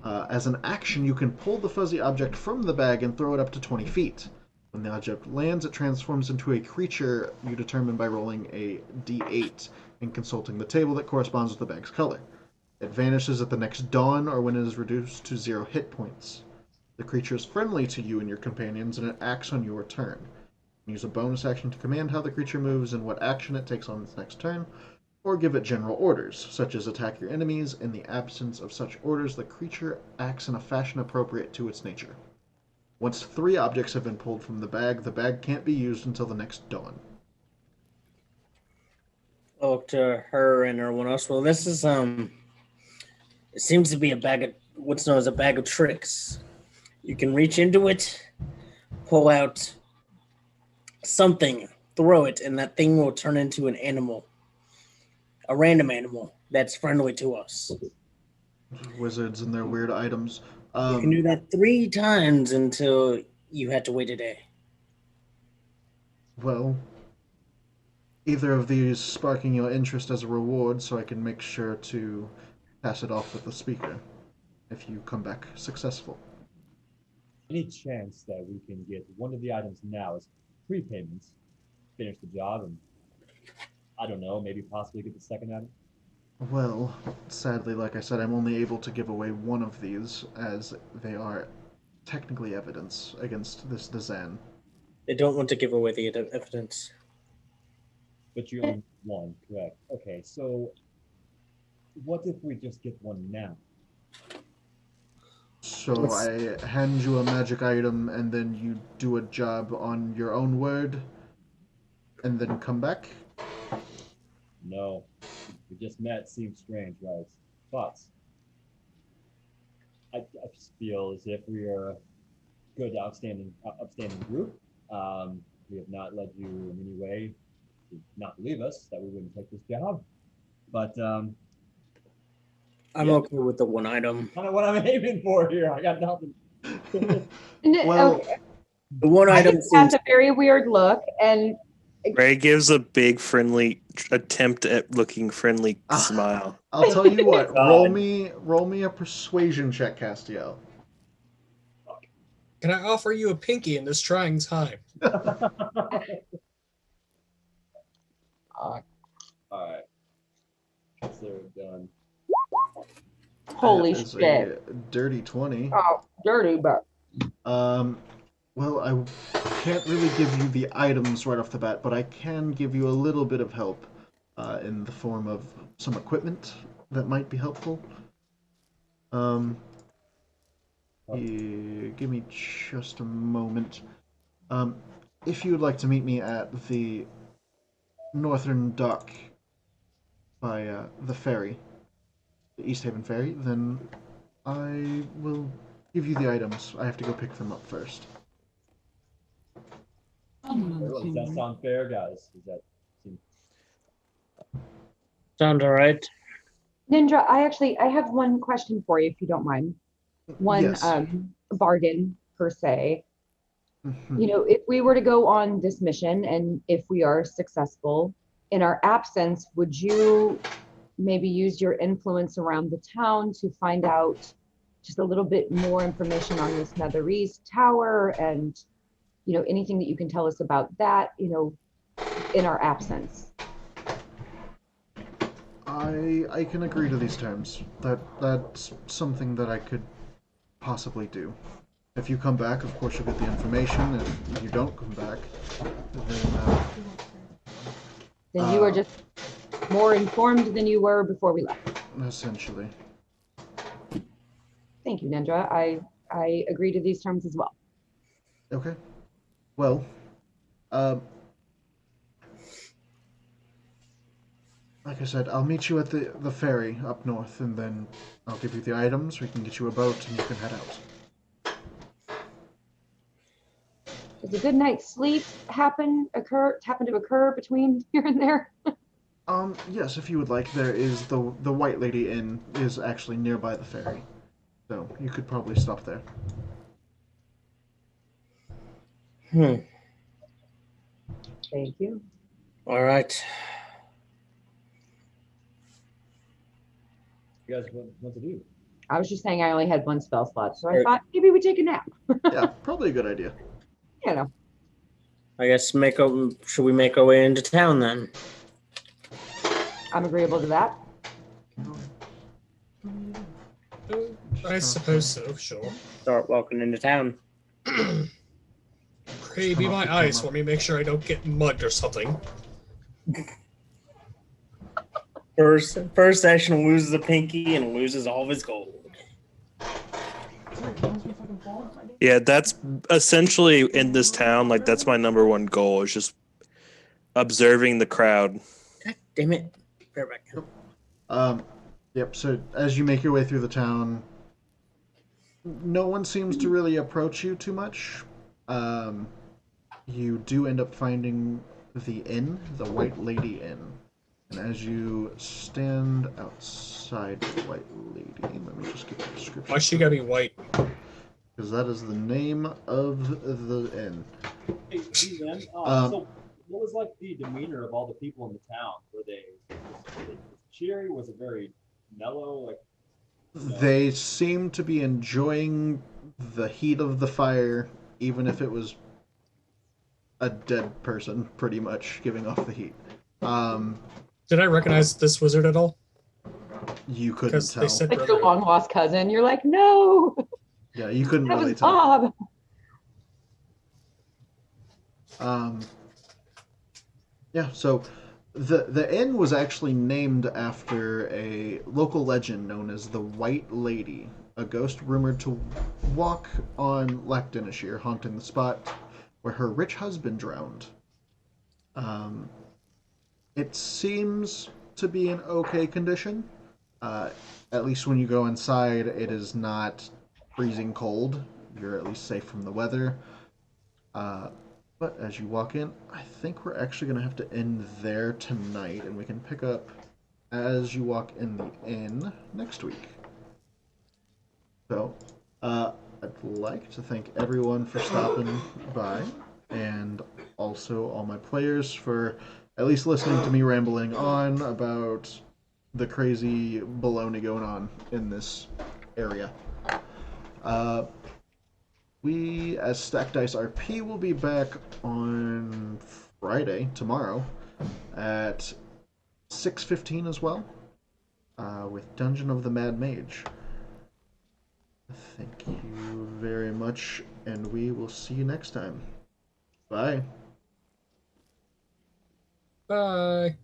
As an action, you can pull the fuzzy object from the bag and throw it up to 20 feet. When the object lands, it transforms into a creature you determine by rolling a d8 and consulting the table that corresponds with the bag's color. It vanishes at the next dawn or when it is reduced to 0 hit points. The creature is friendly to you and your companions, and it acts on your turn. Use a bonus action to command how the creature moves and what action it takes on its next turn, or give it general orders, such as attack your enemies. In the absence of such orders, the creature acts in a fashion appropriate to its nature. Once 3 objects have been pulled from the bag can't be used until the next dawn. Oh, to her and everyone else. Well, this is it seems to be a bag of what's known as a bag of tricks. You can reach into it, pull out something, throw it, and that thing will turn into an animal. A random animal that's friendly to us. Wizards and their weird items. You can do that 3 times until you had to wait a day. Well, either of these sparking your interest as a reward, so I can make sure to pass it off with the speaker if you come back successful. Any chance that we can get one of the items now as prepayments, finish the job, and I don't know, maybe possibly get the second item? Well, sadly, like I said, I'm only able to give away one of these, as they are technically evidence against this Dazan. They don't want to give away the evidence. But you own one, correct? Okay, so what if we just get one now? So I hand you a magic item, and then you do a job on your own word, and then come back? No, we just met. Seems strange, right? But I just feel as if we are a good, upstanding group. We have not led you in any way to not believe us that we wouldn't take this job. But I'm okay with the one item. Kind of what I'm aiming for here. I got nothing. Well, Okay. The one I item just have seems a very weird look, and Ray gives a big friendly attempt at looking friendly smile. I'll tell you what. God. roll me a persuasion check, Castiel. Can I offer you a pinky in this trying time? All right. Consider it done. holy That is shit. a dirty 20. Oh, dirty, but Well, I can't really give you the items right off the bat, but I can give you a little bit of help in the form of some equipment that might be helpful. Give me just a moment. If you would like to meet me at the northern dock by the ferry, the East Haven ferry, then I will give you the items. I have to go pick them up first. Does that sound fair, guys? Does that seem... sound all right. Ninja, I have one question for you, if you don't mind. One Yes. bargain per se. Mhm. You know, if we were to go on this mission and if we are successful, in our absence, would you maybe use your influence around the town to find out just a little bit more information on this Netherese tower and, you know, anything that you can tell us about that, you know, in our absence? I can agree to these terms. That's something that I could possibly do. If you come back, of course you'll get the information. If you don't come back, Then you are just more informed than you were before we left. then essentially. Thank you, Ninja. I agree to these terms as well. Okay. Well, like I said, I'll meet you at the ferry up north, and then I'll give you the items. We can get you a boat, and you can head out. Does a good night's sleep happen to occur between here and there? Yes, if you would like, there is the White Lady Inn is actually nearby the ferry, so you could probably stop there. Thank you. All right. You guys want to do? I was just saying I only had one spell slot, so I Right. thought maybe we take a nap. Yeah, probably a good idea. You know, I guess should we make our way into town then? I'm agreeable to that. I suppose so, sure. Start walking into town. Pray be my eyes for me, make sure I don't get mugged or something. First session loses a pinky and loses all of his gold. Yeah, that's essentially in this town. Like, that's my number one goal is just observing the crowd. God damn it. Bear back. Yep, so as you make your way through the town, no one seems to really approach you too much. You do end up finding the inn, the White Lady Inn. And as you stand outside the White Lady, let me just get the description. Why she gotta be white? Because that is the name of the inn. Hey, man. So, what was like the demeanor of all the people in the town? Were they cheery? Was it very mellow? Like, They seem to be enjoying the heat of the fire, even if it was a dead person, pretty much giving off the heat. Did I recognize this wizard at all? You couldn't Because tell. they said Like your brother. long lost cousin. You're like, no, Yeah, you couldn't that really was tell. Bob. Yeah, so the inn was actually named after a local legend known as the White Lady, a ghost rumored to walk on Lackdinashire, haunting the spot where her rich husband drowned. It seems to be in okay condition. At least when you go inside, it is not freezing cold. You're at least safe from the weather. But as you walk in, I think we're actually going to have to end there tonight, and we can pick up as you walk in the inn next week. So, I'd like to thank everyone for stopping by, and also all my players for at least listening to me rambling on about the crazy baloney going on in this area. We, as StackedDiceRP, will be back on Friday, tomorrow, at 6:15 as well, with Dungeon of the Mad Mage. Thank you very much, and we will see you next time. Bye. Bye.